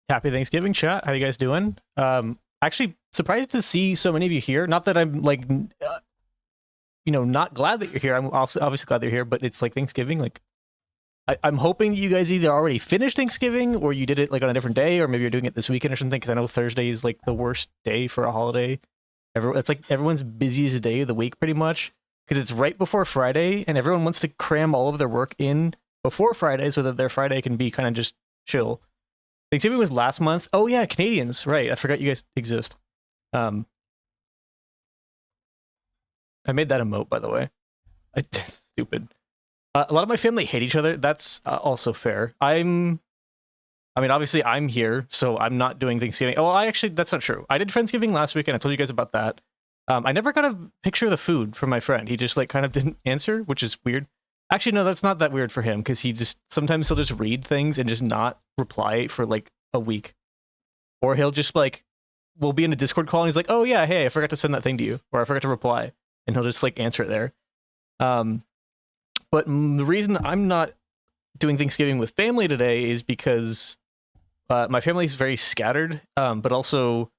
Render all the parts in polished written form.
Happy Thanksgiving, chat. How you guys doing? Actually surprised to see so many of you here. Not that I'm like, not glad that you're here. I'm obviously glad they're here, but it's like Thanksgiving. Like, I'm hoping you guys either already finished Thanksgiving or you did it like on a different day, or maybe you're doing it this weekend or something. Because I know Thursday is like the worst day for a holiday. It's like everyone's busiest day of the week, pretty much, because it's right before Friday, and everyone wants to cram all of their work in before Friday so that their Friday can be kind of just chill. Thanksgiving was last month. Oh yeah, Canadians, right? I forgot you guys exist. I made that emote, by the way. Stupid. A lot of my family hate each other. That's also fair. Obviously I'm here, so I'm not doing Thanksgiving. Oh, that's not true. I did Friendsgiving last weekend. I told you guys about that. I never got a picture of the food from my friend. He just like kind of didn't answer, which is weird. Actually, no, that's not that weird for him, because sometimes he'll just read things and just not reply for like a week. Or he'll just like, we'll be in a Discord call and he's like, oh yeah, hey, I forgot to send that thing to you, or I forgot to reply. And he'll just like answer it there. But the reason I'm not doing Thanksgiving with family today is because my family is very scattered, but also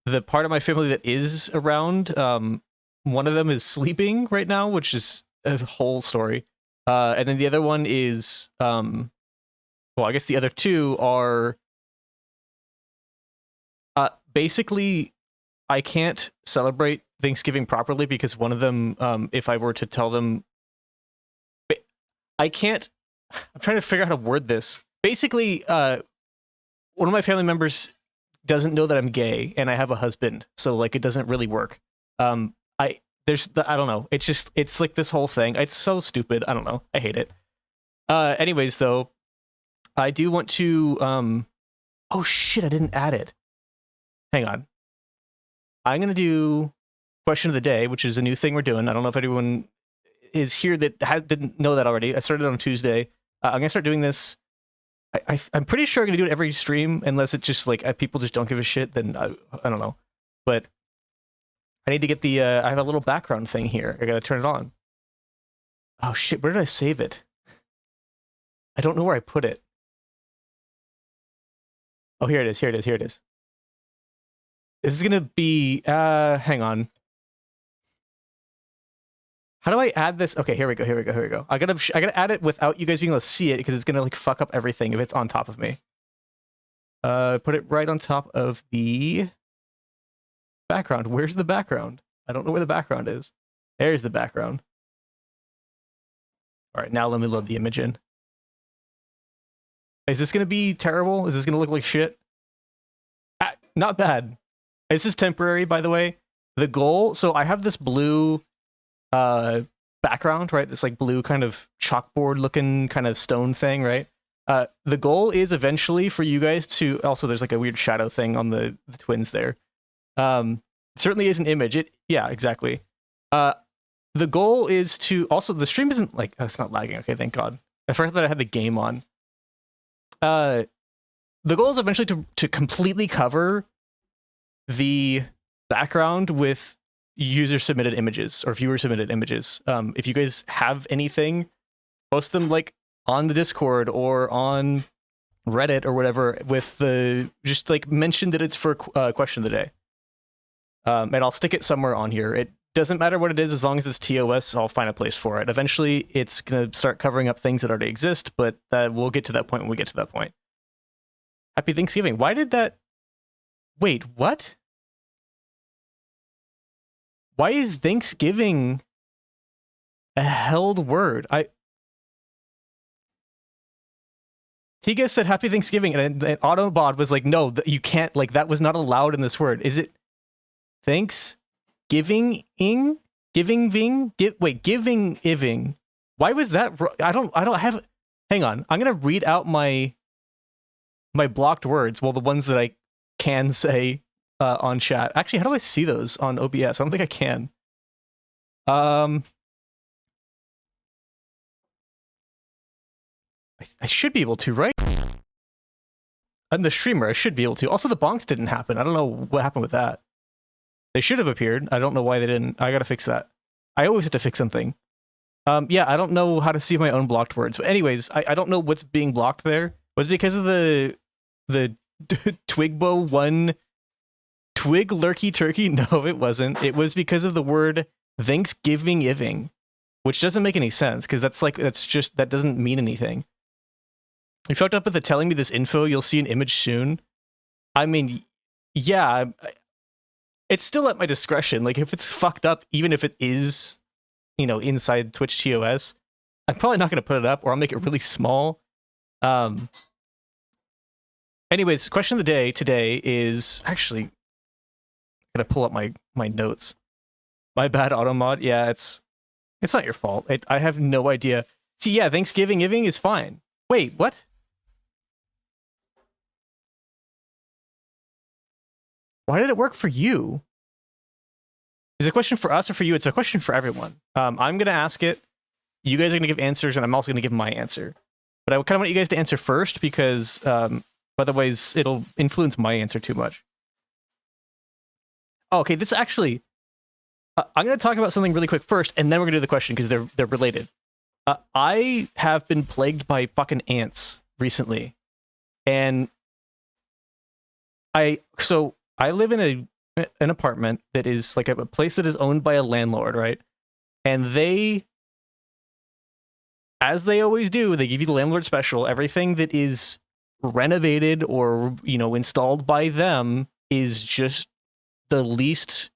the part of my family that is around, one of them is sleeping right now, which is a whole story. And then the other one is, I guess the other two are basically, I can't celebrate Thanksgiving properly because one of them, if I were to tell them, I can't. I'm trying to figure out how to word this. Basically, one of my family members doesn't know that I'm gay and I have a husband, so like it doesn't really work. I don't know. It's like this whole thing. It's so stupid. I don't know. I hate it. Anyways, though, I do want to. Oh shit! I didn't add it. Hang on. I'm gonna do question of the day, which is a new thing we're doing. I don't know if anyone is here that didn't know that already. I started on Tuesday. I'm gonna start doing this. I'm pretty sure I'm gonna do it every stream, unless it's just like people just don't give a shit. Then I don't know. But I need to get the. I have a little background thing here. I gotta turn it on. Oh shit! Where did I save it? I don't know where I put it. Oh, here it is. Here it is. Here it is. This is gonna be. Hang on. How do I add this? Okay, here we go. Here we go. Here we go. I gotta add it without you guys being able to see it because it's gonna like fuck up everything if it's on top of me. Put it right on top of the background. Where's the background? I don't know where the background is. There's the background. All right, now let me load the image in. Is this gonna be terrible? Is this gonna look like shit? Not bad. This is temporary, by the way. The goal. So I have this blue background, right? This like blue kind of chalkboard looking kind of stone thing, right? The goal is eventually for you guys to also, there's like a weird shadow thing on the twins there. Certainly is an image. Yeah, exactly. The goal is to also, the stream isn't like, oh, it's not lagging. Okay, thank God. I forgot that I had the game on. The goal is eventually to completely cover the background with user submitted images or viewer submitted images. If you guys have anything, post them like on the Discord or on Reddit or whatever with just like mention that it's for question of the day. And I'll stick it somewhere on here. It doesn't matter what it is, as long as it's TOS, I'll find a place for it. Eventually it's gonna start covering up things that already exist, but we'll get to that point when we get to that point. Happy Thanksgiving. Why did that? Wait, what? Why is Thanksgiving a held word? Tiga said Happy Thanksgiving, and Autobot was like, no, you can't, like, that was not allowed in this word. Is it Thanksgiving? Giving. Why was that? I don't have, hang on. I'm going to read out my blocked words. Well, the ones that I can say on chat. Actually, how do I see those on OBS? I don't think I can. I should be able to, right? I'm the streamer. I should be able to. Also, the bonks didn't happen. I don't know what happened with that. They should have appeared. I don't know why they didn't. I gotta fix that. I always have to fix something. Yeah, I don't know how to see my own blocked words. But anyways, I don't know what's being blocked there. Was it because of the the Twigbo one twig lurky turkey? No, it wasn't. It was because of the word Thanksgiving, which doesn't make any sense because that doesn't mean anything. You fucked up with the telling me this info. You'll see an image soon. I mean, yeah, it's still at my discretion. Like if it's fucked up, even if it is, inside Twitch TOS, I'm probably not going to put it up, or I'll make it really small. Anyways, question of the day today is actually I'm gonna pull up my notes. My bad, AutoMod. Yeah, it's not your fault. I have no idea. See, yeah, Thanksgiving is fine. Wait, what? Why did it work for you? Is it a question for us or for you? It's a question for everyone. I'm going to ask it. You guys are going to give answers, and I'm also going to give my answer. But I kind of want you guys to answer first because otherwise it'll influence my answer too much. Okay, this actually... I'm going to talk about something really quick first, and then we're going to do the question because they're related. I have been plagued by fucking ants recently. And I live in an apartment that is like a place that is owned by a landlord, right? And they, as they always do, they give you the landlord special. Everything that is renovated or, installed by them is just the least,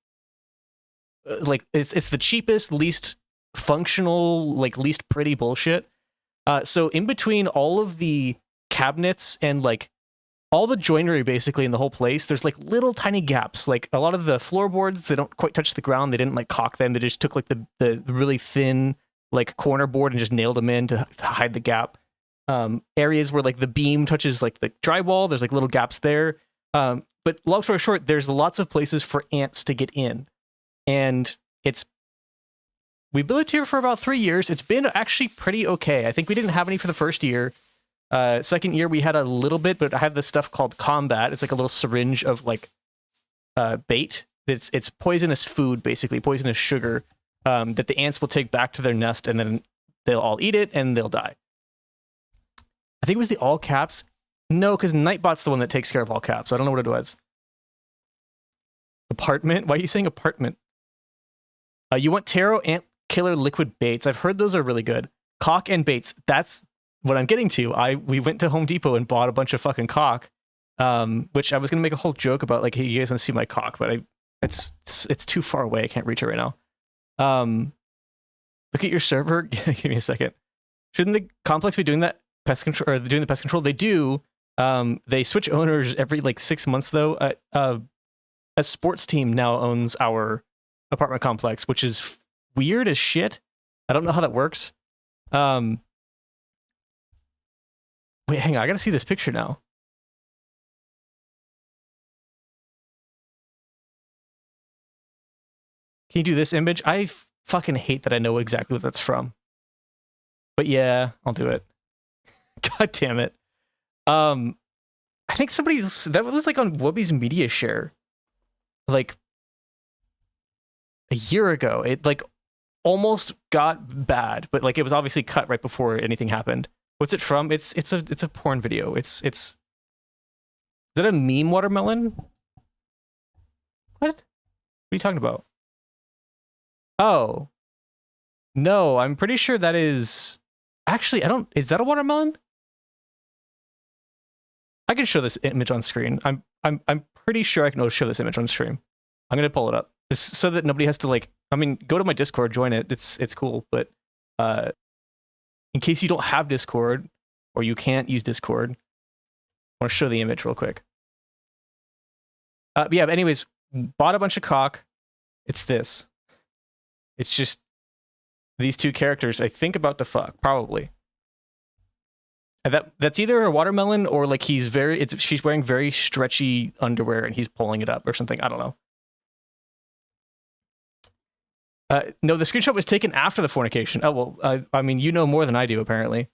it's the cheapest, least functional, least pretty bullshit. So in between all of the cabinets and all the joinery basically in the whole place, there's little tiny gaps. A lot of the floorboards, they don't quite touch the ground. They didn't caulk them. They just took the really thin corner board and just nailed them in to hide the gap. Areas where the beam touches the drywall, there's little gaps there. But long story short, there's lots of places for ants to get in. And we've lived here for about 3 years. It's been actually pretty okay. I think we didn't have any for the first year. Second year we had a little bit, but I have this stuff called Combat. It's a little syringe of bait. It's poisonous food, basically poisonous sugar, that the ants will take back to their nest, and then they'll all eat it and they'll die. I think it was the all caps. No, because Nightbot's the one that takes care of all caps. I don't know what it was. Apartment? Why are you saying apartment? You want Taro Ant Killer liquid baits. I've heard those are really good. Caulk and baits. That's what I'm getting to. We went to Home Depot and bought a bunch of fucking caulk, which I was gonna make a whole joke about, hey, you guys want to see my caulk, but it's too far away. I can't reach it right now. Look at your server. Give me a second. Shouldn't the complex be doing that pest control, or doing the pest control? They do. They switch owners every 6 months though. A sports team now owns our apartment complex, which is weird as shit. I don't know how that works. Wait, hang on. I gotta see this picture now. Can you do this image? I fucking hate that I know exactly what that's from. But yeah, I'll do it. God damn it. I think that was on Whoopi's media share. A year ago. It almost got bad, but it was obviously cut right before anything happened. What's it from? It's a porn video. Is that a meme watermelon? What are you talking about? Oh. No, I'm pretty sure that is... Actually, is that a watermelon? I can show this image on screen. I'm pretty sure I can show this image on stream. I'm gonna pull it up just so that nobody has to go to my Discord, join it. It's cool, but in case you don't have Discord or you can't use Discord, I want to show the image real quick. Yeah. But anyways, bought a bunch of caulk. It's this. It's just these two characters. I think about to fuck probably. And that's either a watermelon or she's wearing very stretchy underwear and he's pulling it up or something. I don't know. No, the screenshot was taken after the fornication. Oh, well, I mean, you know more than I do, apparently.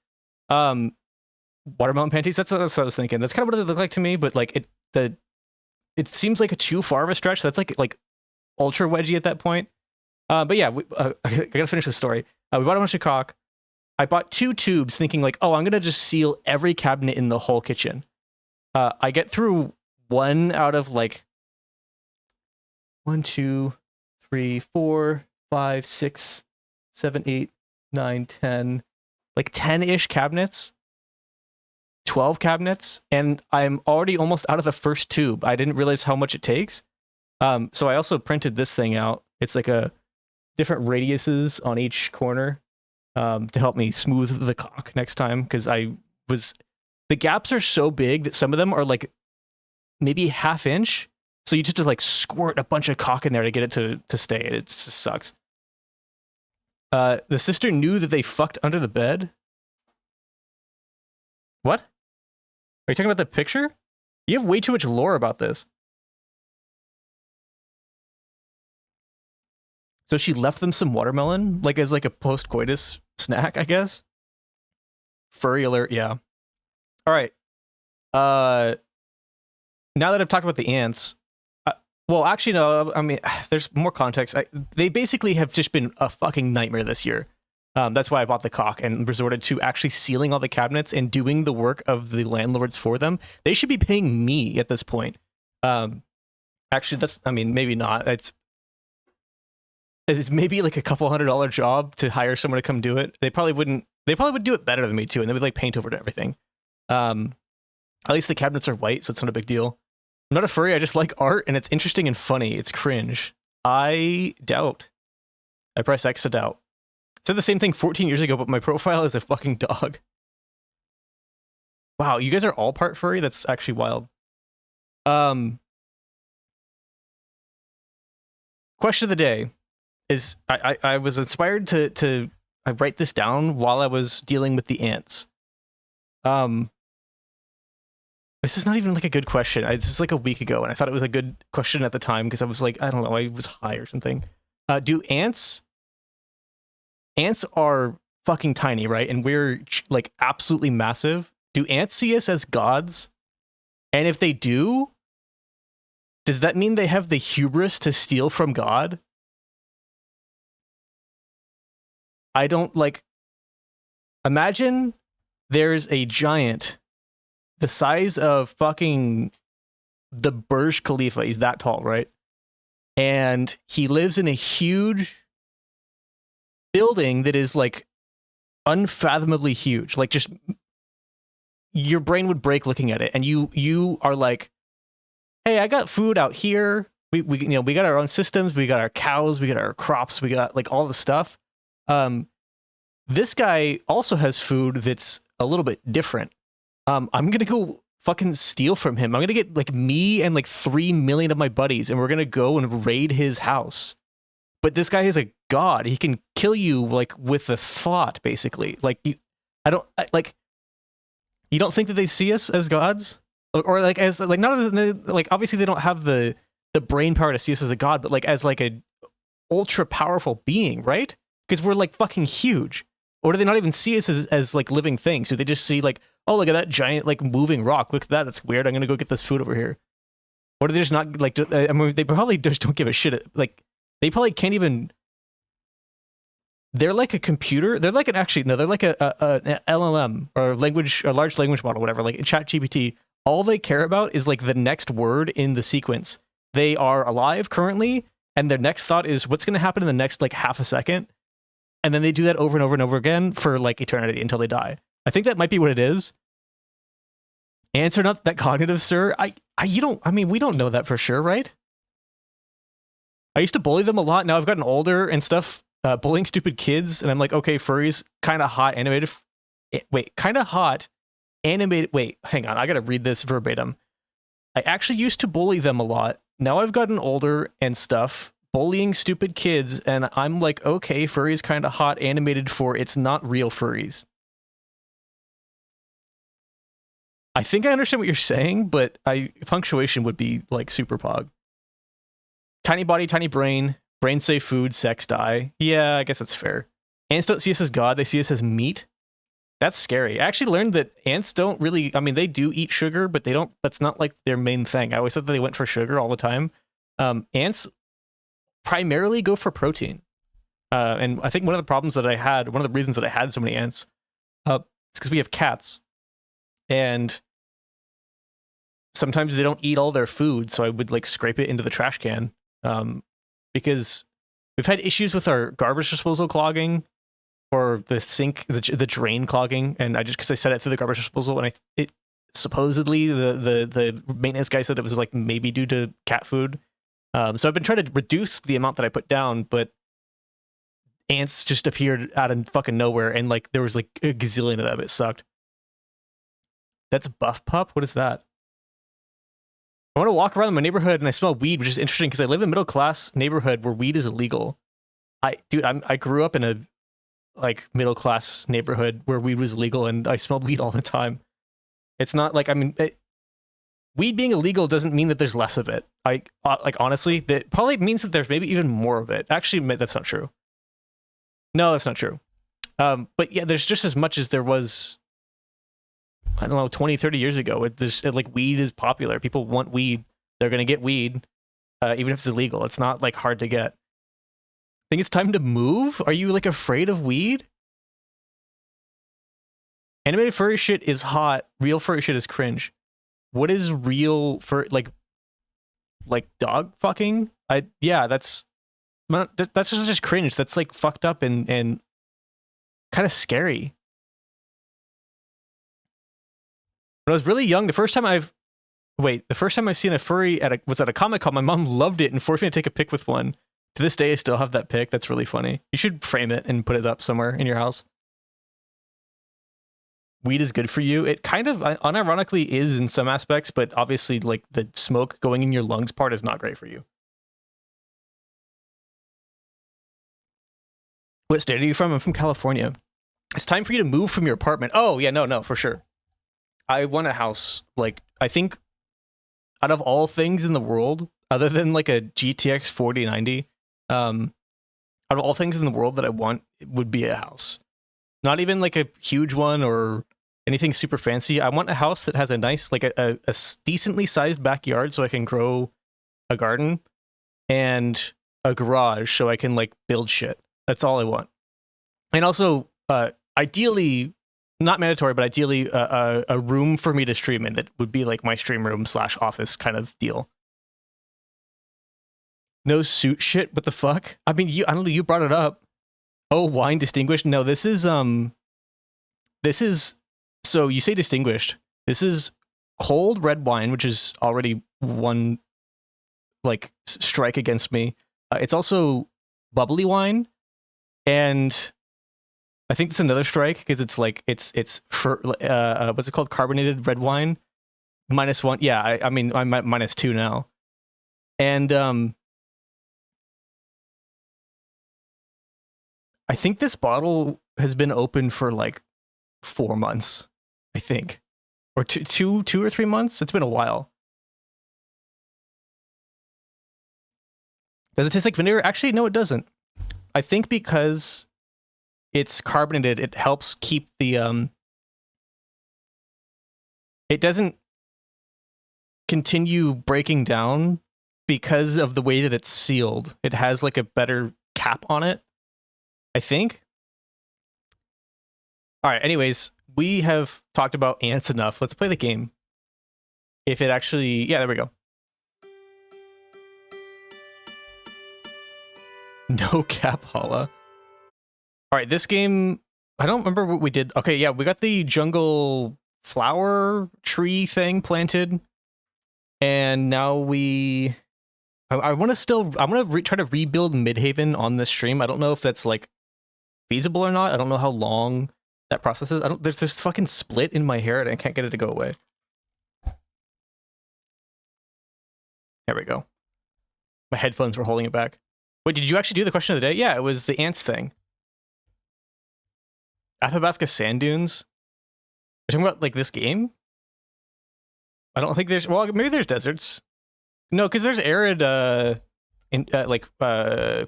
Watermelon panties, that's what I was thinking. That's kind of what they look like to me, but it seems like a too far of a stretch. That's like ultra wedgy at that point. But yeah, I gotta finish the story. We bought a bunch of caulk. I bought 2 tubes thinking oh, I'm gonna just seal every cabinet in the whole kitchen. I get through one out of like 1, 2, 3, 4, 5, 6, 7, 8, 9, 10, like 10-ish cabinets, 12 cabinets, and I'm already almost out of the first tube. I didn't realize how much it takes. So I also printed this thing out. It's like a different radiuses on each corner to help me smooth the caulk next time, because the gaps are so big that some of them are like maybe ½ inch. So you just have to like squirt a bunch of caulk in there to get it to stay. It just sucks. The sister knew that they fucked under the bed. What? Are you talking about the picture? You have way too much lore about this. So she left them some watermelon, like as like a post-coitus snack, I guess. Furry alert, yeah. All right. Now that I've talked about the ants, well, actually, no. I mean, there's more context. They basically have just been a fucking nightmare this year. That's why I bought the caulk and resorted to actually sealing all the cabinets and doing the work of the landlords for them. They should be paying me at this point. Actually, maybe not. It's maybe like a couple $100 job to hire someone to come do it. They probably would do it better than me too, and they would like paint over to everything. At least the cabinets are white, so it's not a big deal. I'm not a furry, I just like art, and it's interesting and funny. It's cringe. I doubt. I press X to doubt. I said the same thing 14 years ago, but my profile is a fucking dog. Wow, you guys are all part furry? That's actually wild. Question of the day is, I was inspired to I write this down while I was dealing with the ants. This is not even like a good question. This was like a week ago, and I thought it was a good question at the time because I was like, I don't know, I was high or something. Do ants are fucking tiny, right? And we're like absolutely massive. Do ants see us as gods? And if they do, does that mean they have the hubris to steal from God? I don't like. Imagine there's a giant the size of fucking the Burj Khalifa. He's that tall, right? And he lives in a huge building that is like unfathomably huge. Like, just your brain would break looking at it. And you are like, hey, I got food out here. We got our own systems. We got our cows. We got our crops. We got like all the stuff. This guy also has food that's a little bit different. I'm gonna go fucking steal from him. I'm gonna get like me and like 3 million of my buddies, and we're gonna go and raid his house. But this guy is a god. He can kill you like with a thought, basically. Like you don't think that they see us as gods, or like as like not as, like obviously they don't have the brain power to see us as a god, but like as like a ultra powerful being, right? Because we're like fucking huge. Or do they not even see us as like living things? Do they just see like, oh, look at that giant like moving rock. Look at that. That's weird. I'm gonna go get this food over here. Or do they just not like? I mean, they probably just don't give a shit. Like, they probably can't even. They're like a computer. They're like they're like an LLM or a large language model, whatever. Like ChatGPT. All they care about is like the next word in the sequence. They are alive currently, and their next thought is what's gonna happen in the next like half a second. And then they do that over and over and over again for like eternity until they die. I think that might be what it is. Ants are not that cognitive, sir. We don't know that for sure, right? I used to bully them a lot. Now I've gotten older and stuff, bullying stupid kids. And I'm like, okay, furries, kind of hot, animated. Kind of hot, animated. Wait, hang on. I got to read this verbatim. I actually used to bully them a lot. Now I've gotten older and stuff. Bullying stupid kids, and I'm like, okay, furries kind of hot, animated for it's not real furries. I think I understand what you're saying, but punctuation would be like super pog. Tiny body, tiny brain, brain safe food, sex die. Yeah, I guess that's fair. Ants don't see us as God, they see us as meat. That's scary. I actually learned that ants don't really, I mean, they do eat sugar, but that's not like their main thing. I always thought that they went for sugar all the time. Ants primarily go for protein. And I think one of the reasons that I had so many ants, it's because we have cats. And sometimes they don't eat all their food, so I would like scrape it into the trash can. Because we've had issues with our garbage disposal clogging, or the sink, the drain clogging, and I just because I set it through the garbage disposal, and it supposedly the maintenance guy said it was like maybe due to cat food. So I've been trying to reduce the amount that I put down, but ants just appeared out of fucking nowhere, and like there was like a gazillion of them. It sucked. That's Buff Pup. What is that? I want to walk around my neighborhood and I smell weed, which is interesting because I live in a middle class neighborhood where weed is illegal. I grew up in a like middle class neighborhood where weed was illegal, and I smelled weed all the time. It's not like weed being illegal doesn't mean that there's less of it. Like honestly, that probably means that there's maybe even more of it. Actually, that's not true. No, that's not true. But yeah, there's just as much as there was, I don't know, 20, 30 years ago. Like weed is popular. People want weed. They're going to get weed, even if it's illegal. It's not like hard to get. I think it's time to move. Are you like afraid of weed? Animated furry shit is hot. Real furry shit is cringe. What is real fur, like dog fucking? That's just cringe. That's like fucked up and kind of scary. When I was really young, the first time I've seen a furry was at a Comic-Con. My mom loved it and forced me to take a pic with one. To this day, I still have that pic. That's really funny. You should frame it and put it up somewhere in your house. Weed is good for you. It kind of unironically is in some aspects, but obviously like the smoke going in your lungs part is not great for you. What state are you from? I'm from California. It's time for you to move from your apartment. Oh yeah, no, for sure. I want a house. Like, I think out of all things in the world, other than like a GTX 4090, out of all things in the world that I want, it would be a house. Not even like a huge one or anything super fancy. I want a house that has a nice, like a decently sized backyard so I can grow a garden, and a garage so I can like build shit. That's all I want. And also, ideally, not mandatory, but ideally a room for me to stream in that would be like my stream room / office kind of deal. No suit shit. What the fuck? I mean, I don't know. You brought it up. Oh, wine distinguished. No, this is so you say distinguished. This is cold red wine, which is already one like strike against me. It's also bubbly wine, and I think it's another strike because it's like it's for what's it called? Carbonated red wine. -1. Yeah, I mean I'm at -2 now, and I think this bottle has been open for like 4 months, I think, or two or 3 months. It's been a while. Does it taste like vinegar? Actually, no, it doesn't. I think because it's carbonated, it helps keep the it doesn't continue breaking down because of the way that it's sealed. It has like a better cap on it, I think. All right, anyways, we have talked about ants enough. Let's play the game. If it actually, yeah, there we go. No cap holla. All right, this game, I don't remember what we did. Okay, yeah, we got the jungle flower tree thing planted, and now I want to try to rebuild Midhaven on this stream. I don't know if that's like feasible or not. I don't know how long that process is. There's this fucking split in my hair and I can't get it to go away. There we go. My headphones were holding it back. Wait, did you actually do the question of the day? Yeah, it was the ants thing. Athabasca sand dunes? You're talking about like this game? I don't think there's, well, maybe there's deserts. No, because there's arid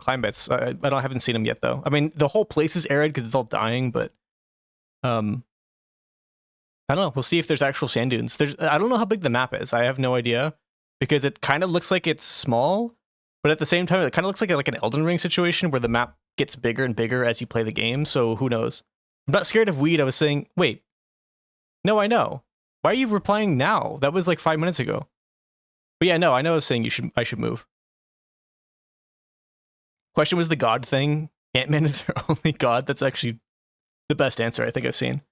climates. I haven't seen them yet though. I mean, the whole place is arid because it's all dying, but I don't know. We'll see if there's actual sand dunes. I don't know how big the map is. I have no idea because it kind of looks like it's small, but at the same time, it kind of looks like an Elden Ring situation where the map gets bigger and bigger as you play the game. So who knows? I'm not scared of weed. I was saying, wait, no, I know. Why are you replying now? That was like 5 minutes ago. But yeah, no, I know I was saying I should move. Question was the God thing. Ant-Man is their only God. That's actually the best answer I think I've seen.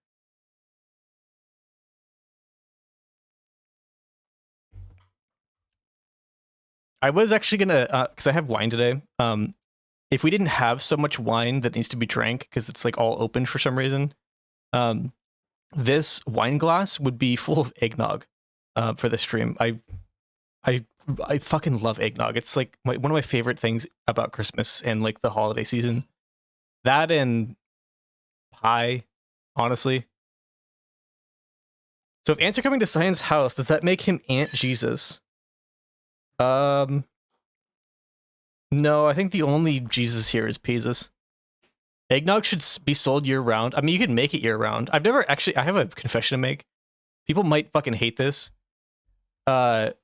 I was actually gonna, because I have wine today. If we didn't have so much wine that needs to be drank, because it's like all open for some reason, this wine glass would be full of eggnog for the stream. I fucking love eggnog. It's like one of my favorite things about Christmas and like the holiday season. That and pie, honestly. So if ants are coming to Cyan's house, does that make him Ant Jesus? No, I think the only Jesus here is Jesus. Eggnog should be sold year round. I mean, you can make it year round. I've never actually. I have a confession to make. People might fucking hate this. I've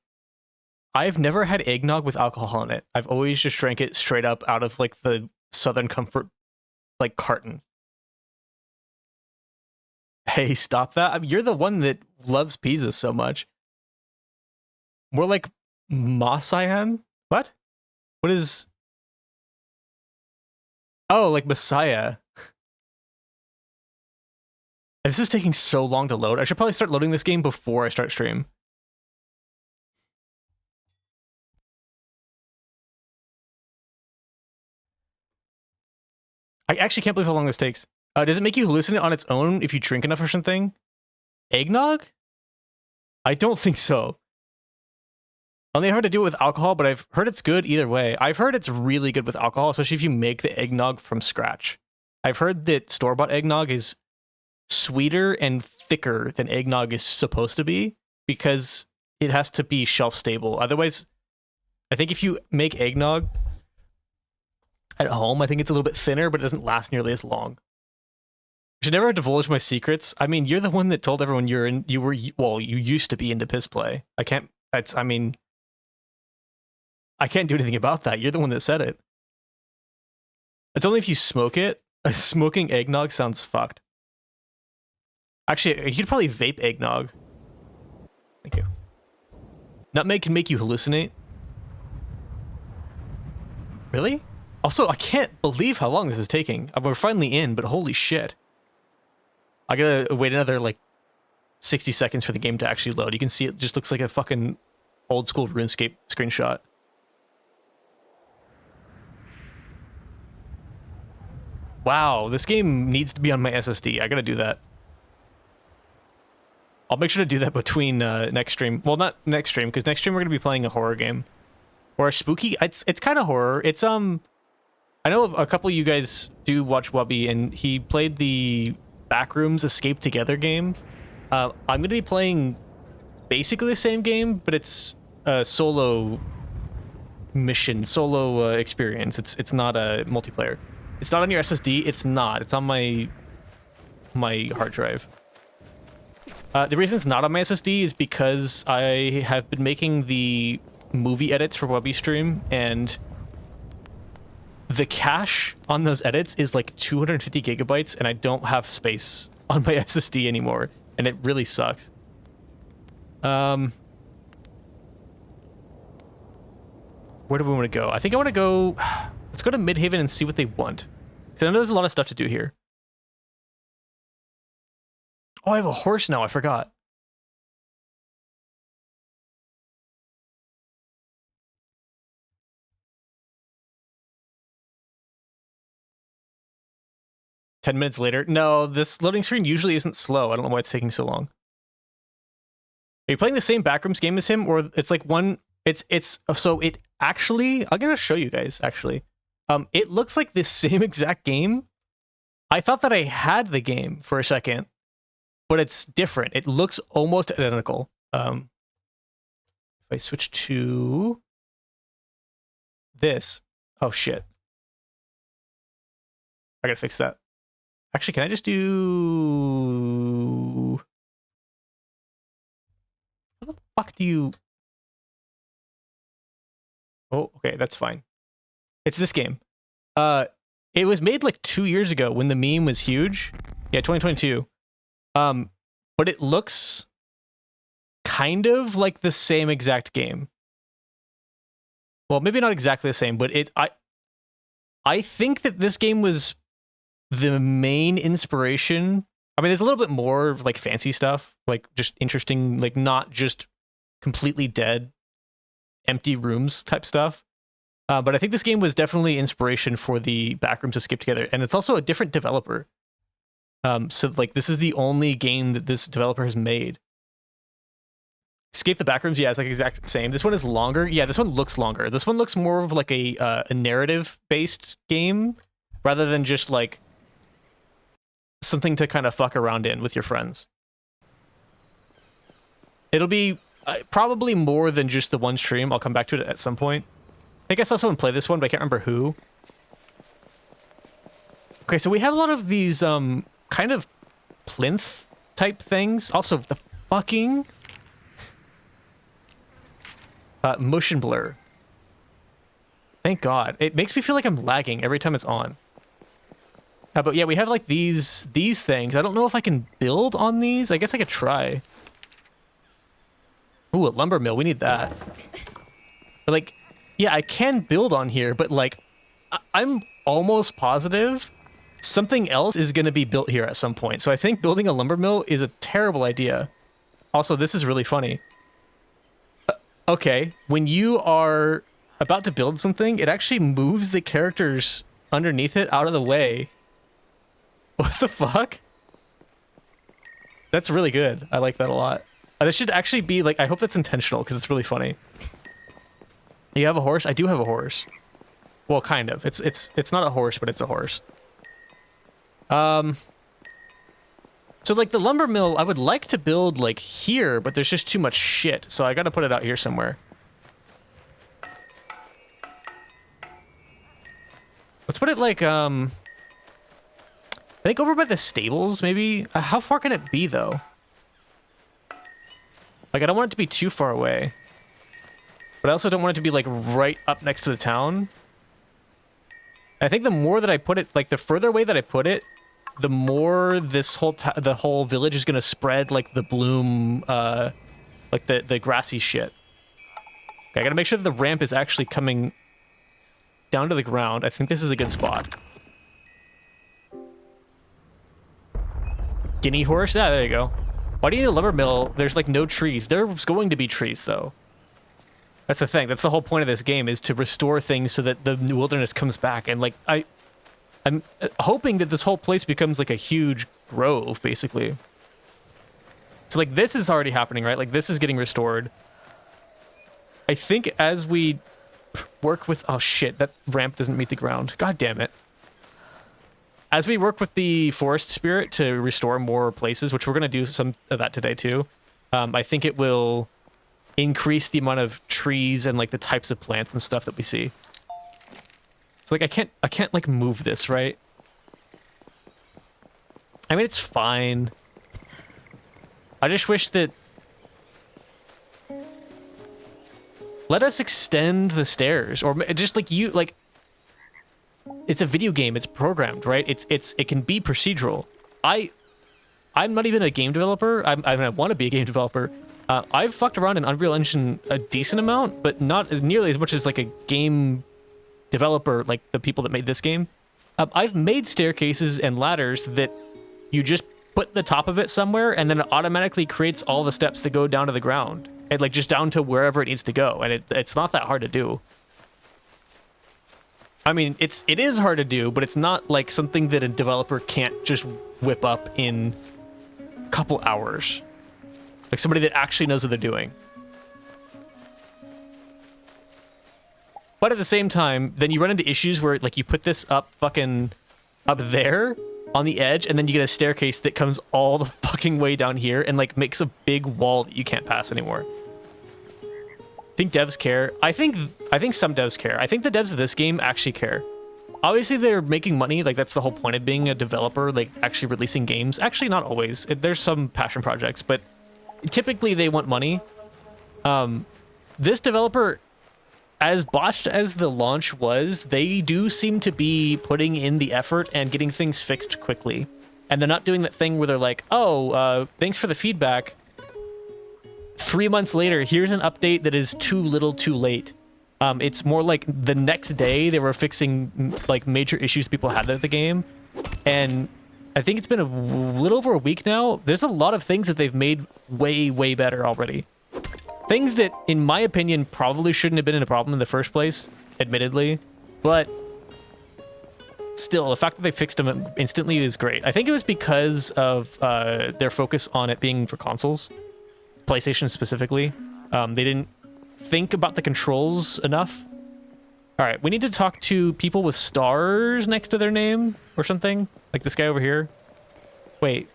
never had eggnog with alcohol in it. I've always just drank it straight up out of like the Southern Comfort like carton. Hey, stop that. I mean, you're the one that loves pizza so much. More like Masayan? What? What is... Oh, like Messiah. This is taking so long to load. I should probably start loading this game before I start stream. I actually can't believe how long this takes. Does it make you hallucinate on its own if you drink enough or something? Eggnog? I don't think so. Only heard to do it with alcohol, but I've heard it's good either way. I've heard it's really good with alcohol, especially if you make the eggnog from scratch. I've heard that store-bought eggnog is sweeter and thicker than eggnog is supposed to be because it has to be shelf-stable. Otherwise, I think if you make eggnog at home, I think it's a little bit thinner, but it doesn't last nearly as long. I should never divulge my secrets. I mean, you're the one that told everyone you used to be into piss play. I can't do anything about that. You're the one that said it. It's only if you smoke it. Smoking eggnog sounds fucked. Actually, you could probably vape eggnog. Thank you. Nutmeg can make you hallucinate. Really? Also, I can't believe how long this is taking. We're finally in, but holy shit. I gotta wait another, like, 60 seconds for the game to actually load. You can see it just looks like a fucking old school RuneScape screenshot. Wow, this game needs to be on my SSD. I gotta do that. I'll make sure to do that between next stream. Well, not next stream, because next stream we're gonna be playing a horror game. Or a spooky... It's kind of horror. It's, I know a couple of you guys do watch Wubby, and he played the Backrooms Escape Together game. I'm gonna be playing basically the same game, but it's a solo mission, solo experience. It's not a multiplayer. It's not on your SSD. It's not. It's on my hard drive. The reason it's not on my SSD is because I have been making the movie edits for Wubby Stream, and the cache on those edits is like 250 gigabytes, and I don't have space on my SSD anymore, and it really sucks. Where do we want to go? I think I want to go... Let's go to Midhaven and see what they want. Because I know there's a lot of stuff to do here. Oh, I have a horse now. I forgot. "10 minutes later." No, this loading screen usually isn't slow. I don't know why it's taking so long. Are you playing the same Backrooms game as him? Or it's like one... So it actually... I'm going to show you guys, actually. It looks like the same exact game. I thought that I had the game for a second, but it's different. It looks almost identical. If I switch to this... Oh, shit. I gotta fix that. Actually, can I just do... How the fuck do you... Oh, okay, that's fine. It's this game. It was made like 2 years ago when the meme was huge. Yeah, 2022. But it looks kind of like the same exact game. Well, maybe not exactly the same, but I think that this game was the main inspiration. I mean, there's a little bit more like fancy stuff, like just interesting, like not just completely dead, empty rooms type stuff. But I think this game was definitely inspiration for the Backrooms Escape Together, and it's also a different developer. So like this is the only game that this developer has made. Escape the Backrooms, yeah, it's like exact same. This one is longer. Yeah, this one looks longer. This one looks more of like a narrative-based game rather than just like something to kind of fuck around in with your friends. It'll be probably more than just the one stream. I'll come back to it at some point. I think I saw someone play this one, but I can't remember who. Okay, so we have a lot of these kind of plinth type things. Also, the fucking motion blur. Thank God. It makes me feel like I'm lagging every time it's on. But yeah, we have like these things. I don't know if I can build on these. I guess I could try. Ooh, a lumber mill. We need that. But like, yeah, I can build on here, but like, I'm almost positive something else is going to be built here at some point. So I think building a lumber mill is a terrible idea. Also, this is really funny. Okay, when you are about to build something, it actually moves the characters underneath it out of the way. What the fuck? That's really good. I like that a lot. This should actually be like, I hope that's intentional because it's really funny. You have a horse? I do have a horse. Well, kind of. It's not a horse, but it's a horse. So like the lumber mill, I would like to build like here, but there's just too much shit. So I got to put it out here somewhere. Let's put it like, I think over by the stables, maybe. How far can it be though? Like, I don't want it to be too far away. But I also don't want it to be, like, right up next to the town. I think the more that I put it, like, the further away that I put it, the more this the whole village is going to spread, like, the bloom, like, the grassy shit. Okay, I gotta make sure that the ramp is actually coming down to the ground. I think this is a good spot. Guinea horse? Yeah, there you go. Why do you need a lumber mill? There's like no trees. There's going to be trees though. That's the thing. That's the whole point of this game, is to restore things so that the wilderness comes back. And like, I'm hoping that this whole place becomes like a huge grove, basically. So like this is already happening, right? Like this is getting restored. I think as we work with, oh shit, that ramp doesn't meet the ground. God damn it. As we work with the forest spirit to restore more places, which we're going to do some of that today too, I think it will increase the amount of trees and like the types of plants and stuff that we see. So like I can't like move this, right? I mean, it's fine. I just wish that, let us extend the stairs, or just like you, like, it's a video game, it's programmed, right? It can be procedural. I'm not even a game developer. I want to be a game developer. I've fucked around in Unreal Engine a decent amount, but not as nearly as much as like a game developer, like the people that made this game. I've made staircases and ladders that you just put the top of it somewhere, and then it automatically creates all the steps that go down to the ground, and like just down to wherever it needs to go, and it's not that hard to do. I mean, it is hard to do, but it's not like something that a developer can't just whip up in a couple hours. Like somebody that actually knows what they're doing. But at the same time, then you run into issues where like you put this up fucking up there on the edge, and then you get a staircase that comes all the fucking way down here and like makes a big wall that you can't pass anymore. I think devs care. I think some devs care. I think the devs of this game actually care. Obviously, they're making money. Like, that's the whole point of being a developer, like, actually releasing games. Actually, not always. There's some passion projects, but typically they want money. This developer, as botched as the launch was, they do seem to be putting in the effort and getting things fixed quickly. And they're not doing that thing where they're like, oh, thanks for the feedback. 3 months later, here's an update that is too little too late. It's more like the next day they were fixing like major issues people had with the game. And I think it's been a little over a week now. There's a lot of things that they've made way, way better already. Things that, in my opinion, probably shouldn't have been a problem in the first place, admittedly. But still, the fact that they fixed them instantly is great. I think it was because of their focus on it being for consoles, PlayStation specifically. They didn't think about the controls enough. All right, we need to talk to people with stars next to their name or something, like this guy over here. Wait,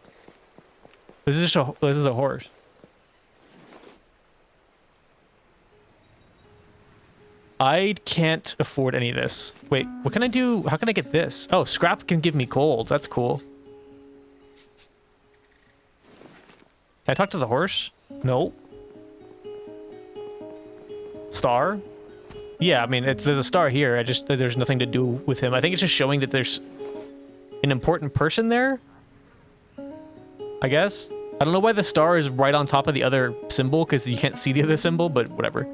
this is a horse. I can't afford any of this. Wait, what can I do? How can I get this? Oh, scrap can give me gold. That's cool. Can I talk to the horse? No. Star? Yeah, I mean, there's a star here. There's nothing to do with him. I think it's just showing that there's an important person there, I guess. I don't know why the star is right on top of the other symbol, because you can't see the other symbol, but whatever.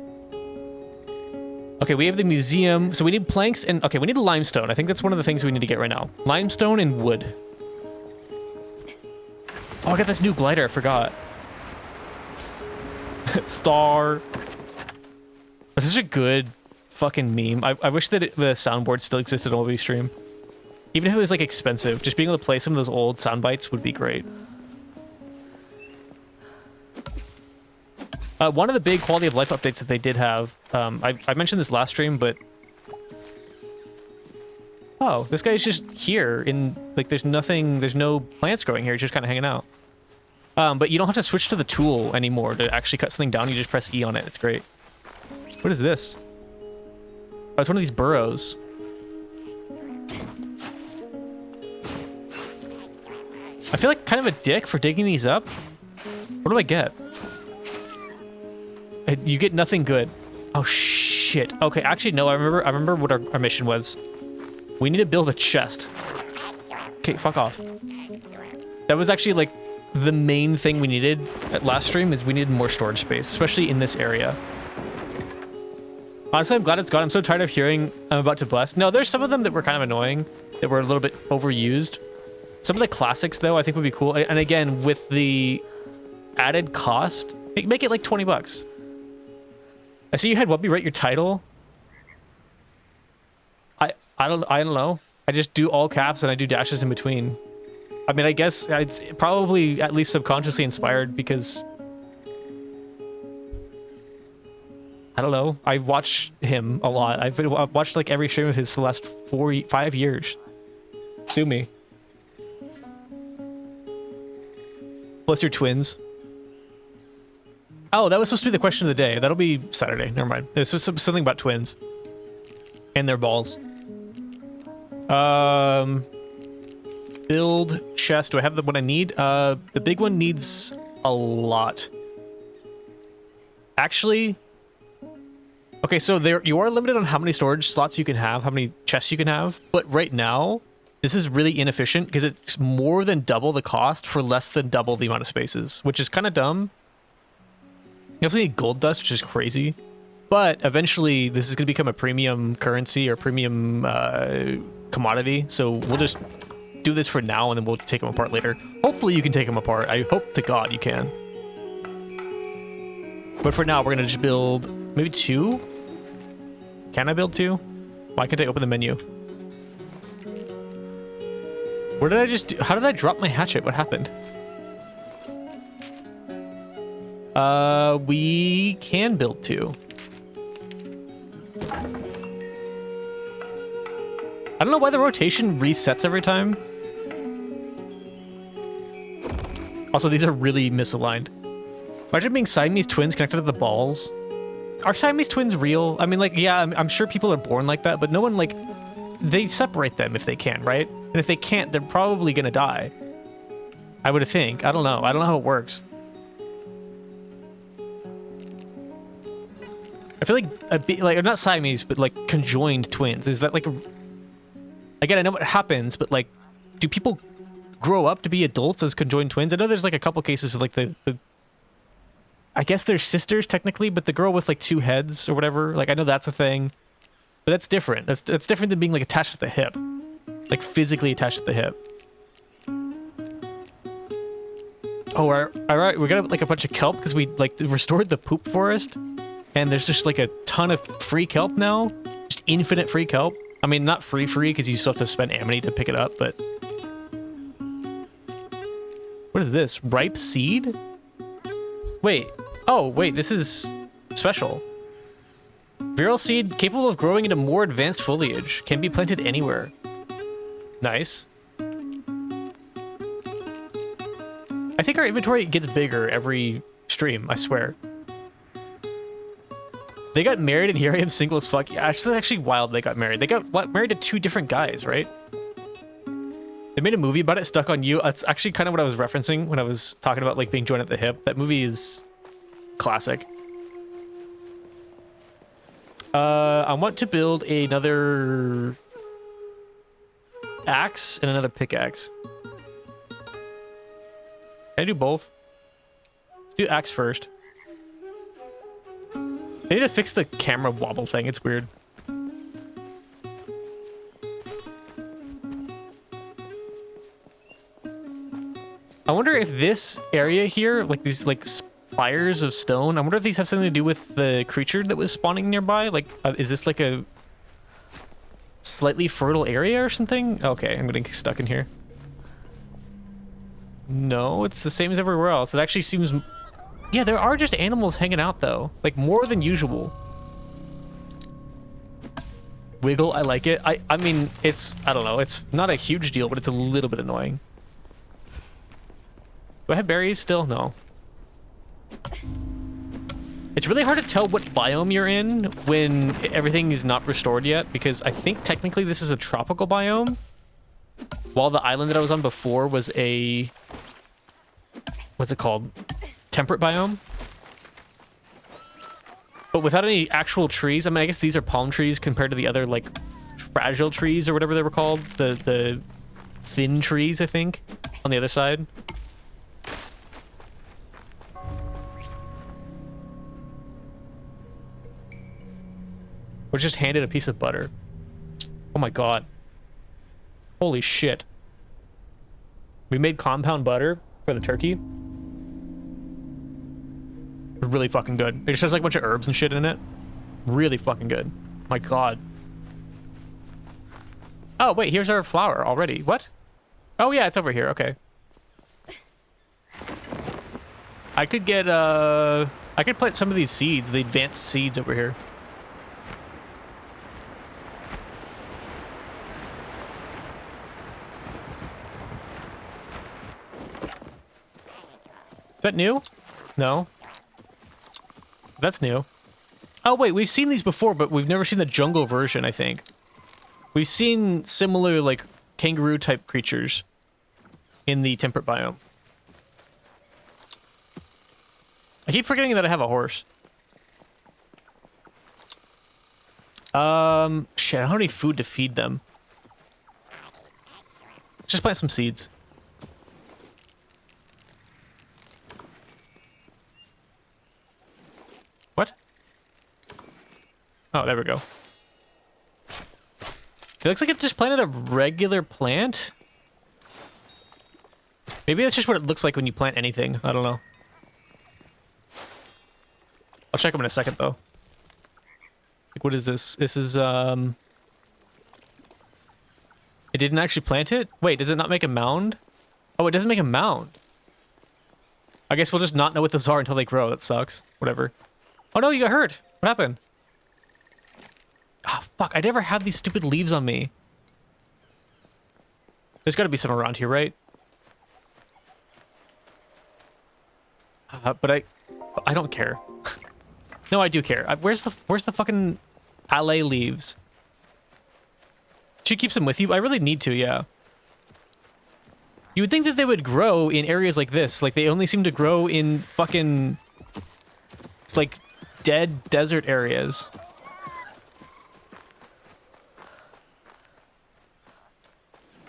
Okay, we have the museum. So we need planks and... Okay, we need limestone. I think that's one of the things we need to get right now. Limestone and wood. Oh, I got this new glider. I forgot. Star. That's such a good fucking meme. I wish that the soundboard still existed on OB stream. Even if it was, like, expensive. Just being able to play some of those old sound bites would be great. One of the big quality of life updates that they did have, I mentioned this last stream, but... Oh, this guy's just here in, like, there's no plants growing here, he's just kind of hanging out. But you don't have to switch to the tool anymore to actually cut something down, you just press E on it, it's great. What is this? Oh, it's one of these burrows. I feel like kind of a dick for digging these up. What do I get? You get nothing good. Oh shit. Okay, actually no, I remember what our mission was. We need to build a chest. Okay, fuck off. That was actually like the main thing we needed at last stream, is we needed more storage space, especially in this area. Honestly, I'm glad it's gone. I'm so tired of hearing I'm about to bless. No, there's some of them that were kind of annoying, that were a little bit overused. Some of the classics though, I think would be cool. And again, with the added cost, make it like 20 bucks. I see you had Wubby write your title. I don't know. I just do all caps and I do dashes in between. I mean, I guess it's probably at least subconsciously inspired because I don't know. I watch him a lot. I've watched like every stream of his for the last 5 years. Sue me. Plus your twins. Oh, that was supposed to be the question of the day. That'll be Saturday. Never mind. There's something about twins. And their balls. Build chest. Do I have what I need? The big one needs a lot. Actually... Okay, so you are limited on how many storage slots you can have, how many chests you can have. But right now, this is really inefficient because it's more than double the cost for less than double the amount of spaces, which is kind of dumb. You also need gold dust, which is crazy. But eventually, this is going to become a premium currency or premium commodity. So we'll just do this for now, and then we'll take them apart later. Hopefully you can take them apart. I hope to God you can. But for now, we're going to just build maybe 2? Can I build 2? Why can't I open the menu? Where did I just do? How did I drop my hatchet? What happened? We can build 2. I don't know why the rotation resets every time. Also, these are really misaligned. Imagine being Siamese twins connected to the balls. Are Siamese twins real? I mean, like, yeah, I'm sure people are born like that, but no one, like, they separate them if they can, right? And if they can't, they're probably gonna die. I would think. I don't know. I don't know how it works. I feel like not Siamese, but like conjoined twins. Is that like again, I know what happens, but like, do people grow up to be adults as conjoined twins? I know there's like a couple cases of like the I guess they're sisters technically, but the girl with like 2 heads or whatever, like I know that's a thing. But that's different. That's different than being like attached to the hip. Like physically attached to the hip. Oh, all right, we got like a bunch of kelp because we like restored the poop forest. And there's just like a ton of free kelp now. Just infinite free kelp. I mean, not free because you still have to spend amity to pick it up, but... What is this? Ripe seed? Wait. Oh, wait, this is special. Virile seed capable of growing into more advanced foliage. Can be planted anywhere. Nice. I think our inventory gets bigger every stream, I swear. They got married and here I am single as fuck. Yeah, it's actually wild they got married. They got married to 2 different guys, right? They made a movie about it, Stuck on You. That's actually kind of what I was referencing when I was talking about like being joined at the hip. That movie is classic. I want to build another axe and another pickaxe. Can I do both? Let's do axe first. I need to fix the camera wobble thing. It's weird. I wonder if this area here, like these like spires of stone, I wonder if these have something to do with the creature that was spawning nearby. Like, is this like a slightly fertile area or something? Okay, I'm getting stuck in here. No, it's the same as everywhere else. It actually seems... Yeah, there are just animals hanging out, though. Like, more than usual. Wiggle, I like it. I mean, it's... I don't know. It's not a huge deal, but it's a little bit annoying. Do I have berries still? No. It's really hard to tell what biome you're in when everything is not restored yet, because I think technically this is a tropical biome, while the island that I was on before was a... What's it called? Temperate biome. But without any actual trees. I mean, I guess these are palm trees compared to the other, like, fragile trees or whatever they were called. The thin trees, I think, on the other side. We're just handed a piece of butter. Oh my god. Holy shit. We made compound butter for the turkey. Really fucking good. It just has like a bunch of herbs and shit in it. Really fucking good. My god. Oh, wait, here's our flour already. What? Oh, yeah, it's over here. Okay. I could get, I could plant some of these seeds, the advanced seeds over here. Is that new? No. That's new. Oh, wait, we've seen these before, but we've never seen the jungle version, I think. We've seen similar, like, kangaroo-type creatures in the temperate biome. I keep forgetting that I have a horse. Shit, I don't have any food to feed them. Just plant some seeds. What? Oh, there we go. It looks like it just planted a regular plant. Maybe that's just what it looks like when you plant anything. I don't know. I'll check them in a second, though. Like, what is this? This is, It didn't actually plant it? Wait, does it not make a mound? Oh, it doesn't make a mound. I guess we'll just not know what those are until they grow. That sucks. Whatever. Oh no, you got hurt. What happened? Oh, fuck. I never have these stupid leaves on me. There's gotta be some around here, right? But I don't care. No, I do care. Where's the fucking allay leaves? Should you keep some with you? I really need to, yeah. You would think that they would grow in areas like this. Like, they only seem to grow in fucking... like, dead desert areas.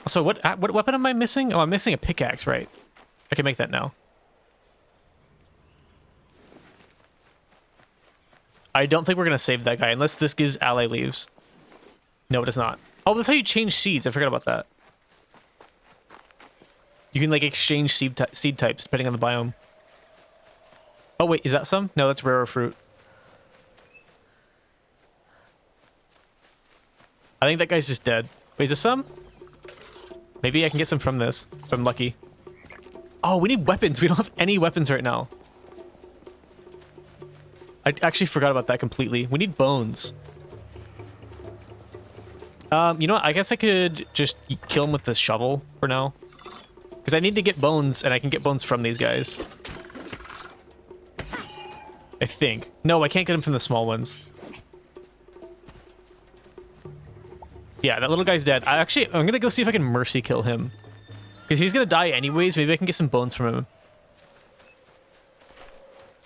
So what weapon am I missing? Oh, I'm missing a pickaxe, right? I can make that now. I don't think we're gonna save that guy unless this gives ally leaves. No, it does not. Oh, that's how you change seeds. I forgot about that. You can like exchange seed types depending on the biome. Oh wait, is that some? No, that's rarer fruit. I think that guy's just dead. Wait, is this some? Maybe I can get some from this, if I'm lucky. Oh, we need weapons. We don't have any weapons right now. I actually forgot about that completely. We need bones. You know what? I guess I could just kill him with this shovel for now. Because I need to get bones, and I can get bones from these guys. I think. No, I can't get them from the small ones. Yeah, that little guy's dead. I'm gonna go see if I can mercy kill him. Because he's gonna die anyways. Maybe I can get some bones from him.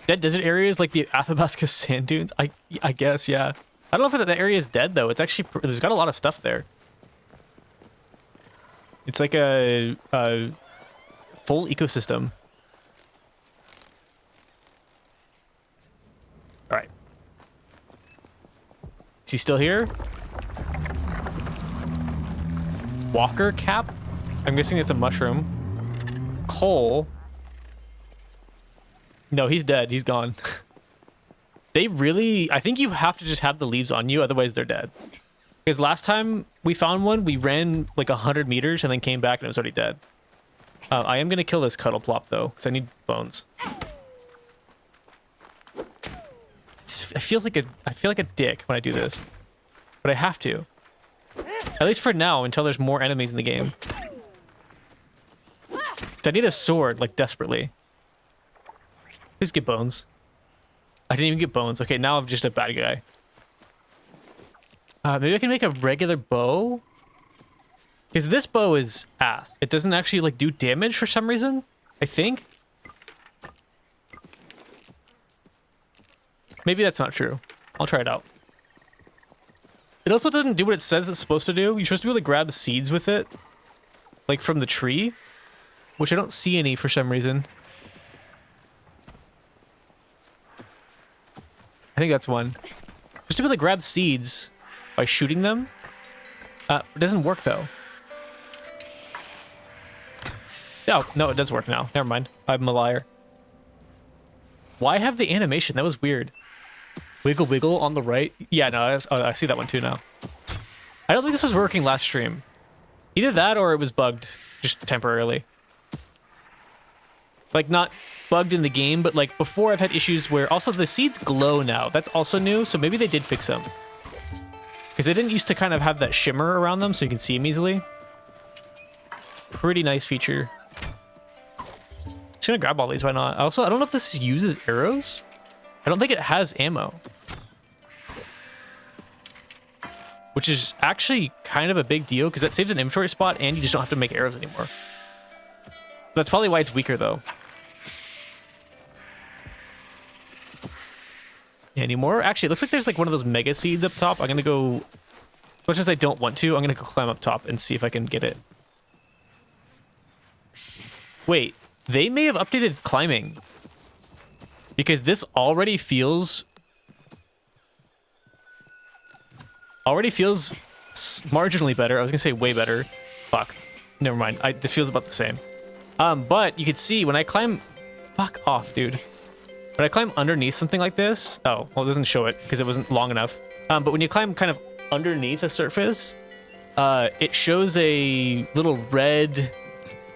Dead desert areas like the Aghasba sand dunes? I guess, yeah. I don't know if that area is dead, though. It's actually... There's got a lot of stuff there. It's like a full ecosystem. Alright. Is he still here? Walker cap? I'm guessing it's a mushroom. Coal. No, he's dead. He's gone. They really... I think you have to just have the leaves on you, otherwise they're dead. Because last time we found one, we ran like 100 meters and then came back and it was already dead. I am going to kill this cuddle plop, though, because I need bones. I feel like a dick when I do this. But I have to. At least for now, until there's more enemies in the game. I need a sword, like, desperately. Please get bones. I didn't even get bones. Okay, now I'm just a bad guy. Maybe I can make a regular bow? Because this bow is ass. It doesn't actually, like, do damage for some reason, I think. Maybe that's not true. I'll try it out. It also doesn't do what it says it's supposed to do. You're supposed to be able to grab seeds with it. Like, from the tree. Which I don't see any for some reason. I think that's one. Just to be able to grab seeds by shooting them. It doesn't work though. No, it does work now. Never mind. I'm a liar. Why have the animation? That was weird. Wiggle wiggle on the right. Yeah, no, I see that one too now. I don't think this was working last stream. Either that or it was bugged just temporarily. Like, not bugged in the game, but like before I've had issues where also the seeds glow now. That's also new, so maybe they did fix them. Because they didn't used to kind of have that shimmer around them so you can see them easily. It's a pretty nice feature. Just gonna grab all these, why not? Also, I don't know if this uses arrows. I don't think it has ammo. Which is actually kind of a big deal because that saves an inventory spot and you just don't have to make arrows anymore. That's probably why it's weaker though. Anymore? Actually, it looks like there's like one of those mega seeds up top. I'm gonna go, as much as I don't want to, I'm gonna go climb up top and see if I can get it. Wait, they may have updated climbing. Because this already feels marginally better. I was gonna say way better. Fuck. Never mind. It feels about the same. But you can see when I climb... Fuck off, dude. When I climb underneath something like this... Oh, well, it doesn't show it because it wasn't long enough. But when you climb kind of underneath a surface, it shows a little red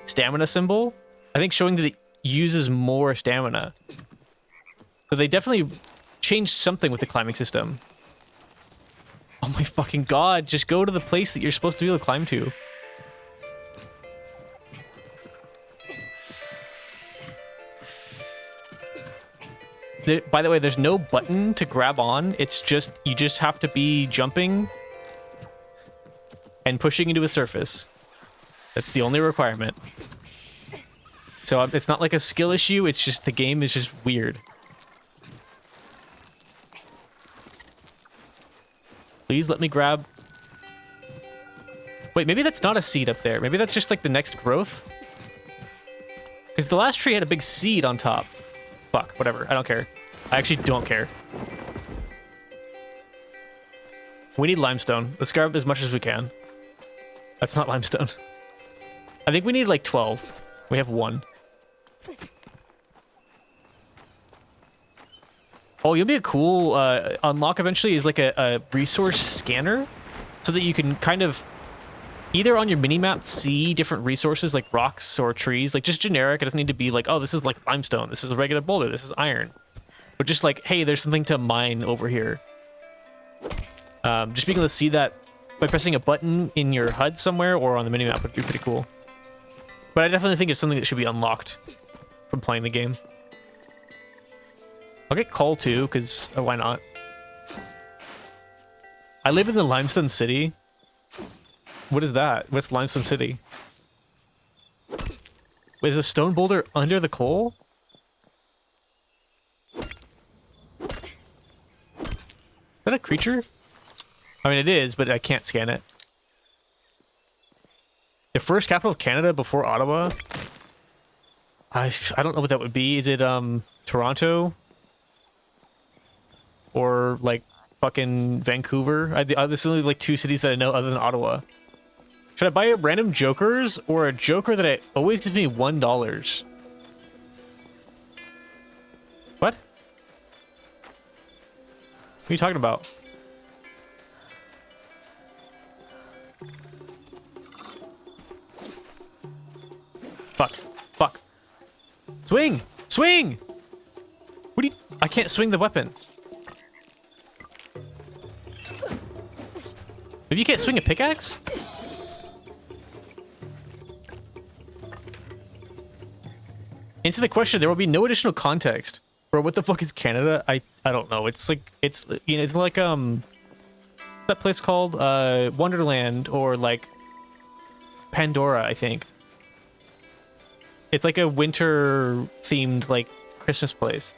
stamina symbol. I think showing that it uses more stamina. So they definitely changed something with the climbing system. Oh my fucking god, just go to the place that you're supposed to be able to climb to. By the way, there's no button to grab on. It's just, you just have to be jumping and pushing into a surface. That's the only requirement. So it's not like a skill issue, it's just the game is just weird. Please let me grab... Wait, maybe that's not a seed up there. Maybe that's just like the next growth? Because the last tree had a big seed on top. Fuck, whatever. I don't care. I actually don't care. We need limestone. Let's grab as much as we can. That's not limestone. I think we need like 12. We have 1. Oh, you'll be a cool unlock eventually is like a resource scanner so that you can kind of either on your minimap see different resources like rocks or trees, like just generic. It doesn't need to be like, oh, this is like limestone. This is a regular boulder. This is iron. But just like, hey, there's something to mine over here. Just being able to see that by pressing a button in your HUD somewhere or on the minimap would be pretty cool. But I definitely think it's something that should be unlocked from playing the game. I'll get coal too, because why not? I live in the Limestone City. What is that? What's Limestone City? Wait, is a stone boulder under the coal? Is that a creature? I mean, it is, but I can't scan it. The first capital of Canada before Ottawa? I don't know what that would be. Is it Toronto? Or like fucking Vancouver? There's only like 2 cities that I know other than Ottawa. Should I buy a random jokers or a joker that always gives me $1? What? What are you talking about? Fuck. Fuck. Swing! Swing! What do you... I can't swing the weapon. Maybe you can't swing a pickaxe? Answer the question, there will be no additional context. Bro, what the fuck is Canada? I don't know. It's like, it's, you know, it's like, what's that place called? Wonderland or like Pandora, I think. It's like a winter themed like Christmas place.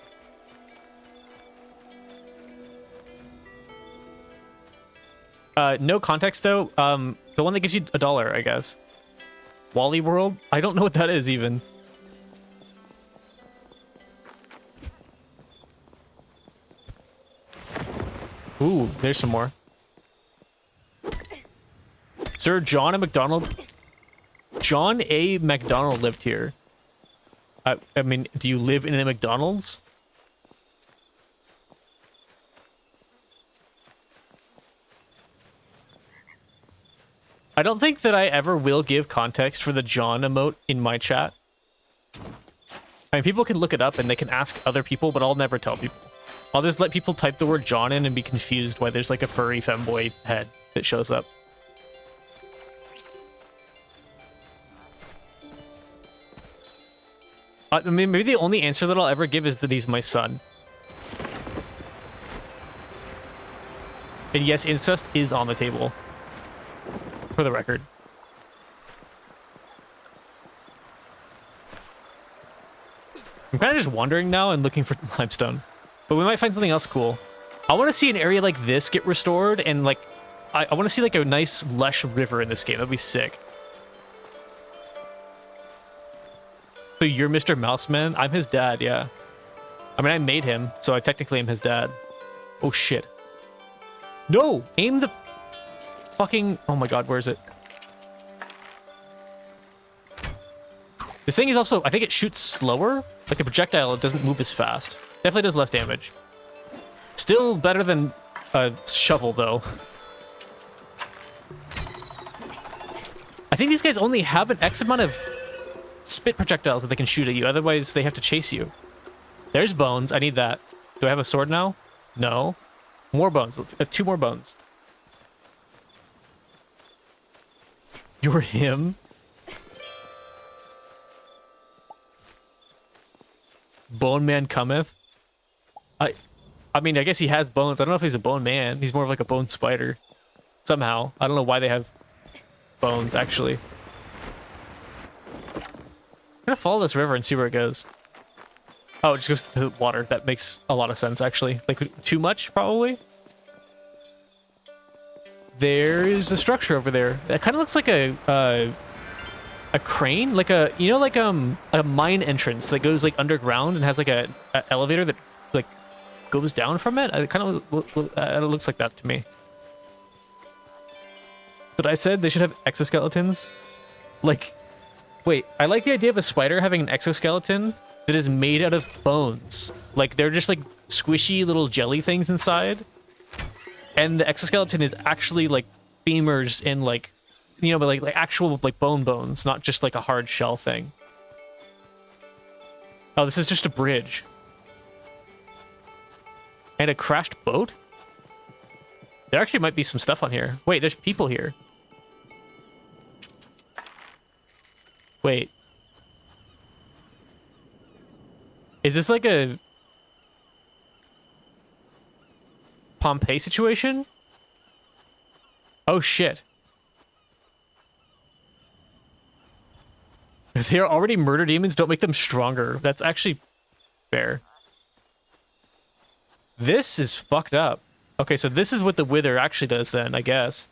No context though. The one that gives you $1, I guess. Wally World? I don't know what that is even. Ooh, there's some more. Sir John A. McDonald. John A. McDonald lived here. I mean, do you live in a McDonald's? I don't think that I ever will give context for the John emote in my chat. I mean, people can look it up and they can ask other people, but I'll never tell people. I'll just let people type the word John in and be confused why there's like a furry femboy head that shows up. I mean, maybe the only answer that I'll ever give is that he's my son. And yes, incest is on the table. For the record. I'm kind of just wandering now and looking for limestone. But we might find something else cool. I want to see an area like this get restored and like... I want to see like a nice lush river in this game. That'd be sick. So you're Mr. Mouseman? I'm his dad, yeah. I mean, I made him, so I technically am his dad. Oh, shit. No! Aim the... fucking... Oh my god, where is it? This thing is also... I think it shoots slower. Like the projectile, it doesn't move as fast. Definitely does less damage. Still better than a shovel, though. I think these guys only have an X amount of spit projectiles that they can shoot at you. Otherwise, they have to chase you. There's bones. I need that. Do I have a sword now? No. More bones. 2 more bones. You're him? Bone man cometh? I mean, I guess he has bones. I don't know if he's a bone man. He's more of like a bone spider. Somehow. I don't know why they have bones, actually. I'm gonna follow this river and see where it goes. Oh, it just goes to the water. That makes a lot of sense, actually. Like, too much, probably? There's a structure over there. That kind of looks like a crane, like a, you know, like a mine entrance that goes like underground and has like a elevator that like goes down from it. It kind of looks like that to me. what I said? They should have exoskeletons. Like, wait, I like the idea of a spider having an exoskeleton that is made out of bones. Like, they're just like squishy little jelly things inside. And the exoskeleton is actually like femurs and like, you know, but like actual like bones, not just like a hard shell thing. Oh, this is just a bridge. And a crashed boat? There actually might be some stuff on here. Wait, there's people here. Wait. Is this like a Pompeii situation? Oh shit. If they are already murder demons, don't make them stronger. That's actually fair. This is fucked up. Okay, so this is what the Wither actually does then, I guess.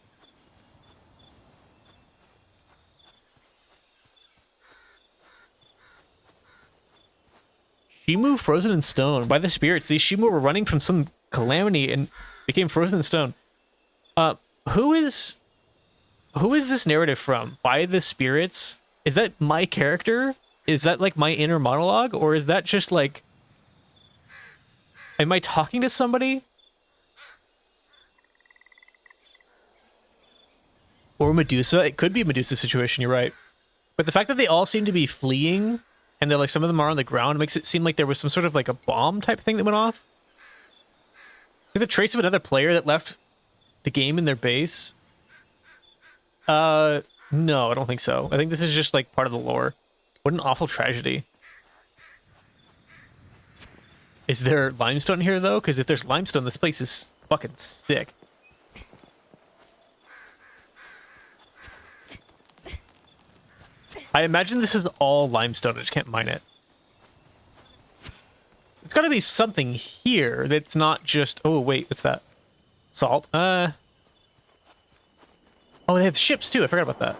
Shimu frozen in stone. By the spirits, these Shimu were running from some calamity and became frozen in stone. Who is this narrative from? By the spirits? Is that my character? Is that like my inner monologue? Or is that just like... Am I talking to somebody? Or Medusa? It could be a Medusa situation, you're right. But the fact that they all seem to be fleeing, and they're like some of them are on the ground, makes it seem like there was some sort of like a bomb type thing that went off. Is the trace of another player that left the game in their base? No, I don't think so. I think this is just like part of the lore. What an awful tragedy. Is there limestone here though? Because if there's limestone, this place is fucking sick. I imagine this is all limestone. I just can't mine it. There's got to be something here that's not just... Oh, wait, what's that? Salt? Oh, they have ships too. I forgot about that.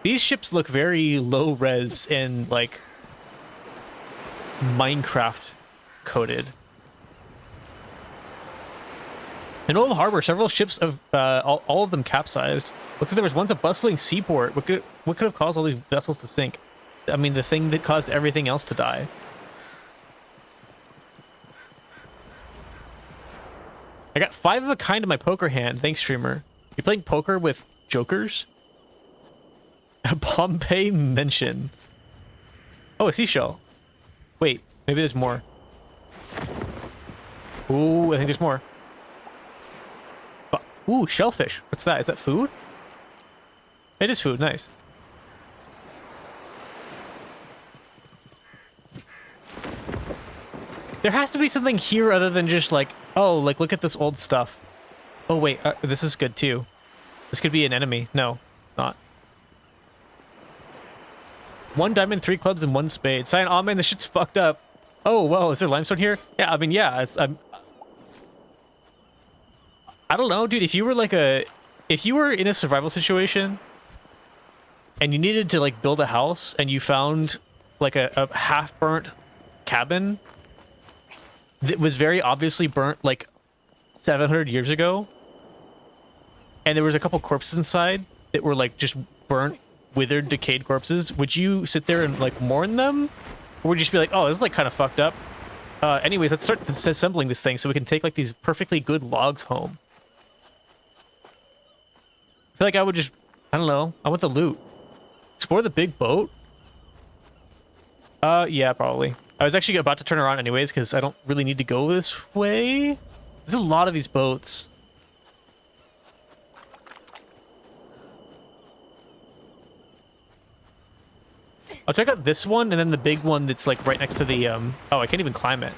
These ships look very low res and like Minecraft coded. In Old Harbor, several ships of all of them capsized. Looks like there was once a bustling seaport. What could have caused all these vessels to sink? I mean, the thing that caused everything else to die. I got 5 of a kind in my poker hand. Thanks, streamer. You playing poker with jokers? A Pompeii mention. Oh, a seashell. Wait, maybe there's more. Ooh, I think there's more. Ooh, shellfish. What's that? Is that food? It is food. Nice. There has to be something here other than just like, oh, like look at this old stuff. Oh wait, this is good too. This could be an enemy. No, not. 1 diamond, 3 clubs, and 1 spade. Cyan, oh man, this shit's fucked up. Oh well, is there limestone here? Yeah, I mean, yeah. I don't know, dude. If you were in a survival situation and you needed to like build a house and you found like a half-burnt cabin that was very obviously burnt like 700 years ago, and there was a couple corpses inside that were like just burnt, withered, decayed corpses, would you sit there and like mourn them? Or would you just be like, oh, this is like kind of fucked up? Anyways, let's start disassembling this thing so we can take like these perfectly good logs home. I feel like I would just, I don't know, I want the loot. Explore the big boat? Yeah, probably. I was actually about to turn around anyways, because I don't really need to go this way. There's a lot of these boats. I'll check out this one, and then the big one that's like right next to the, oh, I can't even climb it.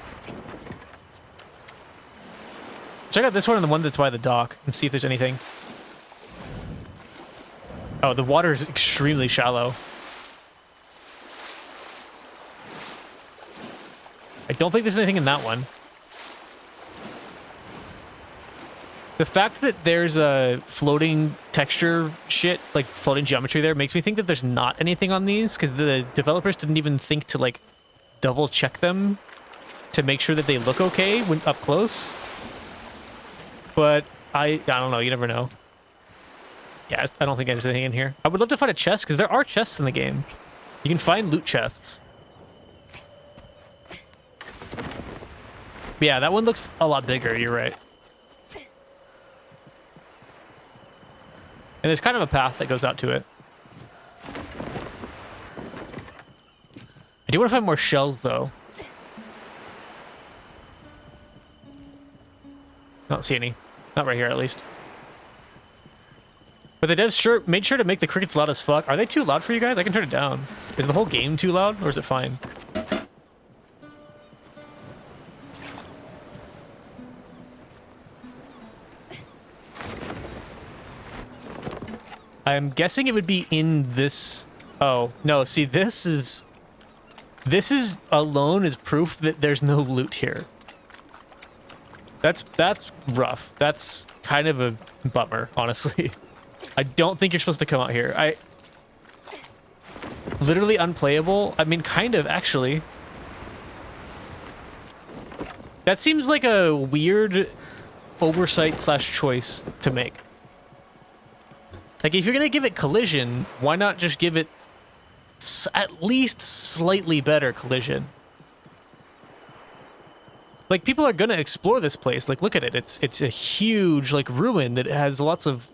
Check out this one and the one that's by the dock, and see if there's anything. Oh, the water is extremely shallow. I don't think there's anything in that one. The fact that there's a floating texture shit, like floating geometry there, makes me think that there's not anything on these, because the developers didn't even think to like double check them to make sure that they look okay when up close. But I don't know, you never know. Yeah, I don't think there's anything in here. I would love to find a chest, because there are chests in the game. You can find loot chests. But yeah, that one looks a lot bigger, you're right. And there's kind of a path that goes out to it. I do want to find more shells, though. I don't see any. Not right here, at least. But the devs made sure to make the crickets loud as fuck. Are they too loud for you guys? I can turn it down. Is the whole game too loud, or is it fine? I'm guessing it would be in this... Oh, no, see, this is alone is proof that there's no loot here. That's rough. That's kind of a bummer, honestly. I don't think you're supposed to come out here. Literally unplayable? I mean, kind of, actually. That seems like a weird oversight / choice to make. Like, if you're gonna give it collision, why not just give it at least slightly better collision? Like, people are gonna explore this place. Like, look at it. It's a huge, like, ruin that has lots of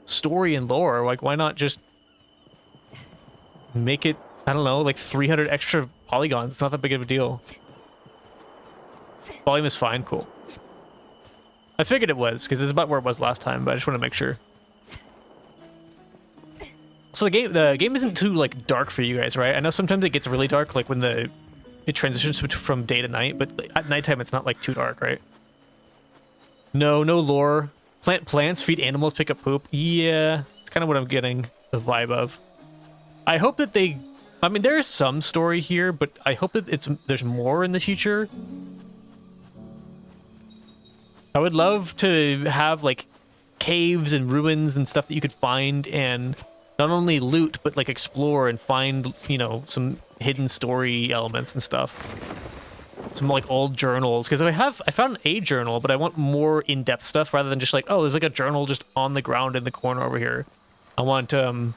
story and lore. Like, why not just make it, I don't know, like 300 extra polygons? It's not that big of a deal. Volume is fine. Cool. I figured it was, because it's about where it was last time, but I just want to make sure. So the game isn't too, like, dark for you guys, right? I know sometimes it gets really dark, like when it transitions from day to night, but at nighttime it's not, like, too dark, right? No lore. Plant plants, feed animals, pick up poop. Yeah, it's kind of what I'm getting the vibe of. I hope that I mean, there is some story here, but I hope that there's more in the future. I would love to have, like, caves and ruins and stuff that you could find and not only loot, but, like, explore and find, you know, some hidden story elements and stuff. Some, like, old journals, because I found a journal, but I want more in-depth stuff rather than just like, oh, there's like a journal just on the ground in the corner over here. I want to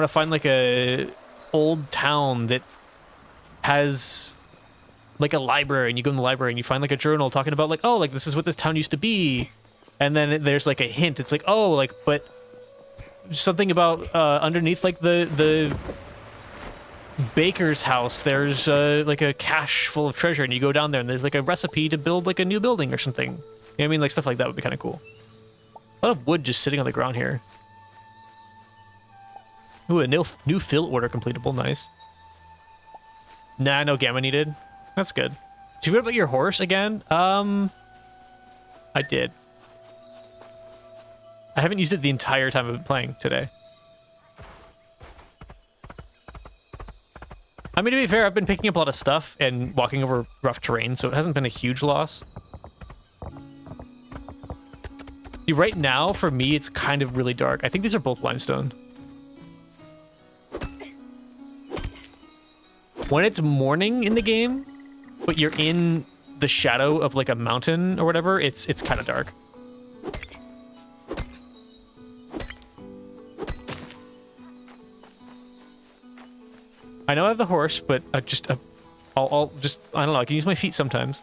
find like a old town that has like a library, and you go in the library and you find like a journal talking about like, oh, like this is what this town used to be, and then there's like a hint. It's like, oh, like, but something about underneath like the baker's house, there's like a cache full of treasure, and you go down there and there's like a recipe to build like a new building or something. You know what I mean? Like stuff like that would be kind of cool. A lot of wood just sitting on the ground here. Ooh, a new fill order completable. Nice. Nah, no gamma needed. That's good. Did you forget about your horse again? I did. I haven't used it the entire time I've been playing today. I mean, to be fair, I've been picking up a lot of stuff and walking over rough terrain, so it hasn't been a huge loss. See, right now, for me, it's kind of really dark. I think these are both limestone. When it's morning in the game, but you're in the shadow of like a mountain or whatever, it's kind of dark. I know I have the horse, but I'll just, I don't know, I can use my feet sometimes.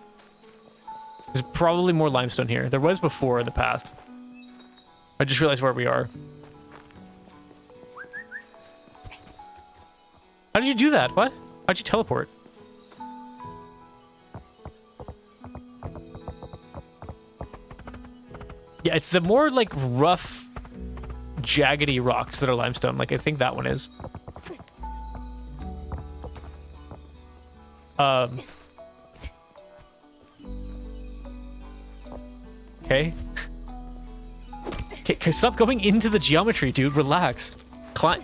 There's probably more limestone here. There was before in the past. I just realized where we are. How did you do that? What? How'd you teleport? Yeah, it's the more like rough, jaggedy rocks that are limestone. Like I think that one is. Okay. Okay, stop going into the geometry, dude. Relax. Climb.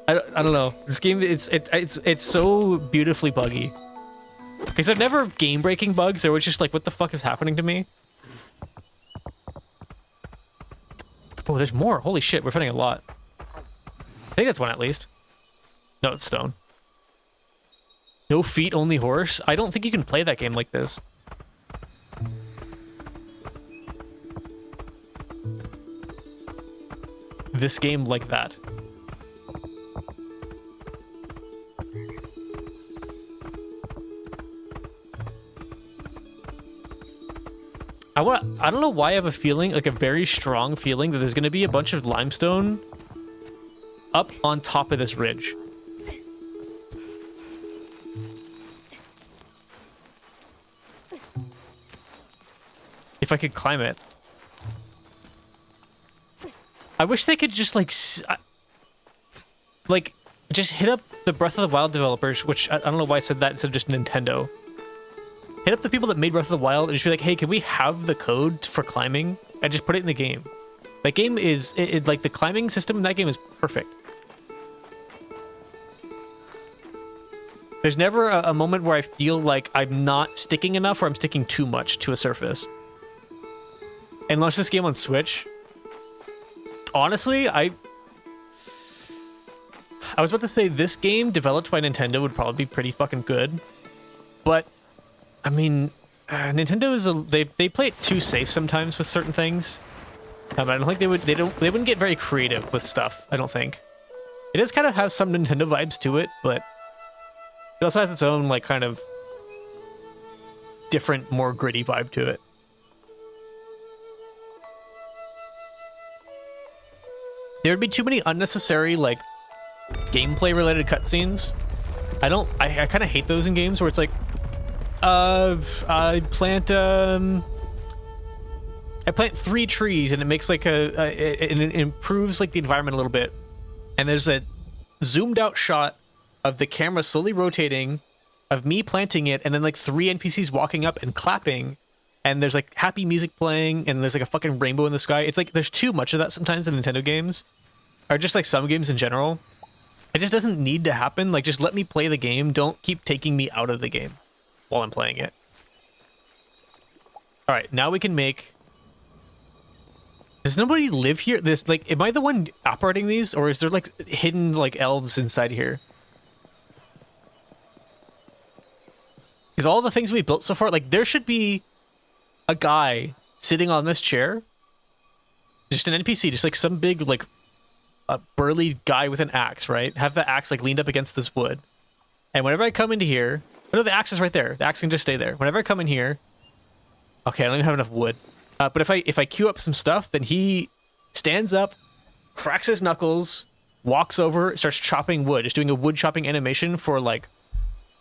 I don't know. This game, it's so beautifully buggy. Because I've never game-breaking bugs. They were just like, what the fuck is happening to me? Oh, there's more. Holy shit, we're finding a lot. I think that's one at least. No, it's stone. No feet, only horse? I don't think you can play that game like this. this game like that. I don't know why I have a feeling, like a very strong feeling, that there's going to be a bunch of limestone up on top of this ridge. If I could climb it. I wish they could just like just hit up the Breath of the Wild developers, which I don't know why I said that instead of just Nintendo. Hit up the people that made Breath of the Wild and just be like, hey, can we have the code for climbing? And just put it in the game. That game is, like, the climbing system in that game is perfect. There's never a moment where I feel like I'm not sticking enough or I'm sticking too much to a surface. And launch this game on Switch. Honestly, I was about to say this game developed by Nintendo would probably be pretty fucking good. But I mean, Nintendo is they play it too safe sometimes with certain things. I don't think they wouldn't get very creative with stuff. I don't think. It does kind of have some Nintendo vibes to it, but it also has its own like kind of different, more gritty vibe to it. There would be too many unnecessary like gameplay related cutscenes. I kind of hate those in games where it's like, I plant 3 trees and it makes like it improves like the environment a little bit. And there's a zoomed out shot of the camera slowly rotating of me planting it, and then like 3 NPCs walking up and clapping, and there's like happy music playing, and there's like a fucking rainbow in the sky. It's like there's too much of that sometimes in Nintendo games, or just like some games in general. It just doesn't need to happen. Like, just let me play the game. Don't keep taking me out of the game while I'm playing it. All right, now we can make... Does nobody live here? This, like, am I the one operating these, or is there like hidden like elves inside here? Because all the things we built so far, like, there should be a guy sitting on this chair, just an NPC, just like some big like a burly guy with an axe, right? Have the axe like leaned up against this wood, and whenever I come into here, oh no, the axe is right there. The axe can just stay there. Whenever I come in here, okay, I don't even have enough wood. But if I queue up some stuff, then he stands up, cracks his knuckles, walks over, starts chopping wood, just doing a wood chopping animation for like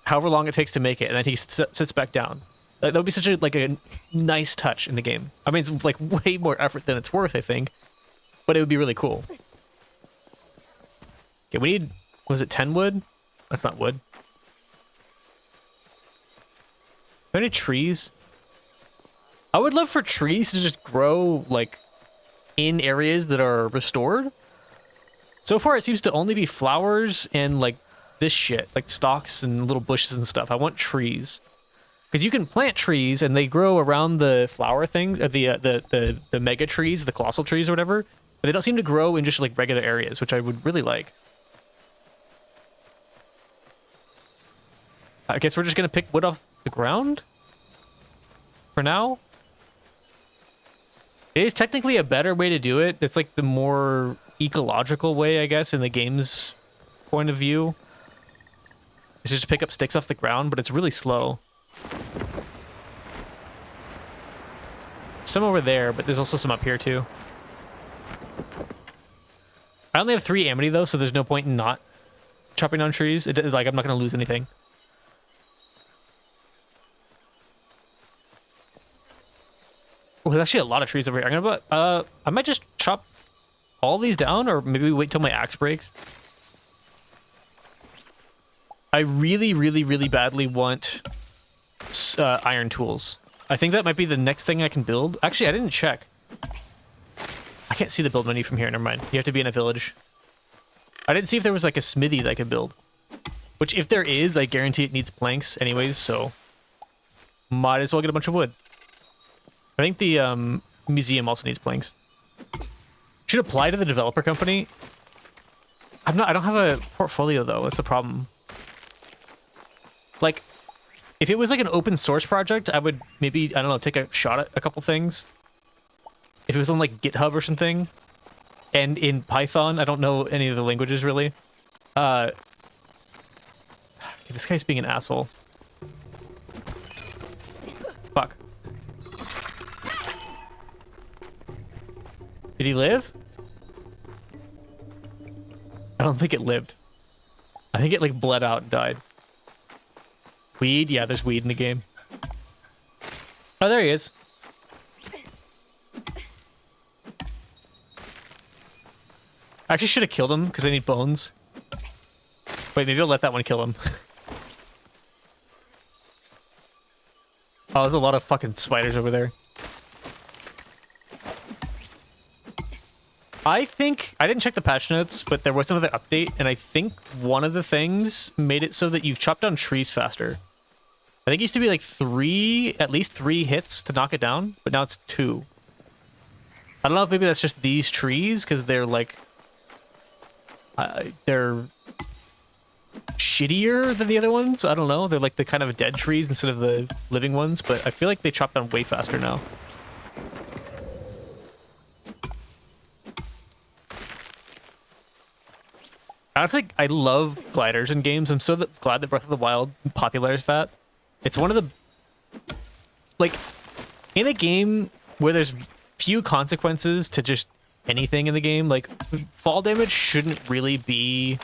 however long it takes to make it, and then he sits back down. That would be such a nice touch in the game. I mean, it's like way more effort than it's worth, I think, but it would be really cool. Okay, we need, was it 10 wood? That's not wood. Are there any trees? I would love for trees to just grow, like, in areas that are restored. So far, it seems to only be flowers and, like, this shit. Like, stalks and little bushes and stuff. I want trees. Because you can plant trees, and they grow around the flower things, or the mega trees, the colossal trees or whatever. But they don't seem to grow in just, like, regular areas, which I would really like. I guess we're just going to pick wood off the ground? For now? It is technically a better way to do it. It's like the more ecological way, I guess, in the game's point of view. It's just pick up sticks off the ground, but it's really slow. Some over there, but there's also some up here too. I only have 3 amity though, so there's no point in not chopping down trees. Like, I'm not going to lose anything. Oh, there's actually a lot of trees over here. I'm gonna I might just chop all these down, or maybe wait till my axe breaks. I really, really, really badly want iron tools. I think that might be the next thing I can build. Actually, I didn't check. I can't see the build menu from here. Never mind. You have to be in a village. I didn't see if there was like a smithy that I could build. Which, if there is, I guarantee it needs planks anyways, so might as well get a bunch of wood. I think the museum also needs planks. Should apply to the developer company. I don't have a portfolio though. That's the problem. Like, if it was like an open source project, I would maybe, I don't know, take a shot at a couple things. If it was on like GitHub or something, and in Python. I don't know any of the languages really. Okay, this guy's being an asshole. Fuck. Did he live? I don't think it lived. I think it like bled out and died. Weed? Yeah, there's weed in the game. Oh, there he is. I actually should have killed him because I need bones. Wait, maybe I'll let that one kill him. Oh, there's a lot of fucking spiders over there. I think, I didn't check the patch notes, but there was another update, and I think one of the things made it so that you chop down trees faster. I think it used to be like at least three hits to knock it down, but now it's 2. I don't know if maybe that's just these trees, because they're like, they're shittier than the other ones. I don't know. They're like the kind of dead trees instead of the living ones, but I feel like they chop down way faster now. I think I love gliders in games. I'm so glad that Breath of the Wild popularized that. It's one of the... Like, in a game where there's few consequences to just anything in the game, like, fall damage shouldn't really be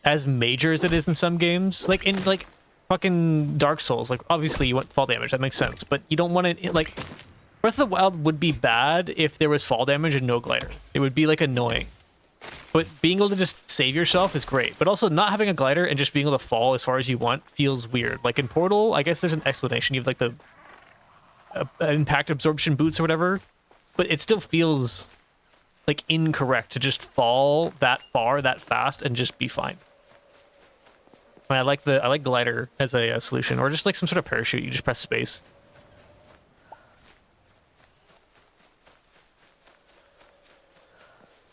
as major as it is in some games. Like, in, like, fucking Dark Souls, like, obviously you want fall damage, that makes sense, but you don't want to, like... Breath of the Wild would be bad if there was fall damage and no glider. It would be, like, annoying. But being able to just save yourself is great. But also not having a glider and just being able to fall as far as you want feels weird. Like in Portal, I guess there's an explanation. You have like the impact absorption boots or whatever. But it still feels like incorrect to just fall that far, that fast, and just be fine. I like glider as a solution, or just like some sort of parachute. You just press space.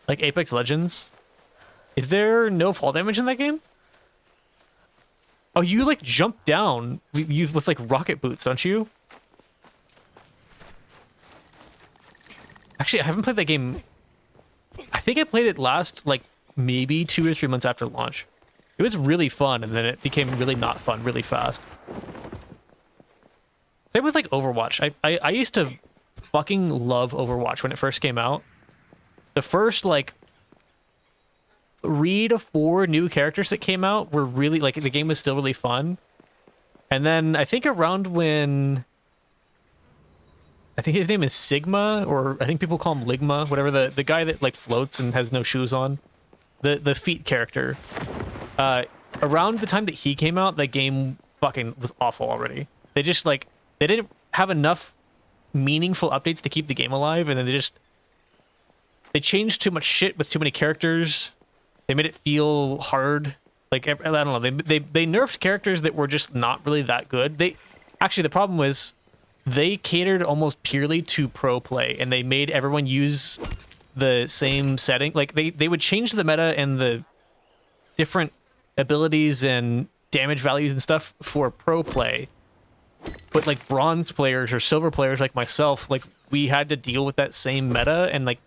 Like Apex Legends. Is there no fall damage in that game? Oh, you like jump down with like rocket boots, don't you? Actually, I haven't played that game. I think I played it last like maybe 2 or 3 months after launch. It was really fun, and then it became really not fun really fast. Same with like Overwatch. I used to fucking love Overwatch when it first came out. The first like 3 to 4 new characters that came out were really like the game was still really fun. And then I think around when I think his name is Sigma, or I think people call him Ligma, whatever, the guy that like floats and has no shoes on. The feet character. Around the time that he came out, that game fucking was awful already. They just like they didn't have enough meaningful updates to keep the game alive, and then they changed too much shit with too many characters. They made it feel hard. Like, I don't know. They nerfed characters that were just not really that good. Actually, the problem was they catered almost purely to pro play, and they made everyone use the same setting. Like, they would change the meta and the different abilities and damage values and stuff for pro play. But, like, bronze players or silver players like myself, like, we had to deal with that same meta, and, like,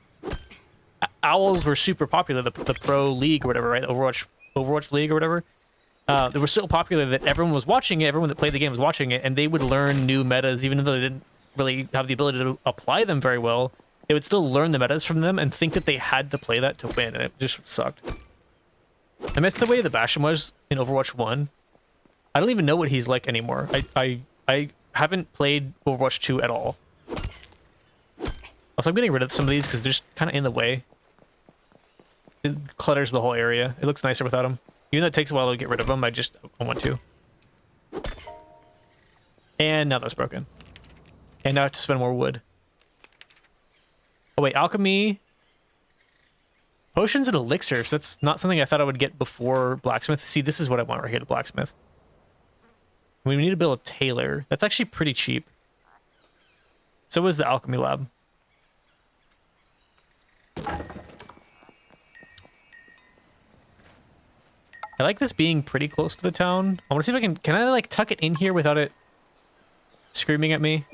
Owls were super popular, the pro league or whatever, right? Overwatch League or whatever. They were so popular that everyone was watching it, everyone that played the game was watching it, and they would learn new metas, even though they didn't really have the ability to apply them very well. They would still learn the metas from them and think that they had to play that to win, and it just sucked. I missed the way the Bastion was in Overwatch 1. I don't even know what he's like anymore. I haven't played Overwatch 2 at all. Also, I'm getting rid of some of these because they're just kind of in the way. It clutters the whole area. It looks nicer without them. Even though it takes a while to get rid of them, I want to. And now that's broken. And now I have to spend more wood. Oh wait, alchemy. Potions and elixirs. That's not something I thought I would get before blacksmith. See, this is what I want right here, the blacksmith. We need to build a tailor. That's actually pretty cheap. So is the alchemy lab. I like this being pretty close to the town. I want to see if I can I like tuck it in here without it screaming at me?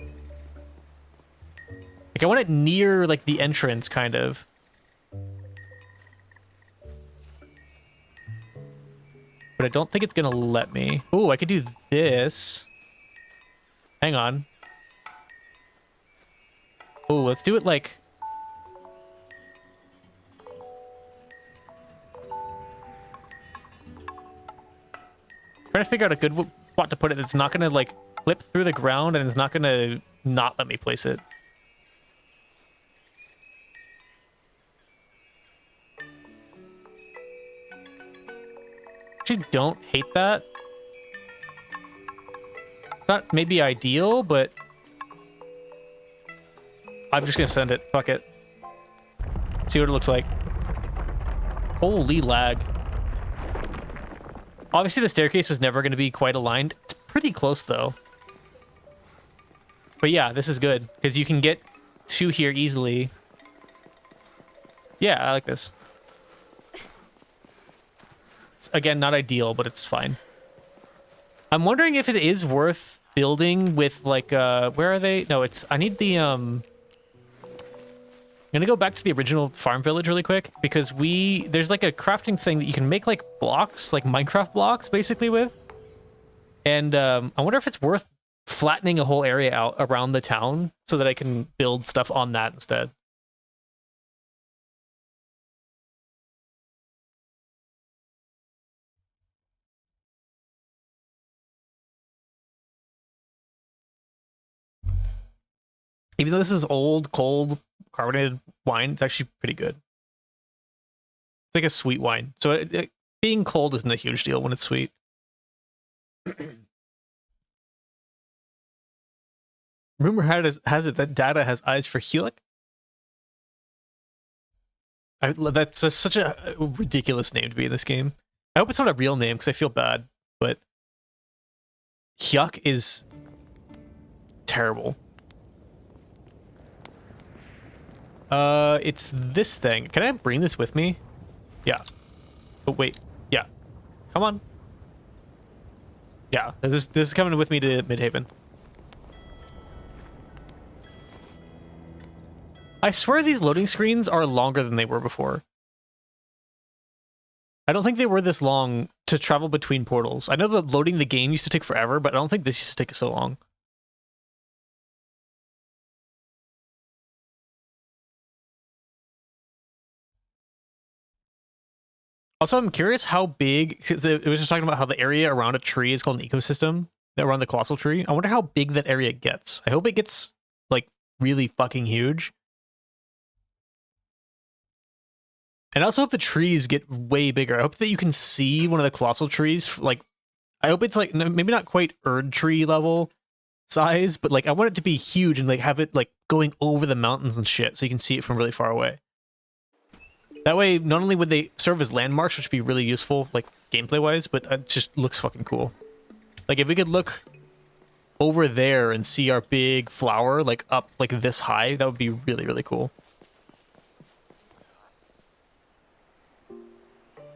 Like Like, I want it near, like, the entrance, kind of. But I don't think it's gonna let me. Oh, I could do this. Hang on. Oh, let's do it, like... Trying to figure out a good spot to put it that's not gonna, like, flip through the ground and it's not gonna not let me place it. Actually, don't hate that. It's not maybe ideal, but I'm just gonna send it. Fuck it. See what it looks like. Holy lag. Obviously, the staircase was never gonna be quite aligned. It's pretty close, though. But yeah, this is good, because you can get to here easily. Yeah, I like this. It's, again, not ideal, but it's fine. I'm wondering if it is worth building with, like, where are they? No, it's, I need the, I'm gonna go back to the original farm village really quick, because there's, like, a crafting thing that you can make, like, blocks, like Minecraft blocks, basically, with. And, I wonder if it's worth flattening a whole area out around the town so that I can build stuff on that instead. Even though this is old, cold, carbonated wine, it's actually pretty good. It's like a sweet wine. So being cold isn't a huge deal when it's sweet. Rumor has it that Data has eyes for Helic. That's such a ridiculous name to be in this game. I hope it's not a real name because I feel bad, but Hyuk is terrible. It's this thing. Can I bring this with me? Yeah. Oh, wait. Yeah. Come on. Yeah, this is coming with me to Midhaven. I swear these loading screens are longer than they were before. I don't think they were this long to travel between portals. I know that loading the game used to take forever, but I don't think this used to take so long. Also, I'm curious how big, because it was just talking about how the area around a tree is called an ecosystem, around the colossal tree. I wonder how big that area gets. I hope it gets, like, really fucking huge. And I also hope the trees get way bigger. I hope that you can see one of the colossal trees. Like, I hope it's, like, maybe not quite Erd tree level size, but, like, I want it to be huge and, like, have it, like, going over the mountains and shit so you can see it from really far away. That way, not only would they serve as landmarks, which would be really useful, like, gameplay-wise, but it just looks fucking cool. Like, if we could look over there and see our big flower, like, up, like, this high, that would be really, really cool.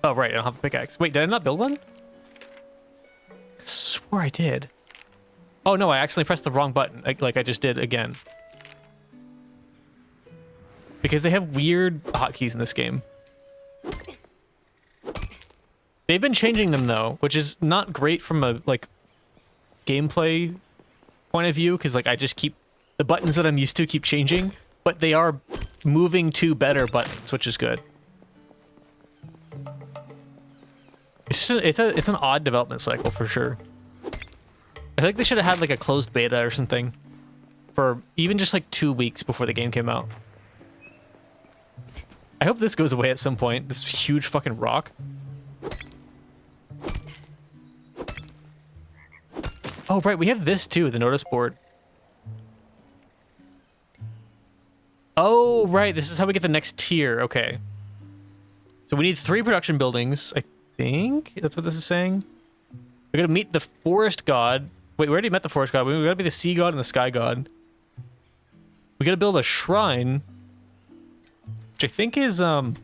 Oh, right, I don't have a pickaxe. Wait, did I not build one? I swore I did. Oh, no, I actually pressed the wrong button, like I just did again. Because they have weird hotkeys in this game. They've been changing them, though, which is not great from a, like, gameplay point of view, because, like, I just keep... The buttons that I'm used to keep changing, but they are moving to better buttons, which is good. It's just it's an odd development cycle, for sure. I think they should have had, like, a closed beta or something for even just, like, 2 weeks before the game came out. I hope this goes away at some point, this huge fucking rock. Oh, right, we have this too, the notice board. Oh, right, this is how we get the next tier, okay. So we need 3 production buildings, I think? That's what this is saying? We're gonna meet the forest god. Wait, we already met the forest god. We gotta be the sea god and the sky god. We gotta build a shrine. Which I think is, I think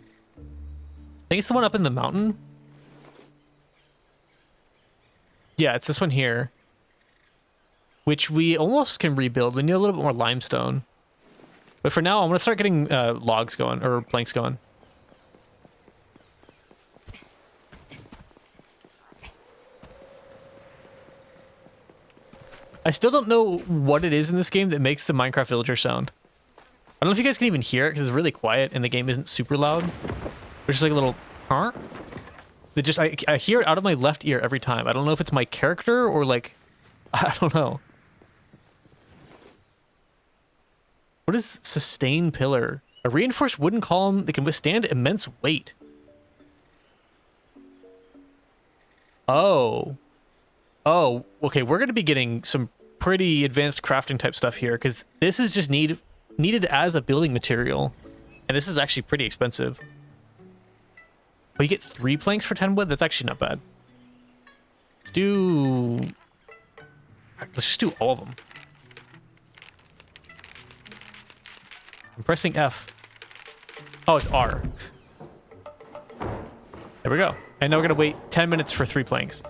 it's the one up in the mountain. Yeah, it's this one here. Which we almost can rebuild. We need a little bit more limestone. But for now, I'm gonna start getting logs going or planks going. I still don't know what it is in this game that makes the Minecraft villager sound. I don't know if you guys can even hear it because it's really quiet and the game isn't super loud. There's just like a little huh? That just I hear it out of my left ear every time. I don't know if it's my character or like I don't know. What is sustain pillar? A reinforced wooden column that can withstand immense weight. Oh. Oh, okay, we're going to be getting some pretty advanced crafting type stuff here, because this is just needed as a building material. And this is actually pretty expensive. But you get 3 planks for 10 wood? That's actually not bad. Let's just do all of them. I'm pressing F. Oh, it's R. There we go. And now we're going to wait 10 minutes for 3 planks.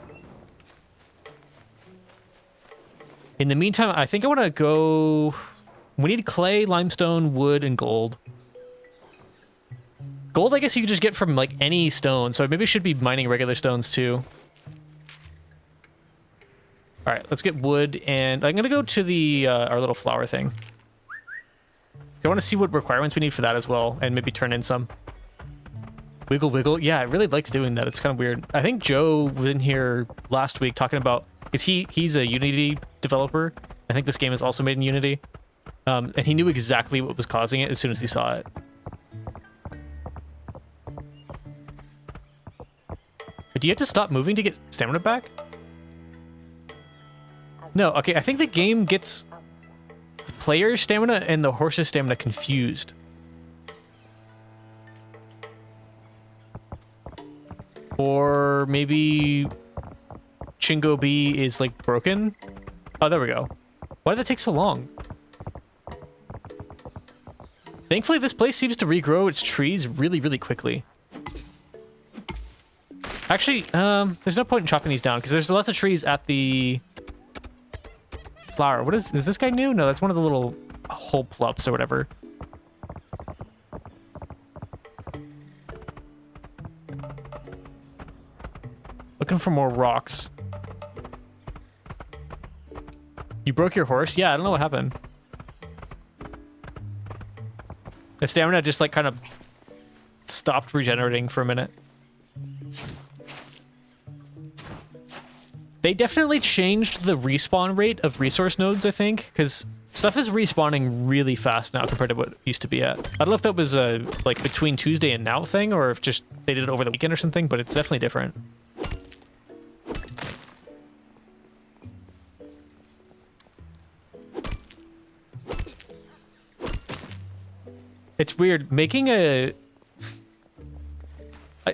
In the meantime, I think I want to go... We need clay, limestone, wood, and gold. Gold, I guess you could just get from, like, any stone, so maybe we should be mining regular stones, too. Alright, let's get wood, and I'm going to go to the our little flower thing. I want to see what requirements we need for that as well, and maybe turn in some. Wiggle, wiggle. Yeah, it really likes doing that. It's kind of weird. I think Joe was in here last week talking about... Because he's a Unity developer. I think this game is also made in Unity. And he knew exactly what was causing it as soon as he saw it. But do you have to stop moving to get stamina back? No, okay, I think the game gets the player's stamina and the horse's stamina confused. Or maybe Chingo B is like broken. Oh, there we go. Why did that take so long? Thankfully, this place seems to regrow its trees really, really quickly. Actually, there's no point in chopping these down because there's lots of trees at the flower. What is this guy new? No, that's one of the little hole plups or whatever. Looking for more rocks. You broke your horse? Yeah, I don't know what happened. The stamina just like kind of stopped regenerating for a minute. They definitely changed the respawn rate of resource nodes, I think, because stuff is respawning really fast now compared to what it used to be at. I don't know if that was a like between Tuesday and now thing, or if just they did it over the weekend or something, but it's definitely different. It's weird making a...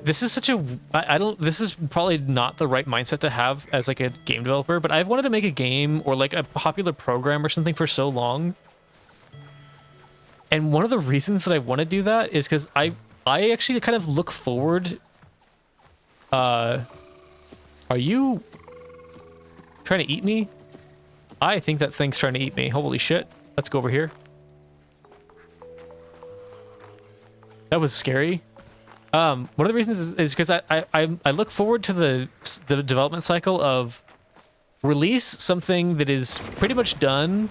This is such a... I don't... This is probably not the right mindset to have as like a game developer, but I've wanted to make a game or like a popular program or something for so long. And one of the reasons that I want to do that is because I actually kind of look forward... Are you trying to eat me? I think that thing's trying to eat me. Holy shit. Let's go over here. That was scary. One of the reasons is because I look forward to the development cycle of release something that is pretty much done,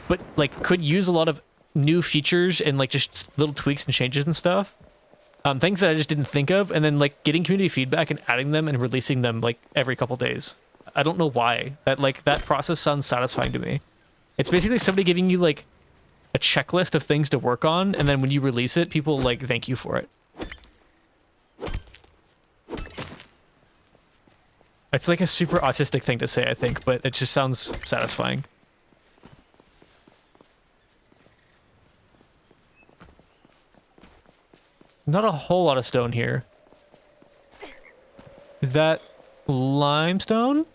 but like could use a lot of new features and like just little tweaks and changes and stuff. Things that I just didn't think of, and then like getting community feedback and adding them and releasing them like every couple days. I don't know why. That process sounds satisfying to me. It's basically somebody giving you like a checklist of things to work on, and then when you release it, people like thank you for it. It's like a super autistic thing to say, I think, but it just sounds satisfying. There's not a whole lot of stone here. Is that limestone?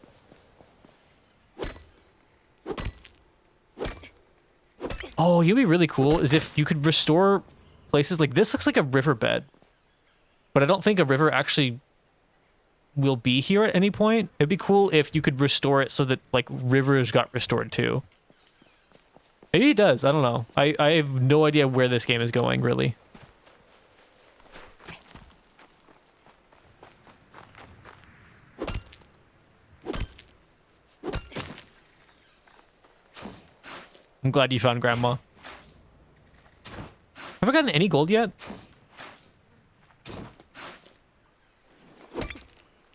Oh, you'd be really cool is if you could restore places like this. Looks like a riverbed, but I don't think a river actually will be here at any point. It'd be cool if you could restore it so that like rivers got restored too. Maybe he does. I don't know. I have no idea where this game is going, really. I'm glad you found Grandma. Have I gotten any gold yet?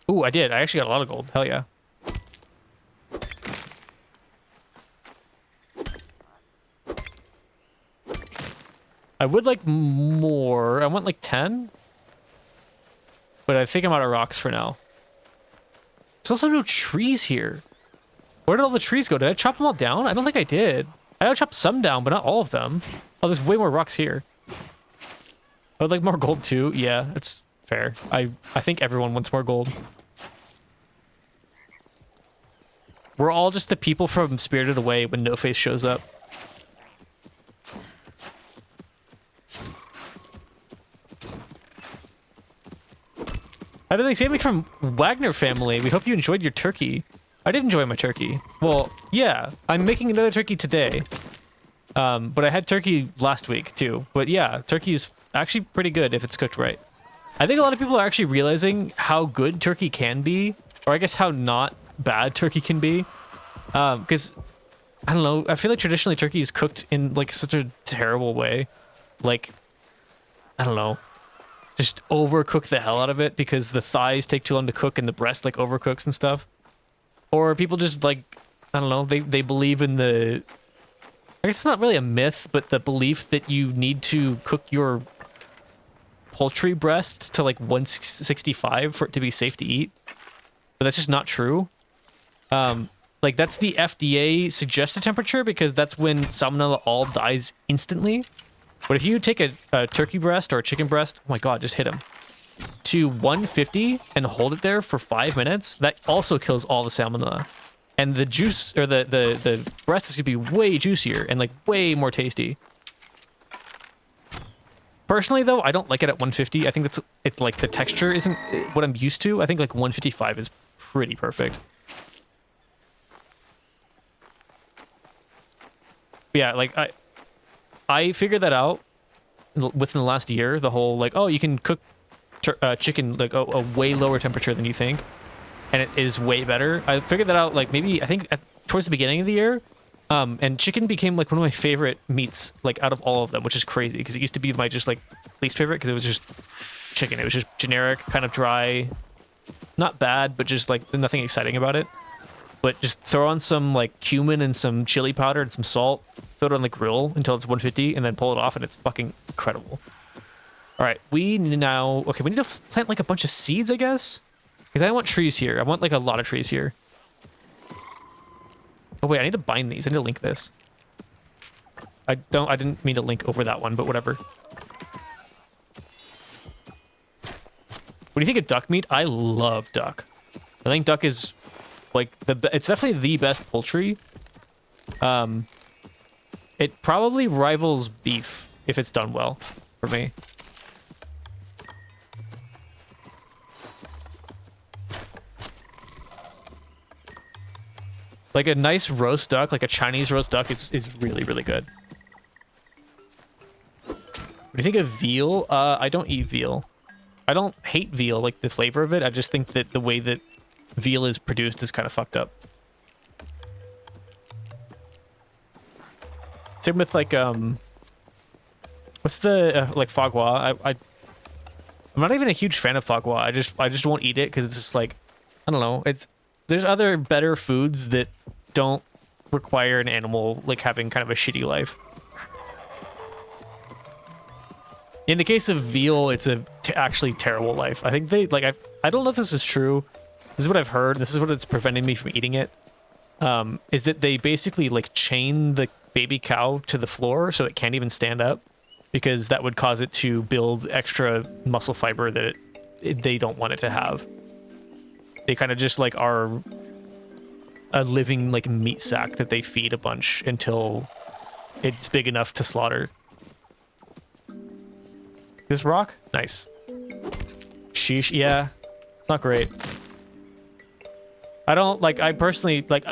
Ooh, I did. I actually got a lot of gold. Hell yeah. I would like more. I want like 10. But I think I'm out of rocks for now. There's also no trees here. Where did all the trees go? Did I chop them all down? I don't think I did. I chopped some down, but not all of them. Oh, there's way more rocks here. I would like more gold too. Yeah, it's fair. I think everyone wants more gold. We're all just the people from Spirited Away when No Face shows up. I think Sammy from Wagner family. We hope you enjoyed your turkey. I did enjoy my turkey. Well, yeah, I'm making another turkey today. But I had turkey last week too. But yeah, turkey is actually pretty good if it's cooked right. I think a lot of people are actually realizing how good turkey can be, or I guess how not bad turkey can be. Because I don't know, I feel like traditionally turkey is cooked in like such a terrible way. Like, I don't know, just overcook the hell out of it because the thighs take too long to cook and the breast like overcooks and stuff. Or people just like, I don't know, they believe in the, I guess it's not really a myth, but the belief that you need to cook your poultry breast to like 165 for it to be safe to eat. But that's just not true. Like that's the FDA suggested temperature because that's when salmonella all dies instantly. But if you take a turkey breast or a chicken breast, oh my god, just hit him, to 150 and hold it there for 5 minutes, that also kills all the salmonella. And the juice, or the breast is gonna be way juicier and like way more tasty. Personally though, I don't like it at 150. I think it's like the texture isn't what I'm used to. I think like 155 is pretty perfect. But yeah, like I figured that out within the last year. The whole like, oh, you can cook chicken like a way lower temperature than you think, and it is way better. I figured that out like maybe I think towards the beginning of the year, and chicken became like one of my favorite meats like out of all of them, which is crazy because it used to be my just like least favorite because it was just chicken. It was just generic, kind of dry, not bad, but just like nothing exciting about it. But just throw on some like cumin and some chili powder and some salt, throw it on the grill until it's 150, and then pull it off, and it's fucking incredible. All right, we now, okay, we need to plant like a bunch of seeds, I guess, because I want trees here. I want like a lot of trees here. Oh wait, I need to bind these. I need to link this. I didn't mean to link over that one, but whatever. What do you think of duck meat? I love duck. I think duck is like it's definitely the best poultry. It probably rivals beef if it's done well for me. Like a nice roast duck, like a Chinese roast duck is really, really good. What do you think of veal? I don't eat veal. I don't hate veal, like the flavor of it. I just think that the way that veal is produced is kind of fucked up. Same with like what's the like foie gras? I'm not even a huge fan of foie gras. I just won't eat it because it's just like, I don't know. There's other better foods that don't require an animal like having kind of a shitty life. In the case of veal, it's actually terrible life. I think they like I don't know if this is true. This is what I've heard. This is what it's preventing me from eating it. Is that they basically like chain the baby cow to the floor so it can't even stand up, because that would cause it to build extra muscle fiber that they don't want it to have. They kind of just like are a living like meat sack that they feed a bunch until it's big enough to slaughter. This rock? Nice. Sheesh, yeah. It's not great. I don't like, I personally like,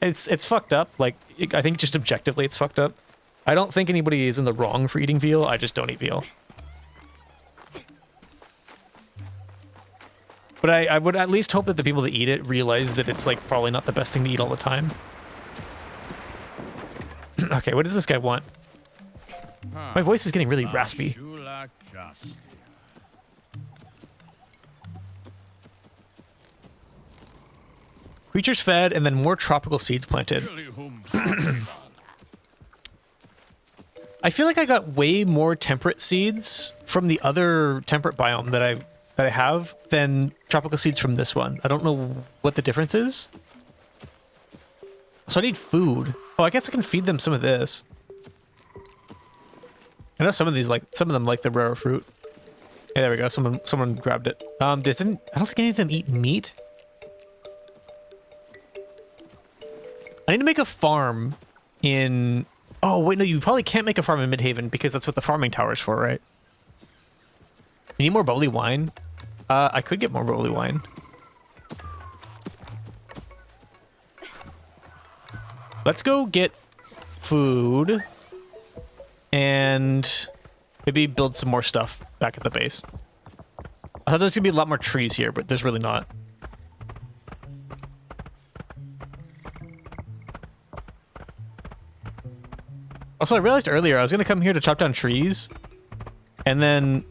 It's fucked up. Like, I think just objectively it's fucked up. I don't think anybody is in the wrong for eating veal. I just don't eat veal. But I would at least hope that the people that eat it realize that it's like probably not the best thing to eat all the time. Okay, what does this guy want? My voice is getting really raspy. Creatures fed and then more tropical seeds planted. I feel like I got way more temperate seeds from the other temperate biome that I have than tropical seeds from this one. I don't know what the difference is. So I need food. Oh, I guess I can feed them some of this. I know some of them like the rare fruit. Hey, there we go. Someone grabbed it. I don't think any of them eat meat. I need to make a farm in... Oh, wait, no, you probably can't make a farm in Midhaven because that's what the farming tower is for, right? You need more bubbly wine? I could get more bubbly wine. Let's go get food and maybe build some more stuff back at the base. I thought there's gonna be a lot more trees here, but there's really not. Also, I realized earlier I was gonna come here to chop down trees, and then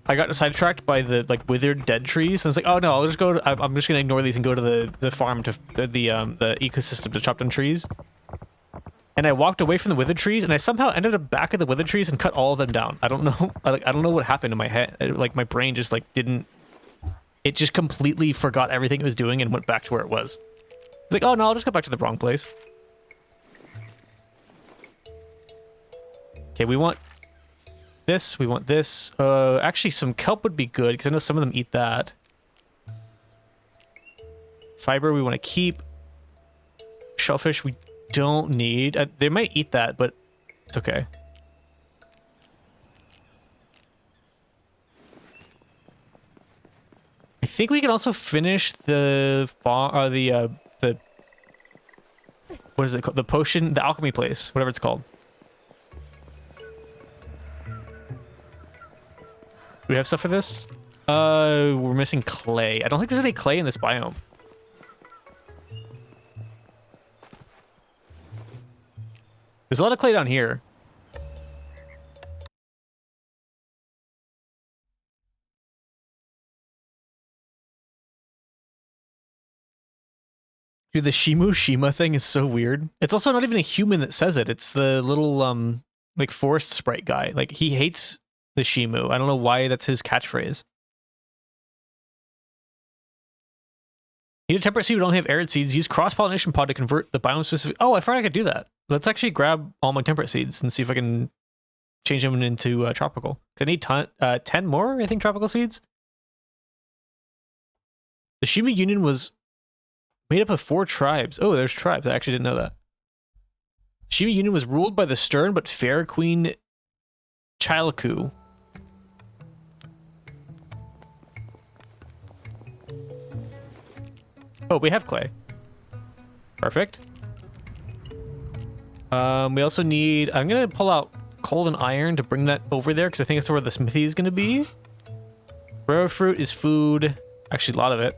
I got sidetracked by the like withered dead trees. And I was like, oh no, I'll just go. I'm just gonna ignore these and go to the farm to the ecosystem to chop down trees. And I walked away from the withered trees, and I somehow ended up back at the withered trees and cut all of them down. I don't know. I don't know what happened in my head. Like my brain just like didn't. It just completely forgot everything it was doing and went back to where it was. It's like, oh no, I'll just go back to the wrong place. Okay, we want this. We want this. Actually, some kelp would be good because I know some of them eat that. Fiber we want to keep. Shellfish we don't need. They might eat that, but it's okay. I think we can also finish the what is it called? The potion, the alchemy place, whatever it's called. Do we have stuff for this? We're missing clay. I don't think there's any clay in this biome. There's a lot of clay down here. Dude, the Shima thing is so weird. It's also not even a human that says it. It's the little, like, forest sprite guy. Like, he hates the Shimu. I don't know why that's his catchphrase. Need a temperate seed, we don't have arid seeds. Use cross-pollination pod to convert the biome-specific... Oh, I forgot I could do that. Let's actually grab all my temperate seeds and see if I can change them into tropical. I need 10 more, I think, tropical seeds. The Shima Union was made up of 4 tribes. Oh, there's tribes. I actually didn't know that. Shima Union was ruled by the stern but fair Queen Chilaku. Oh, we have clay. Perfect. We also need... I'm going to pull out coal and iron to bring that over there because I think that's where the smithy is going to be. Rare fruit is food. Actually, a lot of it.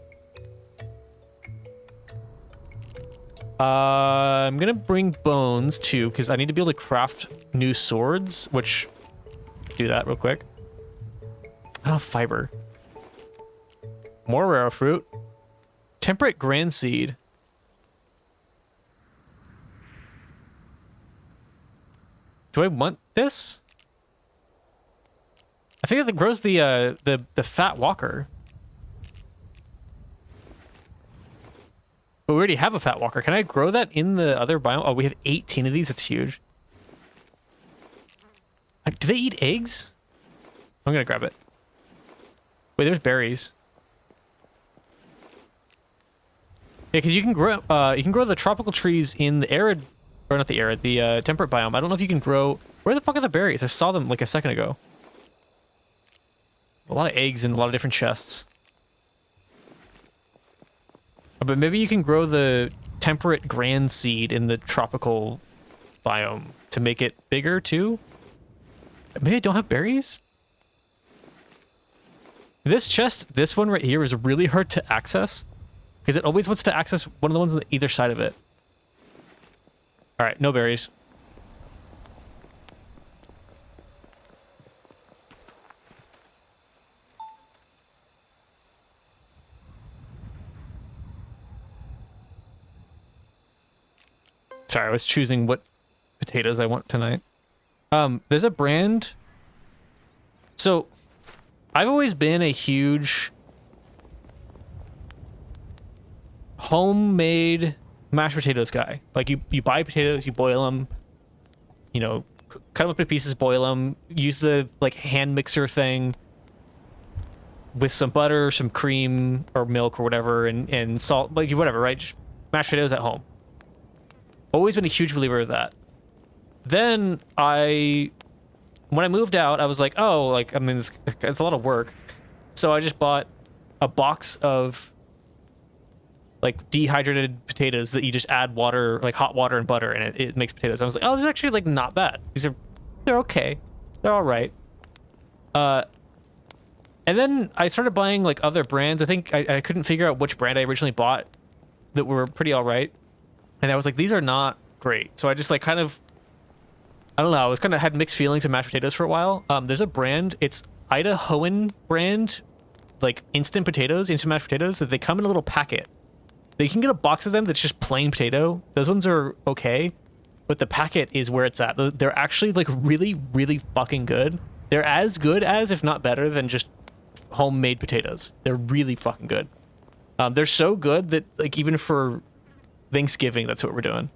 I'm going to bring bones too because I need to be able to craft new swords, which... Let's do that real quick. I don't have fiber. More rare fruit. Temperate grand seed. Do I want this? I think that grows the fat walker. But we already have a fat walker. Can I grow that in the other biome? Oh, we have 18 of these. That's huge. Do they eat eggs? I'm gonna grab it. Wait, there's berries. Yeah, because you can grow the tropical trees in the arid, or not the arid, the temperate biome. I don't know if you can grow. Where the fuck are the berries? I saw them like a second ago. A lot of eggs in a lot of different chests. But maybe you can grow the temperate grand seed in the tropical biome to make it bigger too. Maybe I don't have berries? This chest, this one right here, is really hard to access because it always wants to access one of the ones on either side of it. All right, no berries. Sorry, I was choosing what potatoes I want tonight. There's a brand. So, I've always been a huge homemade mashed potatoes guy. Like, you buy potatoes, you boil them, you know, cut them up into pieces, boil them, use the, like, hand mixer thing with some butter, some cream, or milk, or whatever, and salt, like, whatever, right? Just mashed potatoes at home. Always been a huge believer of that. Then when I moved out, I was like, oh, like, I mean, it's a lot of work. So I just bought a box of, like, dehydrated potatoes that you just add water, like hot water and butter, and it makes potatoes. I was like, oh, this is actually, like, not bad. They're okay. They're all right. And then I started buying, like, other brands. I think I couldn't figure out which brand I originally bought that were pretty all right. And I was like, these are not great. So I just, like, kind of, I don't know, I was kind of had mixed feelings of mashed potatoes for a while. There's a brand, it's Idahoan brand, like, instant mashed potatoes, that they come in a little packet. You can get a box of them that's just plain potato. Those ones are okay, but the packet is where it's at. They're actually, like, really, really fucking good. They're as good as, if not better than, just homemade potatoes. They're really fucking good. They're so good that, like, even for Thanksgiving, that's what we're doing.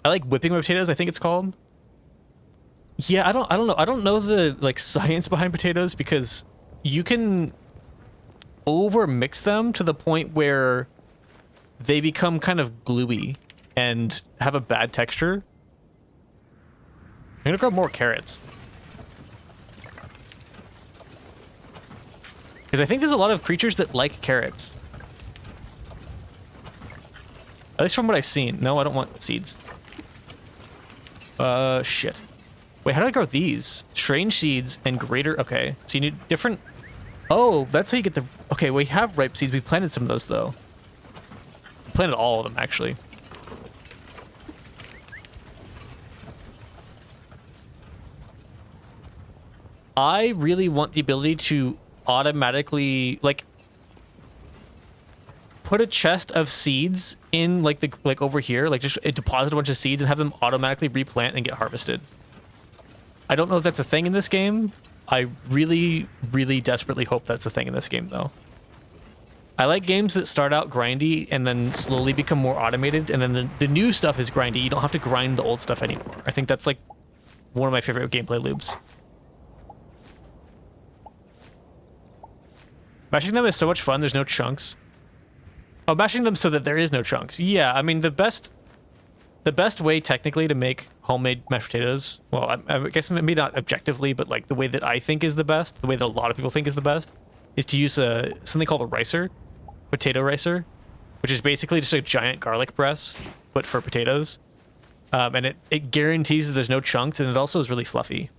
I like whipping my potatoes, I think it's called. Yeah, I don't know. I don't know the, like, science behind potatoes, because you can over mix them to the point where they become kind of gluey and have a bad texture. I'm gonna grab more carrots, because I think there's a lot of creatures that like carrots. At least from what I've seen. No, I don't want seeds. Shit. Wait, how do I grow these? Strange seeds and greater... Okay, so you need different... Oh, that's how you get the... Okay, we have ripe seeds. We planted some of those, though. We planted all of them, actually. I really want the ability to automatically, like, put a chest of seeds in, like, over here, like, just deposit a bunch of seeds and have them automatically replant and get harvested. I don't know if that's a thing in this game. I really, really desperately hope that's a thing in this game, though. I like games that start out grindy and then slowly become more automated, and then the new stuff is grindy. You don't have to grind the old stuff anymore. I think that's, like, one of my favorite gameplay loops. Mashing them is so much fun. There's no chunks. Oh, mashing them so that there is no chunks. Yeah, I mean, the best way technically to make homemade mashed potatoes, well, I guess maybe not objectively, but, like, the way that I think is the best, the way that a lot of people think is the best, is to use something called a ricer, potato ricer, which is basically just a giant garlic press, but for potatoes. And it guarantees that there's no chunks, and it also is really fluffy.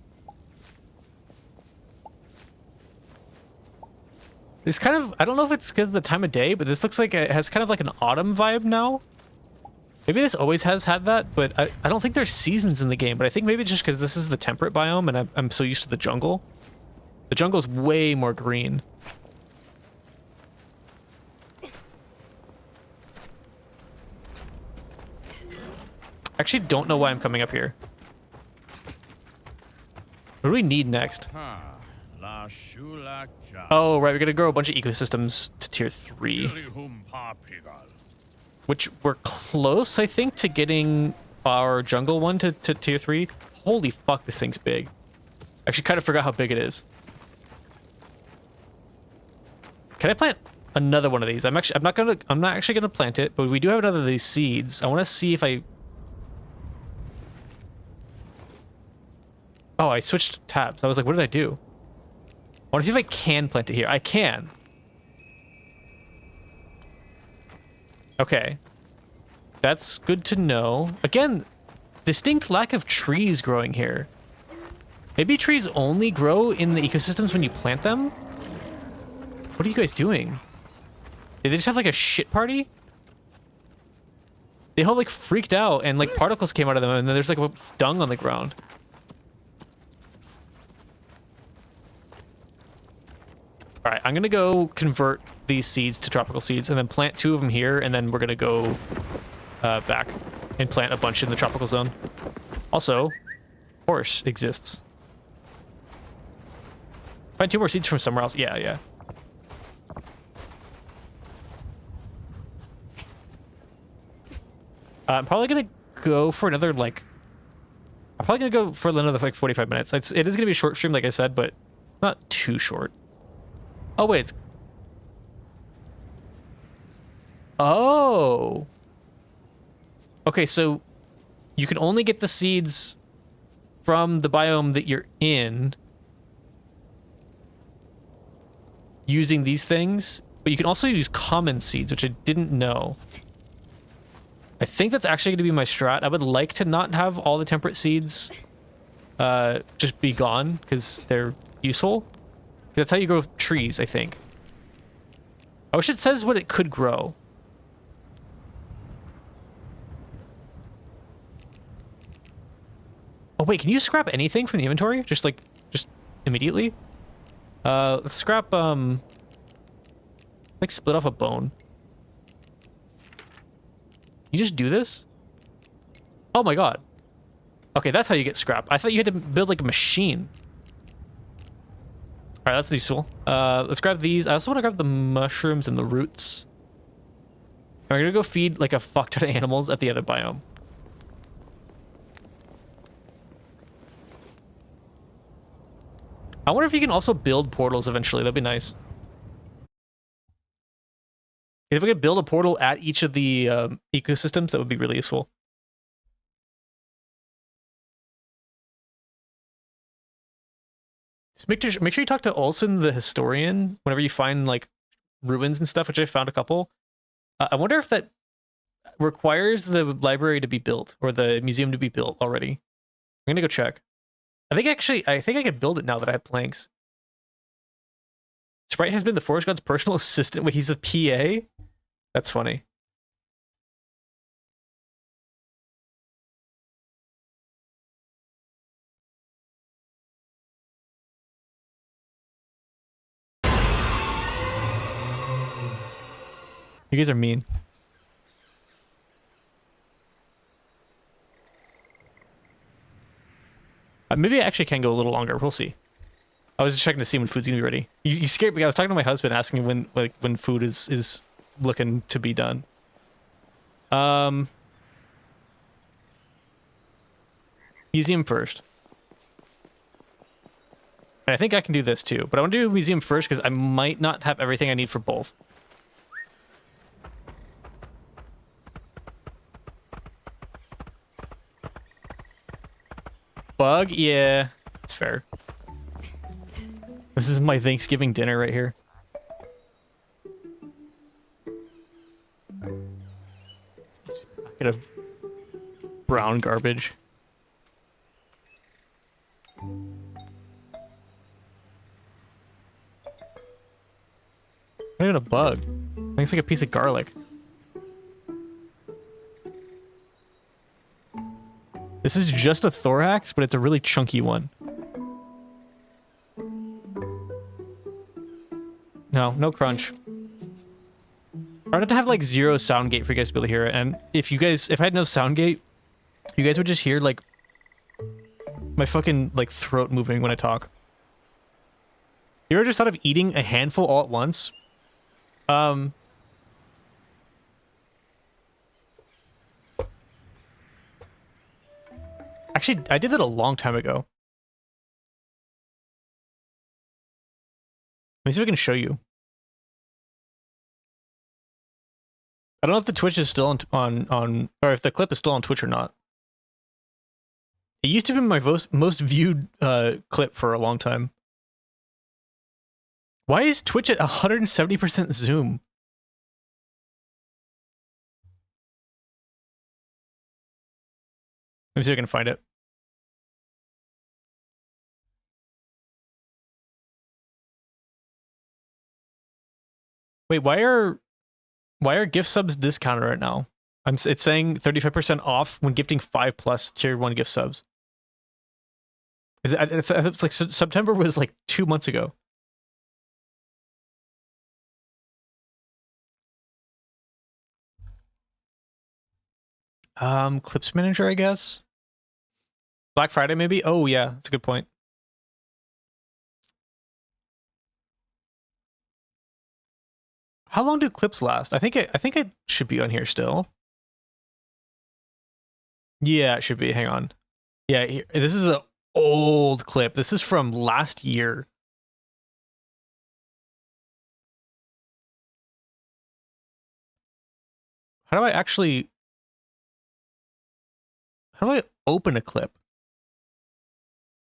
It's kind of, I don't know if it's because of the time of day, but this looks like it has kind of like an autumn vibe now. Maybe this always has had that, but I don't think there's seasons in the game, but I think maybe it's just because this is the temperate biome and I'm so used to the jungle. The jungle's way more green. I actually don't know why I'm coming up here. What do we need next? Oh, right, we're gonna grow a bunch of ecosystems to tier 3. Which we're close, I think, to getting our jungle one to tier 3. Holy fuck, this thing's big. I actually kind of forgot how big it is. Can I plant another one of these? I'm not actually gonna plant it, but we do have another of these seeds. I want to see if I... Oh, I switched tabs. I was like, what did I do? I want to see if I can plant it here. I can. Okay. That's good to know. Again, distinct lack of trees growing here. Maybe trees only grow in the ecosystems when you plant them? What are you guys doing? Did they just have like a shit party? They all like freaked out and like particles came out of them and then there's like dung on the ground. All right, I'm gonna go convert these seeds to tropical seeds and then plant 2 of them here, and then we're gonna go back and plant a bunch in the tropical zone. Also, horse exists. Find 2 more seeds from somewhere else. Yeah, yeah. I'm probably gonna go for another like. I'm probably gonna go for another like 45 minutes. It is gonna be a short stream, like I said, but not too short. Oh wait, it's. Oh. Okay, so you can only get the seeds from the biome that you're in using these things, but you can also use common seeds, which I didn't know. I think that's actually going to be my strat. I would like to not have all the temperate seeds just be gone because they're useful. That's how you grow trees, I think. I wish it says what it could grow. Oh wait, can you scrap anything from the inventory? Just immediately? Let's scrap like split off a bone. You just do this? Oh my god. Okay, that's how you get scrap. I thought you had to build like a machine. All right, that's useful. Let's grab these. I also want to grab the mushrooms and the roots. I'm gonna go feed like a fuck ton of animals at the other biome. I wonder if you can also build portals eventually. That'd be nice. If we could build a portal at each of the ecosystems, that would be really useful. Just make sure you talk to Olson, the historian, whenever you find like ruins and stuff, which I found a couple. I wonder if that requires the library to be built or the museum to be built already. I'm gonna go check. I think I could build it now that I have planks. Sprite has been the Forest God's personal assistant. Wait, he's a PA? That's funny. You guys are mean. Maybe I actually can go a little longer. We'll see. I was just checking to see when food's gonna be ready. You scared me. I was talking to my husband, asking when food is looking to be done. Museum first. And I think I can do this too, but I want to do museum first because I might not have everything I need for both. Bug? Yeah, it's fair. This is my Thanksgiving dinner right here. Bucket of brown garbage. Not even a bug. I think it's like a piece of garlic. This is just a thorax, but it's a really chunky one. No crunch. I'd have to have like 0 sound gate for you guys to be able to hear it. And if I had no sound gate, you guys would just hear like my fucking like throat moving when I talk. You ever just thought of eating a handful all at once? Actually, I did that a long time ago. Let me see if I can show you. I don't know if the Twitch is still on or if the clip is still on Twitch or not. It used to be my most viewed clip for a long time. Why is Twitch at 170% zoom? Let me see if I can find it. Wait, why are gift subs discounted right now? It's saying 35% off when gifting 5+ tier 1 gift subs. It's like September was like 2 months ago. Clips manager, I guess. Black Friday, maybe. Oh yeah, that's a good point. How long do clips last? I think it should be on here still. Yeah, it should be. Hang on. Yeah, this is an old clip. This is from last year. How do I open a clip?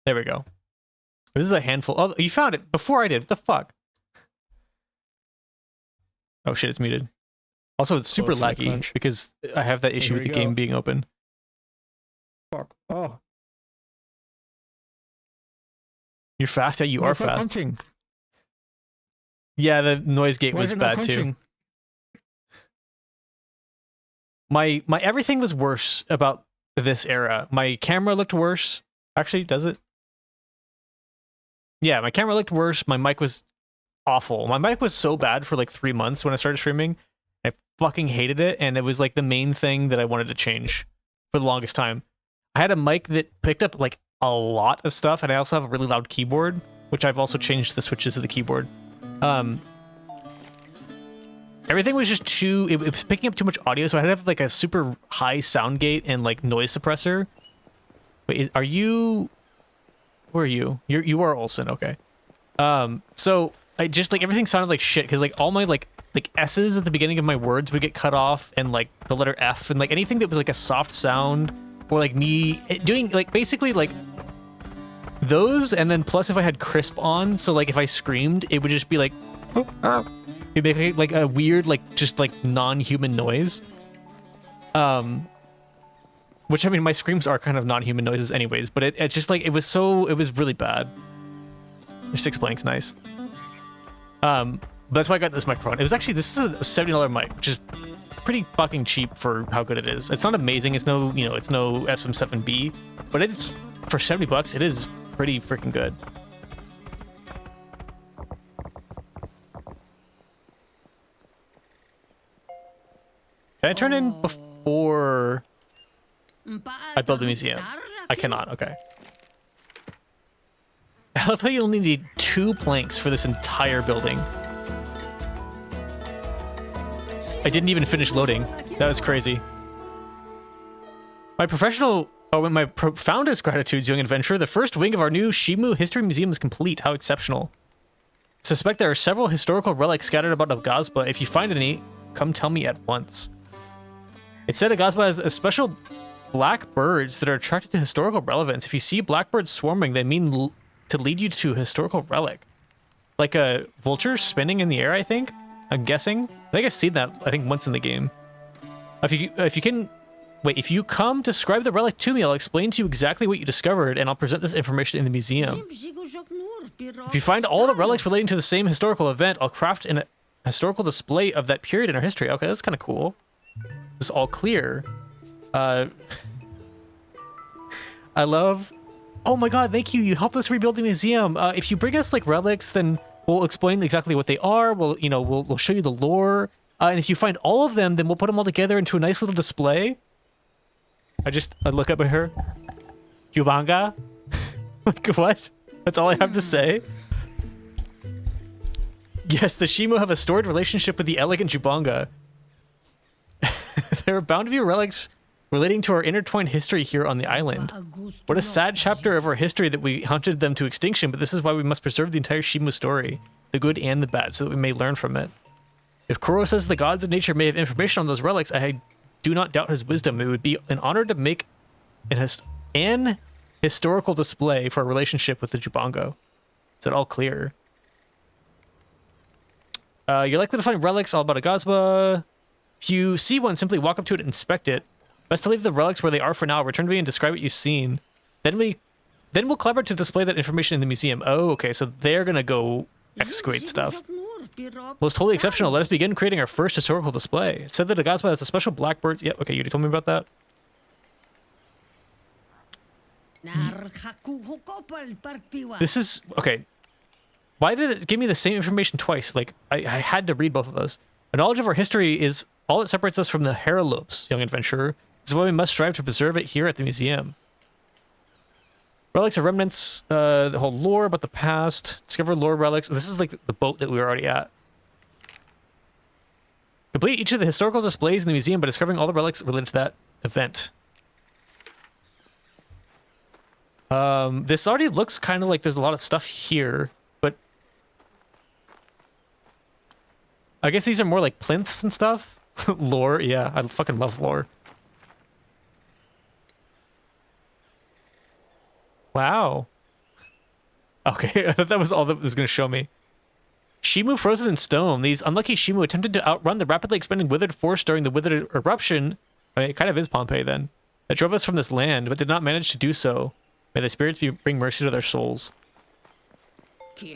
There we go. This is a handful. Oh, you found it before I did. What the fuck? Oh shit, it's muted. Also, it's super laggy because I have that issue with the game being open. Fuck. Oh. You're fast? Yeah, you are fast. Punching? Yeah, the noise gate was bad too. My everything was worse about this era. My camera looked worse. Actually, does it? Yeah, my camera looked worse. My mic was awful. My mic was so bad for like 3 months when I started streaming. I fucking hated it, and it was like the main thing that I wanted to change for the longest time. I had a mic that picked up like a lot of stuff, and I also have a really loud keyboard, which I've also changed the switches of the keyboard. Everything was just too... It was picking up too much audio, so I had to have like a super high sound gate and like noise suppressor. Wait, are you... Where are you? You are Olsen, okay. So I just like everything sounded like shit because like all my like S's at the beginning of my words would get cut off, and like the letter F, and like anything that was like a soft sound, or like me doing like basically like those, and then plus if I had crisp on, so like if I screamed, it would just be like it'd make like a weird like just like non-human noise. Which I mean, my screams are kind of non-human noises anyways, but it's just like it was really bad. There's 6 blanks, nice. But that's why I got this microphone. This is a $70 mic, which is pretty fucking cheap for how good it is. It's not amazing. It's no, it's no SM7B, but it's for $70. It is pretty freaking good. Can I turn in before I build the museum? I cannot. Okay. I love how you only need 2 planks for this entire building. I didn't even finish loading. That was crazy. My profoundest gratitude, young adventurer. The first wing of our new Shimu History Museum is complete. How exceptional. Suspect there are several historical relics scattered about Aghasba. If you find any, come tell me at once. It said Aghasba has a special black birds that are attracted to historical relevance. If you see blackbirds swarming, they mean to lead you to a historical relic. Like a vulture spinning in the air, I think? I'm guessing. I think I've seen that, I think, once in the game. If you come describe the relic to me, I'll explain to you exactly what you discovered, and I'll present this information in the museum. If you find all the relics relating to the same historical event, I'll craft a historical display of that period in our history. Okay, that's kind of cool. This is all clear. I love... Oh my god, thank you. You helped us rebuild the museum. If you bring us like relics, then we'll explain exactly what they are. We'll show you the lore. And if you find all of them, then we'll put them all together into a nice little display. I look up at her. Jubanga? Like, what? That's all I have to say? Yes, the Shimu have a storied relationship with the elegant Jubanga. There are bound to be relics relating to our intertwined history here on the island. What a sad chapter of our history that we hunted them to extinction, but this is why we must preserve the entire Shimu story, the good and the bad, so that we may learn from it. If Kuro says the gods of nature may have information on those relics, I do not doubt his wisdom. It would be an honor to make an historical display for our relationship with the Jubango. Is that all clear? You're likely to find relics all about Aghasba. If you see one, simply walk up to it and inspect it. Best to leave the relics where they are for now. Return to me and describe what you've seen. Then we'll collaborate to display that information in the museum. Oh, okay, so they're gonna go excavate stuff. Well, it's totally exceptional. Let us begin creating our first historical display. It said that Aghasba has a special blackbirds. Yep, okay, you told me about that. This is okay. Why did it give me the same information twice? Like, I had to read both of those. A knowledge of our history is all that separates us from the Herolopes, young adventurer. This is why we must strive to preserve it here at the museum. Relics are remnants, the whole lore about the past. Discover lore relics. This is like the boat that we were already at. Complete each of the historical displays in the museum by discovering all the relics related to that event. This already looks kind of like there's a lot of stuff here, but I guess these are more like plinths and stuff. Lore, yeah, I fucking love lore. Wow. Okay, I thought that was all that was going to show me. Shimu frozen in stone. These unlucky Shimu attempted to outrun the rapidly expanding withered force during the withered eruption. I mean, it kind of is Pompeii then. That drove us from this land, but did not manage to do so. May the spirits bring mercy to their souls. I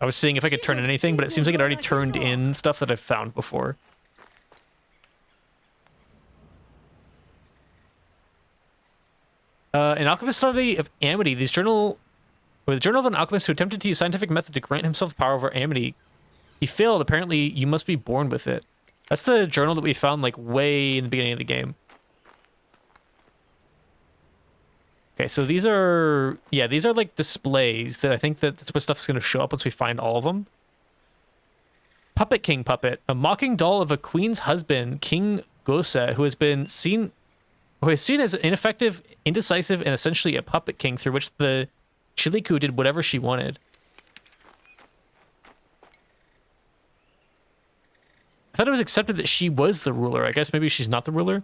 was seeing if I could turn in anything, but it seems like it already turned in stuff that I've found before. An alchemist study of Amity. The journal of an alchemist who attempted to use scientific method to grant himself power over Amity. He failed. Apparently, you must be born with it. That's the journal that we found like way in the beginning of the game. Okay, so these are like displays that I think that's what stuff's gonna show up once we find all of them. Puppet King puppet, a mocking doll of a queen's husband, King Gosa, who is seen as ineffective, indecisive, and essentially a puppet king through which the Chiliku did whatever she wanted. I thought it was accepted that she was the ruler. I guess maybe she's not the ruler.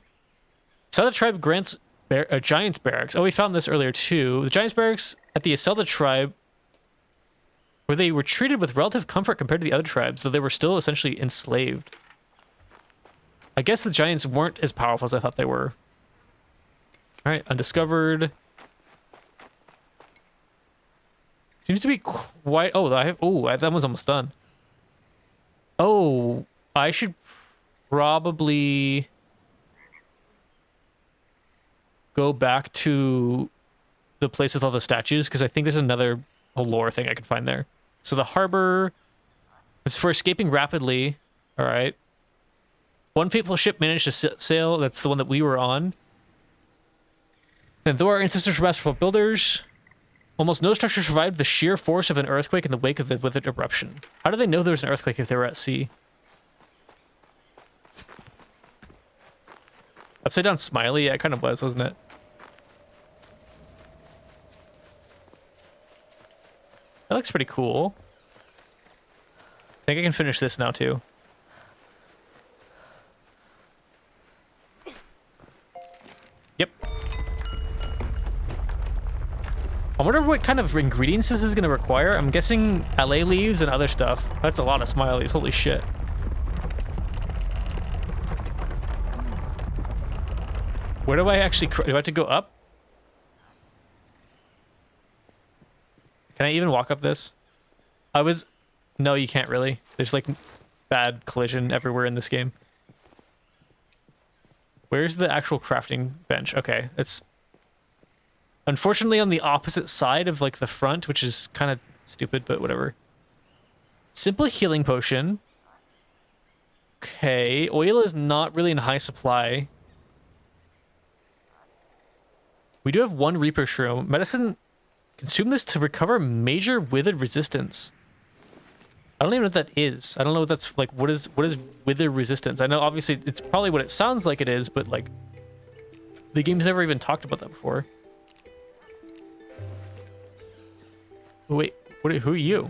Zelda tribe grants a giant's barracks. Oh, we found this earlier too. The giant's barracks at the Zelda tribe, where they were treated with relative comfort compared to the other tribes, though they were still essentially enslaved. I guess the giants weren't as powerful as I thought they were. All right, undiscovered. Seems to be quite. Oh, that was almost done. Oh, I should probably go back to the place with all the statues because I think there's another lore thing I can find there. So the harbor is for escaping rapidly. All right. One fateful ship managed to sail. That's the one that we were on. And though our ancestors were masterful builders, almost no structure survived the sheer force of an earthquake in the wake of the withered eruption. How did they know there was an earthquake if they were at sea? Upside down smiley? Yeah, it kind of was, wasn't it? That looks pretty cool. I think I can finish this now, too. Yep. I wonder what kind of ingredients this is going to require. I'm guessing LA leaves and other stuff. That's a lot of smileys. Holy shit. Where do I actually... Do I have to go up? Can I even walk up this? No, you can't really. There's like bad collision everywhere in this game. Where's the actual crafting bench? Okay, it's unfortunately on the opposite side of like the front, which is kind of stupid, but whatever. Simple healing potion. Okay, oil is not really in high supply. We do have one Reaper Shroom. Medicine, consume this to recover major withered resistance. I don't even know what that is. I don't know what that's like. What is wither resistance? I know obviously it's probably what it sounds like it is, but like the game's never even talked about that before. Wait, who are you?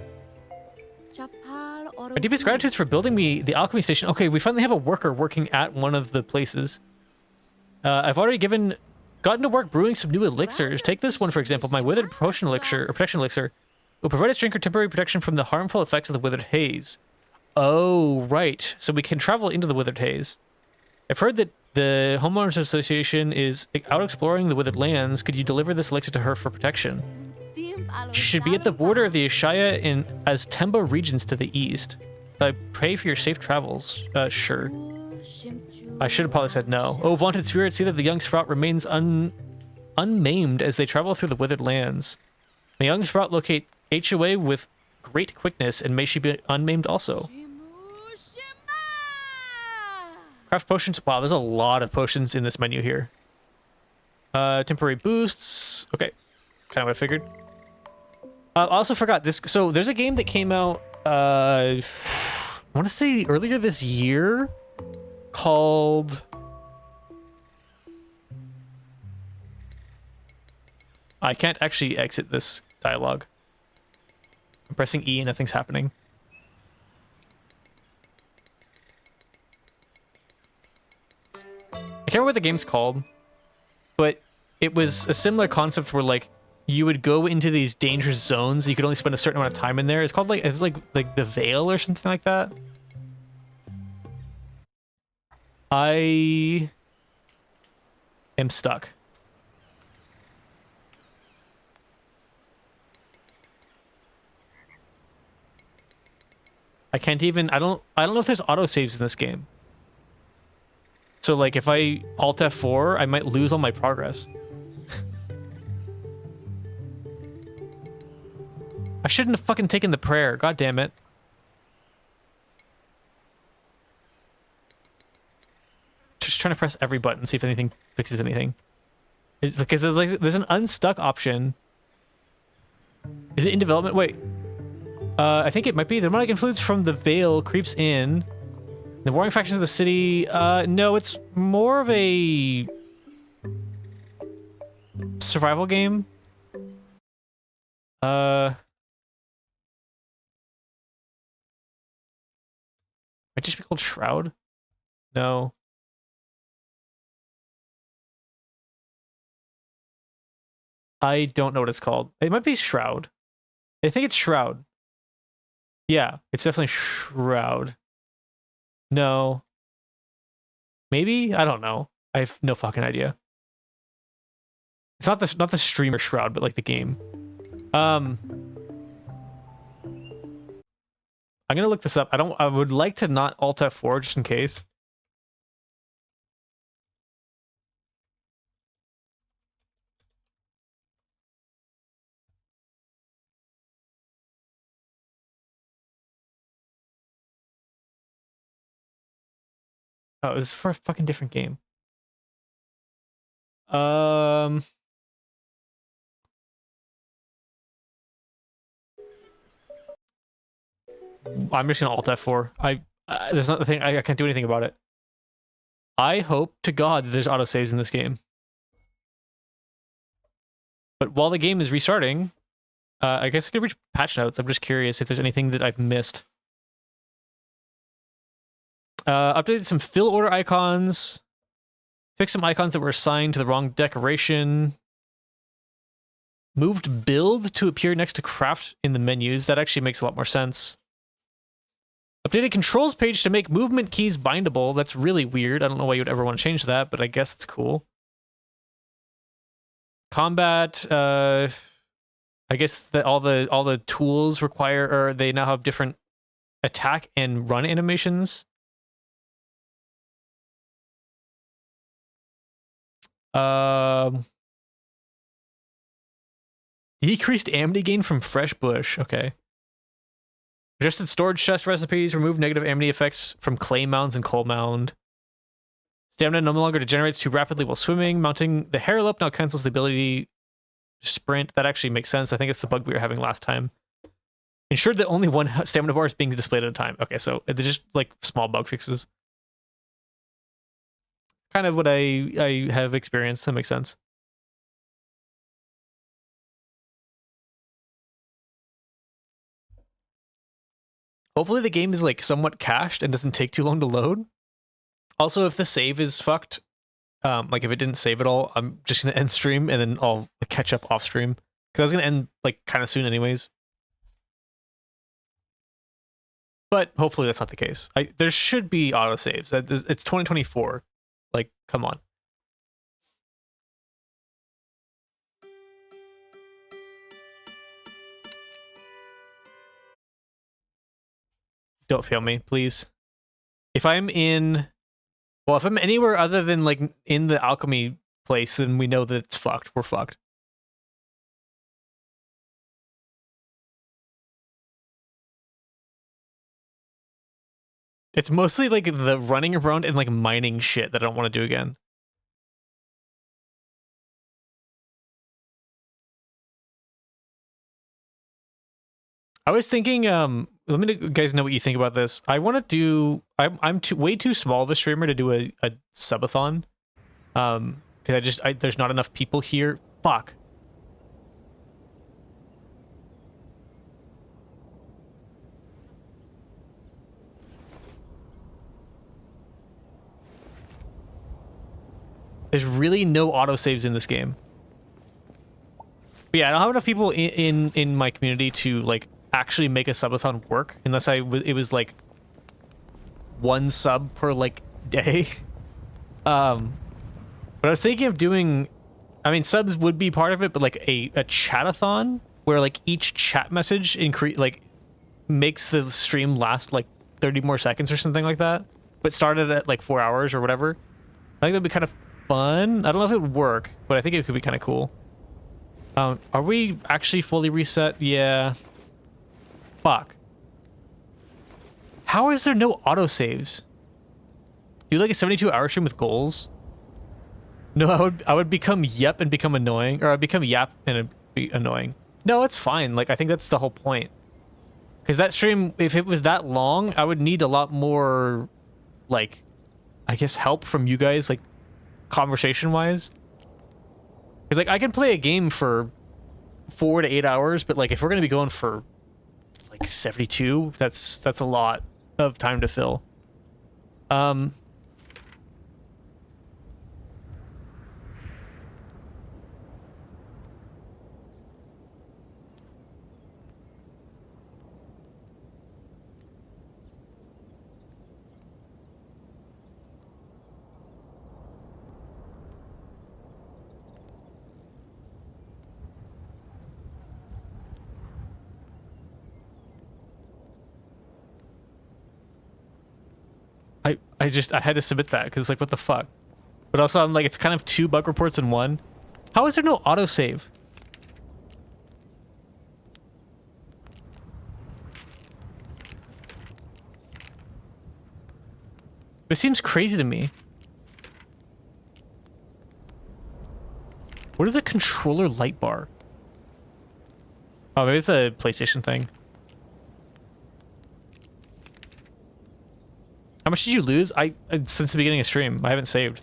My deepest gratitude for building me the alchemy station. Okay, we finally have a worker working at one of the places. I've already gotten to work brewing some new elixirs. Take this one, for example, my withered potion elixir, or protection elixir. will provide its drinker temporary protection from the harmful effects of the withered haze. Oh, right. So we can travel into the withered haze. I've heard that the Homeowners Association is out exploring the withered lands. Could you deliver this elixir to her for protection? She should be at the border of the Ashaya in Aztemba regions to the east. I pray for your safe travels. Sure. I should have probably said no. Oh, vaunted spirit, see that the young sprout remains unmaimed as they travel through the withered lands. The young sprout locate HOA with great quickness, and may she be unmaimed also. Craft potions. Wow, there's a lot of potions in this menu here. Temporary boosts. Okay, kind of what I figured. I also forgot this. So there's a game that came out, I want to say earlier this year, called... I can't actually exit this dialogue. I'm pressing E and nothing's happening. I can't remember what the game's called, but it was a similar concept where, like, you would go into these dangerous zones. You could only spend a certain amount of time in there. It's called, like, it was like the Veil or something like that. I am stuck. I can't even, I don't know if there's autosaves in this game. So, like, if I Alt F4, I might lose all my progress. I shouldn't have fucking taken the prayer. God damn it. Just trying to press every button, see if anything fixes anything. Because there's an unstuck option. Is it in development? Wait. I think it might be. The demonic influence from the Veil creeps in. The warring factions of the city. No, it's more of a survival game. Might just be called Shroud? No. I don't know what it's called. It might be Shroud. I think it's Shroud. Yeah, it's definitely Shroud. No. Maybe? I don't know. I have no fucking idea. It's not the streamer Shroud, but like the game. I'm gonna look this up. I would like to not Alt F4 just in case. Oh, this is for a fucking different game. I'm just gonna Alt F4. There's not the thing. I can't do anything about it. I hope to God that there's autosaves in this game. But while the game is restarting, I guess I could reach patch notes. I'm just curious if there's anything that I've missed. Updated some fill order icons. Fixed some icons that were assigned to the wrong decoration. Moved build to appear next to craft in the menus. That actually makes a lot more sense. Updated controls page to make movement keys bindable. That's really weird. I don't know why you would ever want to change that, but I guess it's cool. Combat, I guess that all the tools require, or they now have different attack and run animations. Decreased amity gain from fresh bush. Okay. Adjusted storage chest recipes. Remove negative amity effects from clay mounds and coal mound. Stamina no longer degenerates too rapidly while swimming. Mounting the Herald up now cancels the ability to sprint. That actually makes sense. I think it's the bug we were having last time. Ensured that only one stamina bar is being displayed at a time. Okay, so they're just like small bug fixes. Kind of what I have experienced. That makes sense. Hopefully the game is like somewhat cached and doesn't take too long to load. Also, if the save is fucked, like if it didn't save at all, I'm just gonna end stream and then I'll catch up off stream because I was gonna end like kind of soon anyways. But hopefully that's not the case. There should be autosaves. It's 2024. Like, come on. Don't fail me, please. If I'm in... Well, if I'm anywhere other than, like, in the alchemy place, then we know that it's fucked. We're fucked. It's mostly, like, the running around and, like, mining shit that I don't want to do again. I was thinking, let me guys know what you think about this. I want to do, I'm way too small of a streamer to do a subathon. Because there's not enough people here. Fuck. There's really no autosaves in this game. But yeah, I don't have enough people in my community to, like, actually make a subathon work unless it was like 1 sub per like day. But I was thinking of doing, I mean, subs would be part of it, but like a chatathon where like each chat message makes the stream last like 30 more seconds or something like that, but started at like 4 hours or whatever. I think that'd be kind of fun. I don't know if it would work, but I think it could be kind of cool. Are we actually fully reset? Yeah. Fuck. How is there no autosaves? Do like a 72-hour stream with goals? No, I would become Yep and become annoying, or I'd become Yap and be annoying. No, it's fine. Like, I think that's the whole point. Because that stream, if it was that long, I would need a lot more, like, I guess help from you guys, like, conversation-wise. Because, like, I can play a game for 4 to 8 hours, but, like, if we're going to be going for, like, 72, that's a lot of time to fill. I had to submit that because it's like, what the fuck? But also I'm like, it's kind of 2 bug reports in one. How is there no autosave? This seems crazy to me. What is a controller light bar? Oh, maybe it's a PlayStation thing. How much did you lose? Since the beginning of stream, I haven't saved.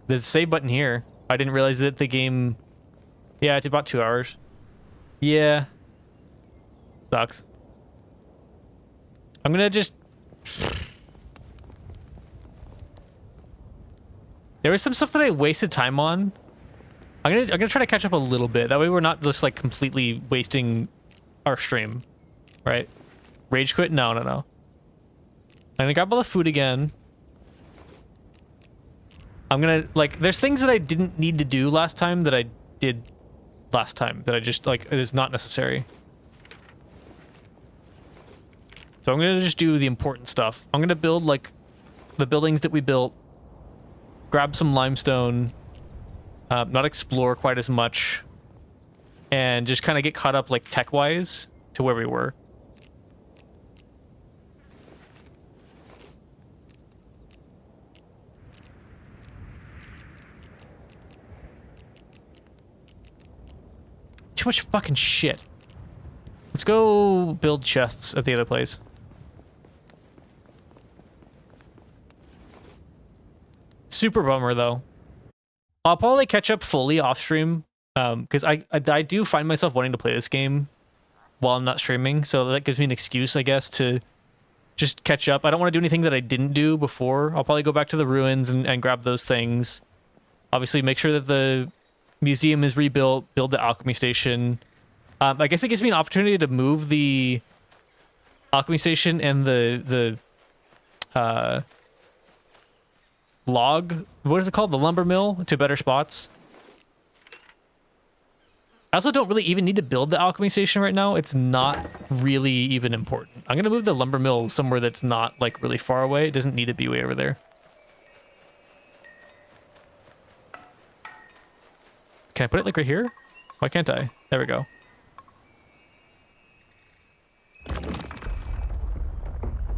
There's a save button here. I didn't realize that the game... Yeah, it's about 2 hours. Yeah. Sucks. I'm gonna just... There was some stuff that I wasted time on. I'm gonna try to catch up a little bit. That way we're not just like completely wasting our stream. Right? Rage quit? No, no, no. I'm gonna grab all the food again. I'm gonna, like, there's things that I didn't need to do last time that I did last time that I just, like, it is not necessary. So I'm gonna just do the important stuff. I'm gonna build, like, the buildings that we built, grab some limestone, not explore quite as much, and just kind of get caught up, like, tech-wise to where we were. Too much fucking shit. Let's go build chests at the other place. Super bummer, though. I'll probably catch up fully off stream, because I do find myself wanting to play this game while I'm not streaming, so that gives me an excuse, I guess, to just catch up. I don't want to do anything that I didn't do before. I'll probably go back to the ruins and grab those things. Obviously, make sure that the museum is rebuilt, build the alchemy station. I guess it gives me an opportunity to move the alchemy station and the log, what is it called? The lumber mill to better spots. I also don't really even need to build the alchemy station right now. It's not really even important. I'm going to move the lumber mill somewhere that's not like really far away. It doesn't need to be way over there. Can I put it like right here? Why can't I? There we go.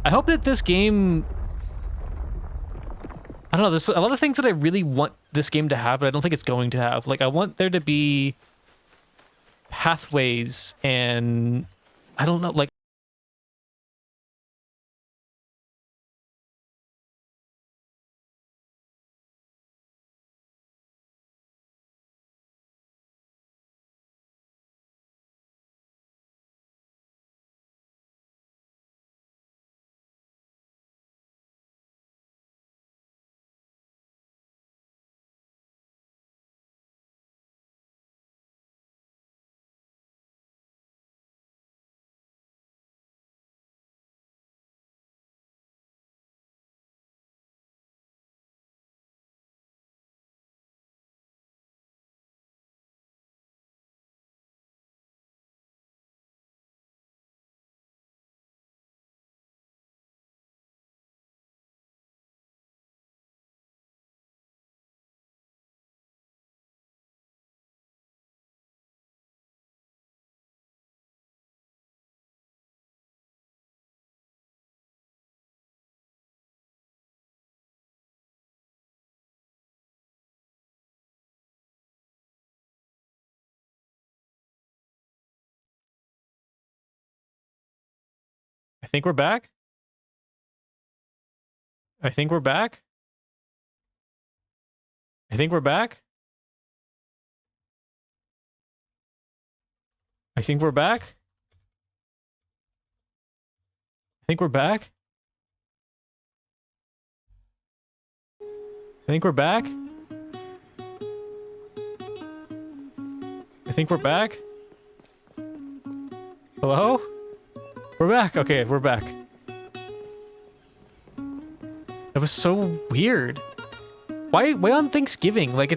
I hope that this game, I don't know, there's a lot of things that I really want this game to have, but I don't think it's going to have. Like, I want there to be pathways and I don't know, like, I think we're back. I think we're back. I think we're back. I think we're back. I think we're back. I think we're back. I think we're back. Hello? We're back. Okay, we're back. That was so weird. Why on Thanksgiving? Like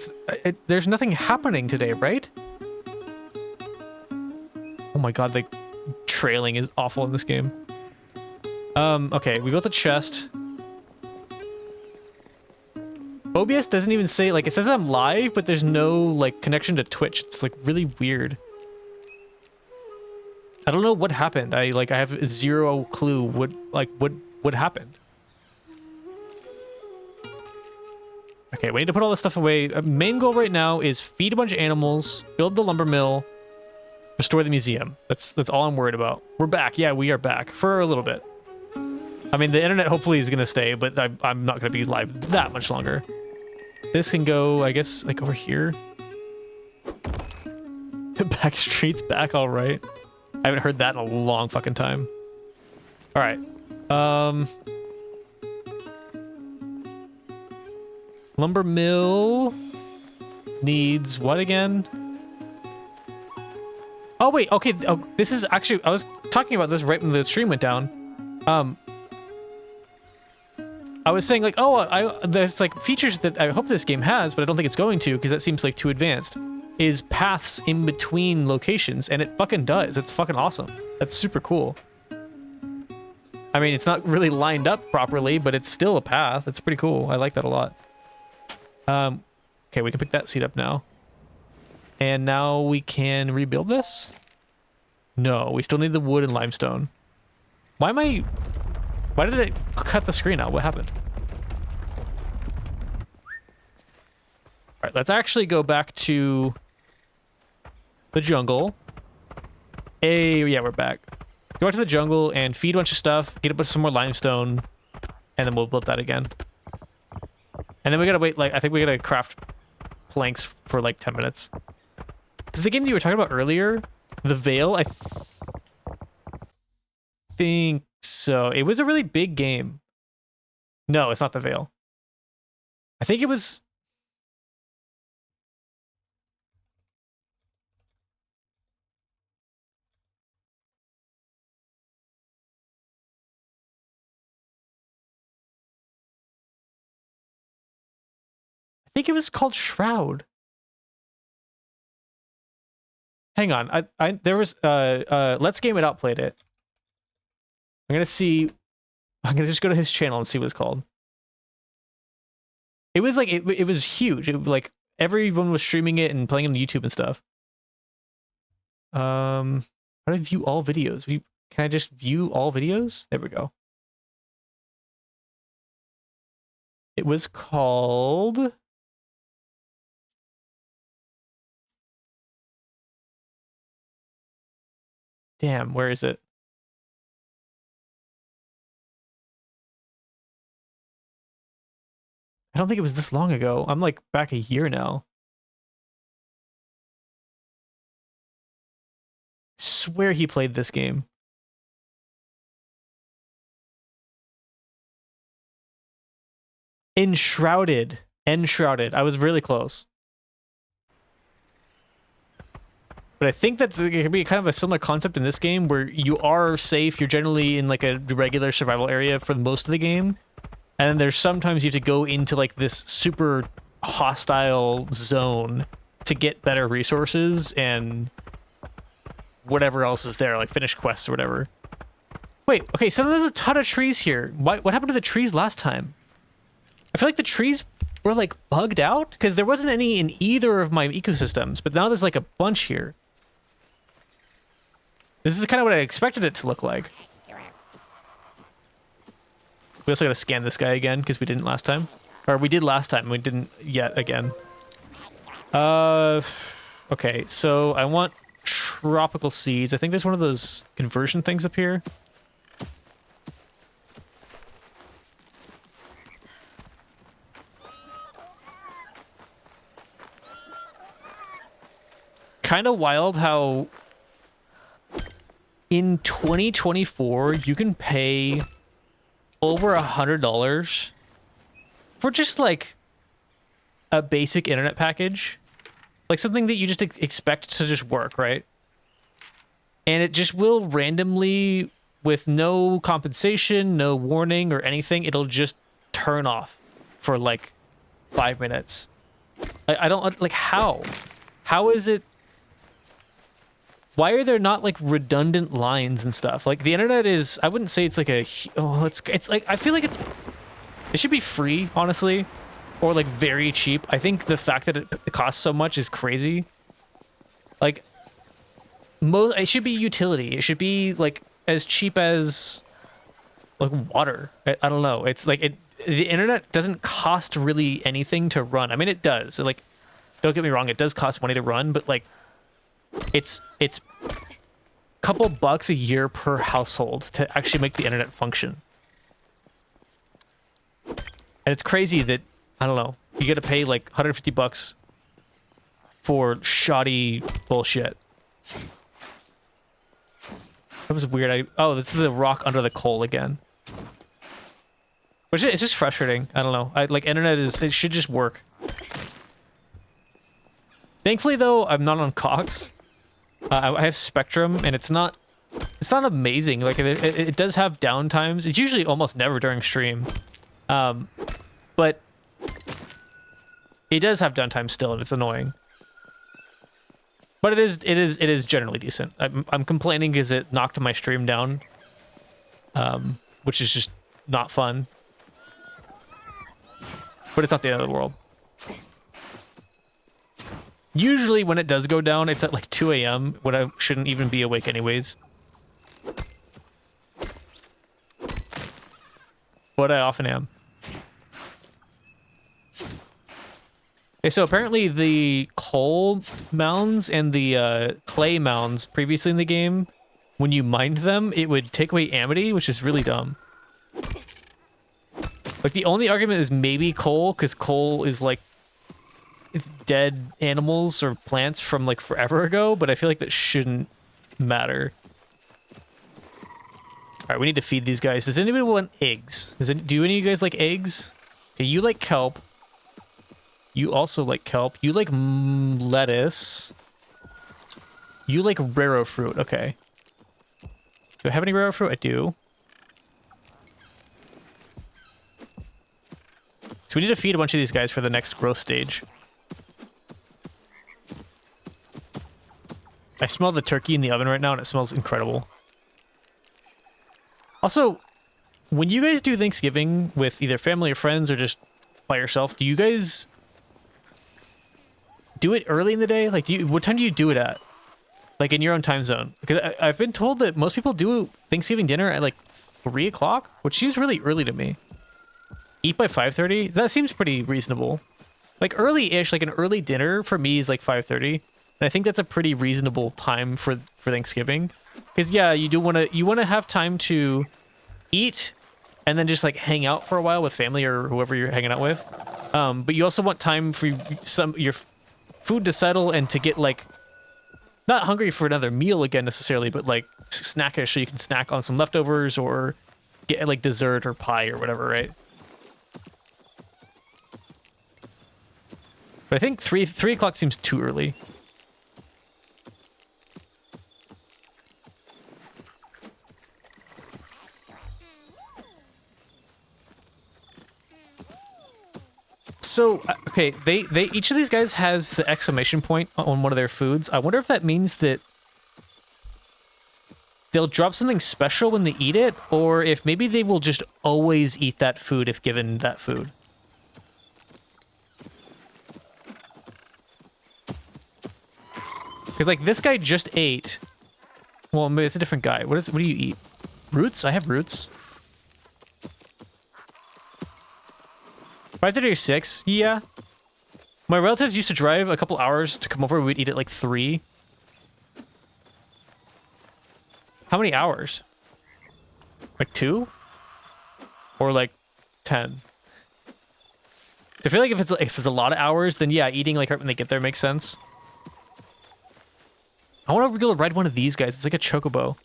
there's nothing happening today, right? Oh my god, the trailing is awful in this game. Okay, we built a chest. OBS doesn't even say, like, it says I'm live, but there's no, like, connection to Twitch. It's, like, really weird. I don't know what happened. I have zero clue what happened. Okay, we need to put all this stuff away. Main goal right now is feed a bunch of animals, build the lumber mill, restore the museum. That's all I'm worried about. We're back. Yeah, we are back for a little bit. I mean, the internet hopefully is going to stay, but I'm not going to be live that much longer. This can go, I guess, like over here. Backstreet's back, all right. I haven't heard that in a long fucking time. All right. Lumber mill needs what again? Oh, wait. Okay. Oh, this is actually, I was talking about this right when the stream went down. I was saying, like, oh, there's, like, features that I hope this game has, but I don't think it's going to, because that seems, like, too advanced, is paths in between locations, and it fucking does. It's fucking awesome. That's super cool. I mean, it's not really lined up properly, but it's still a path. It's pretty cool. I like that a lot. Okay, we can pick that seed up now. And now we can rebuild this? No, we still need the wood and limestone. Why did it cut the screen out? What happened? All right, let's actually go back to the jungle. Hey, yeah, we're back. Go back to the jungle and feed a bunch of stuff, get up with some more limestone, and then we'll build that again. And then we gotta wait, like, I think we gotta craft planks for like 10 minutes. Is the game that you were talking about earlier, The Veil? I think so. It was a really big game. No, it's not The Veil. I think it was... think it was called Shroud. Hang on. There was Let's Game It Out played it. I'm gonna just go to his channel and see what it's called. It was like it was huge. It like everyone was streaming it and playing it on YouTube and stuff. How do I view all videos? Can I just view all videos? There we go. It was called Damn, where is it? I don't think it was this long ago. I'm like back a year now. Swear he played this game. Enshrouded. I was really close. But I think it could be kind of a similar concept in this game where you are safe. You're generally in like a regular survival area for most of the game. And then there's sometimes you have to go into like this super hostile zone to get better resources and whatever else is there, like finish quests or whatever. Wait, okay, so there's a ton of trees here. What happened to the trees last time? I feel like the trees were like bugged out because there wasn't any in either of my ecosystems, but now there's like a bunch here. This is kind of what I expected it to look like. We also gotta scan this guy again because we didn't last time. Or we did last time, we didn't yet again. Okay, so I want tropical seeds. I think there's one of those conversion things up here. Kind of wild how in 2024 you can pay over $100 for just like a basic internet package, like something that you just expect to just work, right? And it just will randomly, with no compensation, no warning or anything, it'll just turn off for like 5 minutes. I don't like how is it? Why are there not like redundant lines and stuff? Like the internet is, I wouldn't say it's like it's like, I feel like it should be free, honestly, or like very cheap. I think the fact that it costs so much is crazy. Like it should be utility. It should be like as cheap as like water. I don't know. It's like the internet doesn't cost really anything to run. I mean, it does. Like, don't get me wrong, it does cost money to run, but like it's a couple bucks a year per household to actually make the internet function. And it's crazy that, I don't know, you gotta pay like $150 for shoddy bullshit. That was weird. Oh, this is the rock under the coal again. Which it's just frustrating. I don't know. Like internet it should just work. Thankfully though, I'm not on Cox. I have Spectrum, and it's not amazing. Like it does have downtimes. It's usually almost never during stream, but it does have downtime still, and it's annoying. But it is generally decent. I'm complaining because it knocked my stream down, which is just not fun. But it's not the end of the world. Usually when it does go down, it's at like 2 a.m. when I shouldn't even be awake anyways. But I often am. Okay, so apparently the coal mounds and the clay mounds previously in the game, when you mined them, it would take away amity, which is really dumb. Like the only argument is maybe coal, because coal is like it's dead animals or plants from like forever ago, but I feel like that shouldn't matter. All right, we need to feed these guys. Does anybody want eggs? Do any of you guys like eggs? Okay, you like kelp. You also like kelp. You like lettuce. You like raro fruit. Okay. Do I have any raro fruit? I do. So we need to feed a bunch of these guys for the next growth stage. I smell the turkey in the oven right now, and it smells incredible. Also, when you guys do Thanksgiving with either family or friends or just by yourself, do you guys do it early in the day? Like, what time do you do it at? Like, in your own time zone? Because I've been told that most people do Thanksgiving dinner at, like, 3 o'clock, which seems really early to me. Eat by 5:30? That seems pretty reasonable. Like, early-ish, like an early dinner for me is, like, 5:30. And I think that's a pretty reasonable time for Thanksgiving. Because, yeah, you want to have time to eat and then just, like, hang out for a while with family or whoever you're hanging out with. But you also want time for your food to settle and to get, like, not hungry for another meal again necessarily, but, like, snackish so you can snack on some leftovers or get, like, dessert or pie or whatever, right? But I think 3 o'clock seems too early. So, okay, they each of these guys has the exclamation point on one of their foods. I wonder if that means that they'll drop something special when they eat it, or if maybe they will just always eat that food if given that food. Because, like, this guy just ate... Well, maybe it's a different guy. What do you eat? Roots? I have roots. 5:30 or 6? Yeah. My relatives used to drive a couple hours to come over. We'd eat at, like, 3. How many hours? Like 2? Or, like, 10? I feel like if it's a lot of hours, then, yeah, eating, like, right when they get there makes sense. I want to be able to ride one of these guys. It's like a chocobo.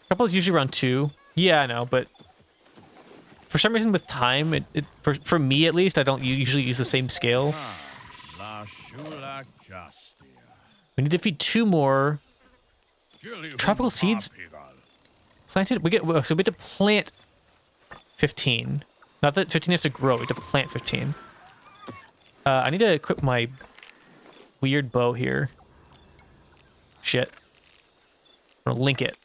Couple's usually around 2. Yeah, I know, but for some reason with time, for me at least, I don't usually use the same scale. We need to feed 2 more tropical seeds planted. So we have to plant 15. Not that 15 has to grow, we have to plant 15. I need to equip my weird bow here. Shit. I'm gonna link it.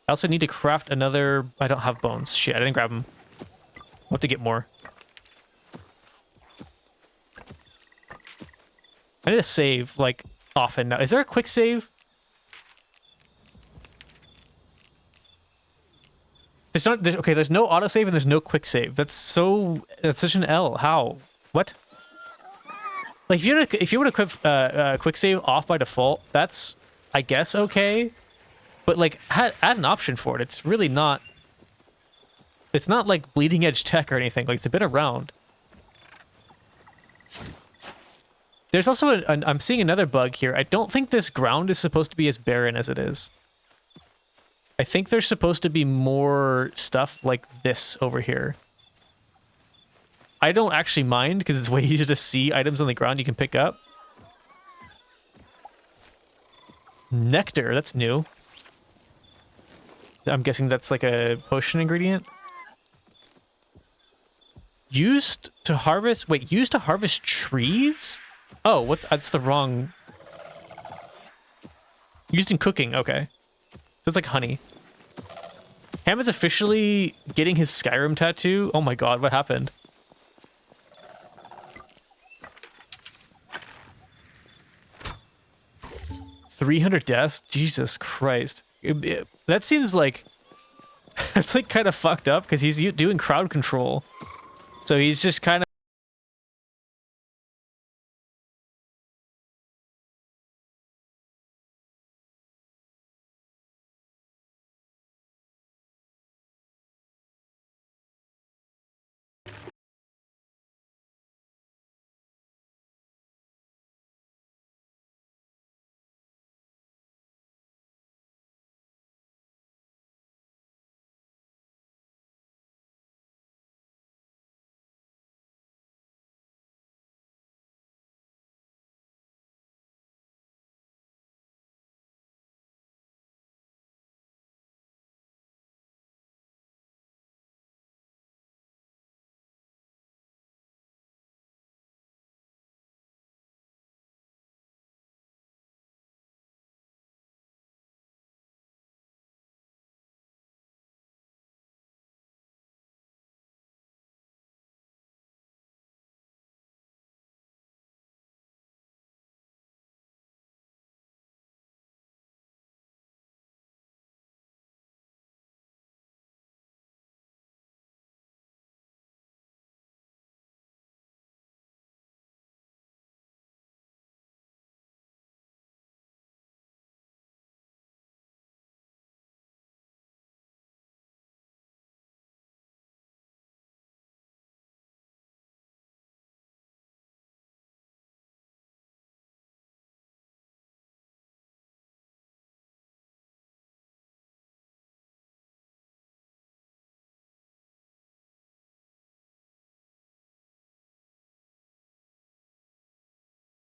I also need to craft another... I don't have bones. Shit, I didn't grab them. I'll have to get more. I need to save, like, often now. Is there a quick save? There's no autosave and there's no quick save. That's such an L. How? What? Like, if you would equip quick save off by default, that's, I guess, okay. But, like, add an option for it. It's really not... It's not, like, bleeding edge tech or anything. Like, it's been around. There's also I'm seeing another bug here. I don't think this ground is supposed to be as barren as it is. I think there's supposed to be more stuff like this over here. I don't actually mind, because it's way easier to see items on the ground you can pick up. Nectar, that's new. I'm guessing that's like a potion ingredient. Used to harvest trees? Oh, what? That's the wrong... Used in cooking, okay. So it's like honey. Ham is officially getting his Skyrim tattoo. Oh my god, what happened? $300 deaths? Jesus Christ. That seems like... That's like kind of fucked up because he's doing crowd control. So he's just kind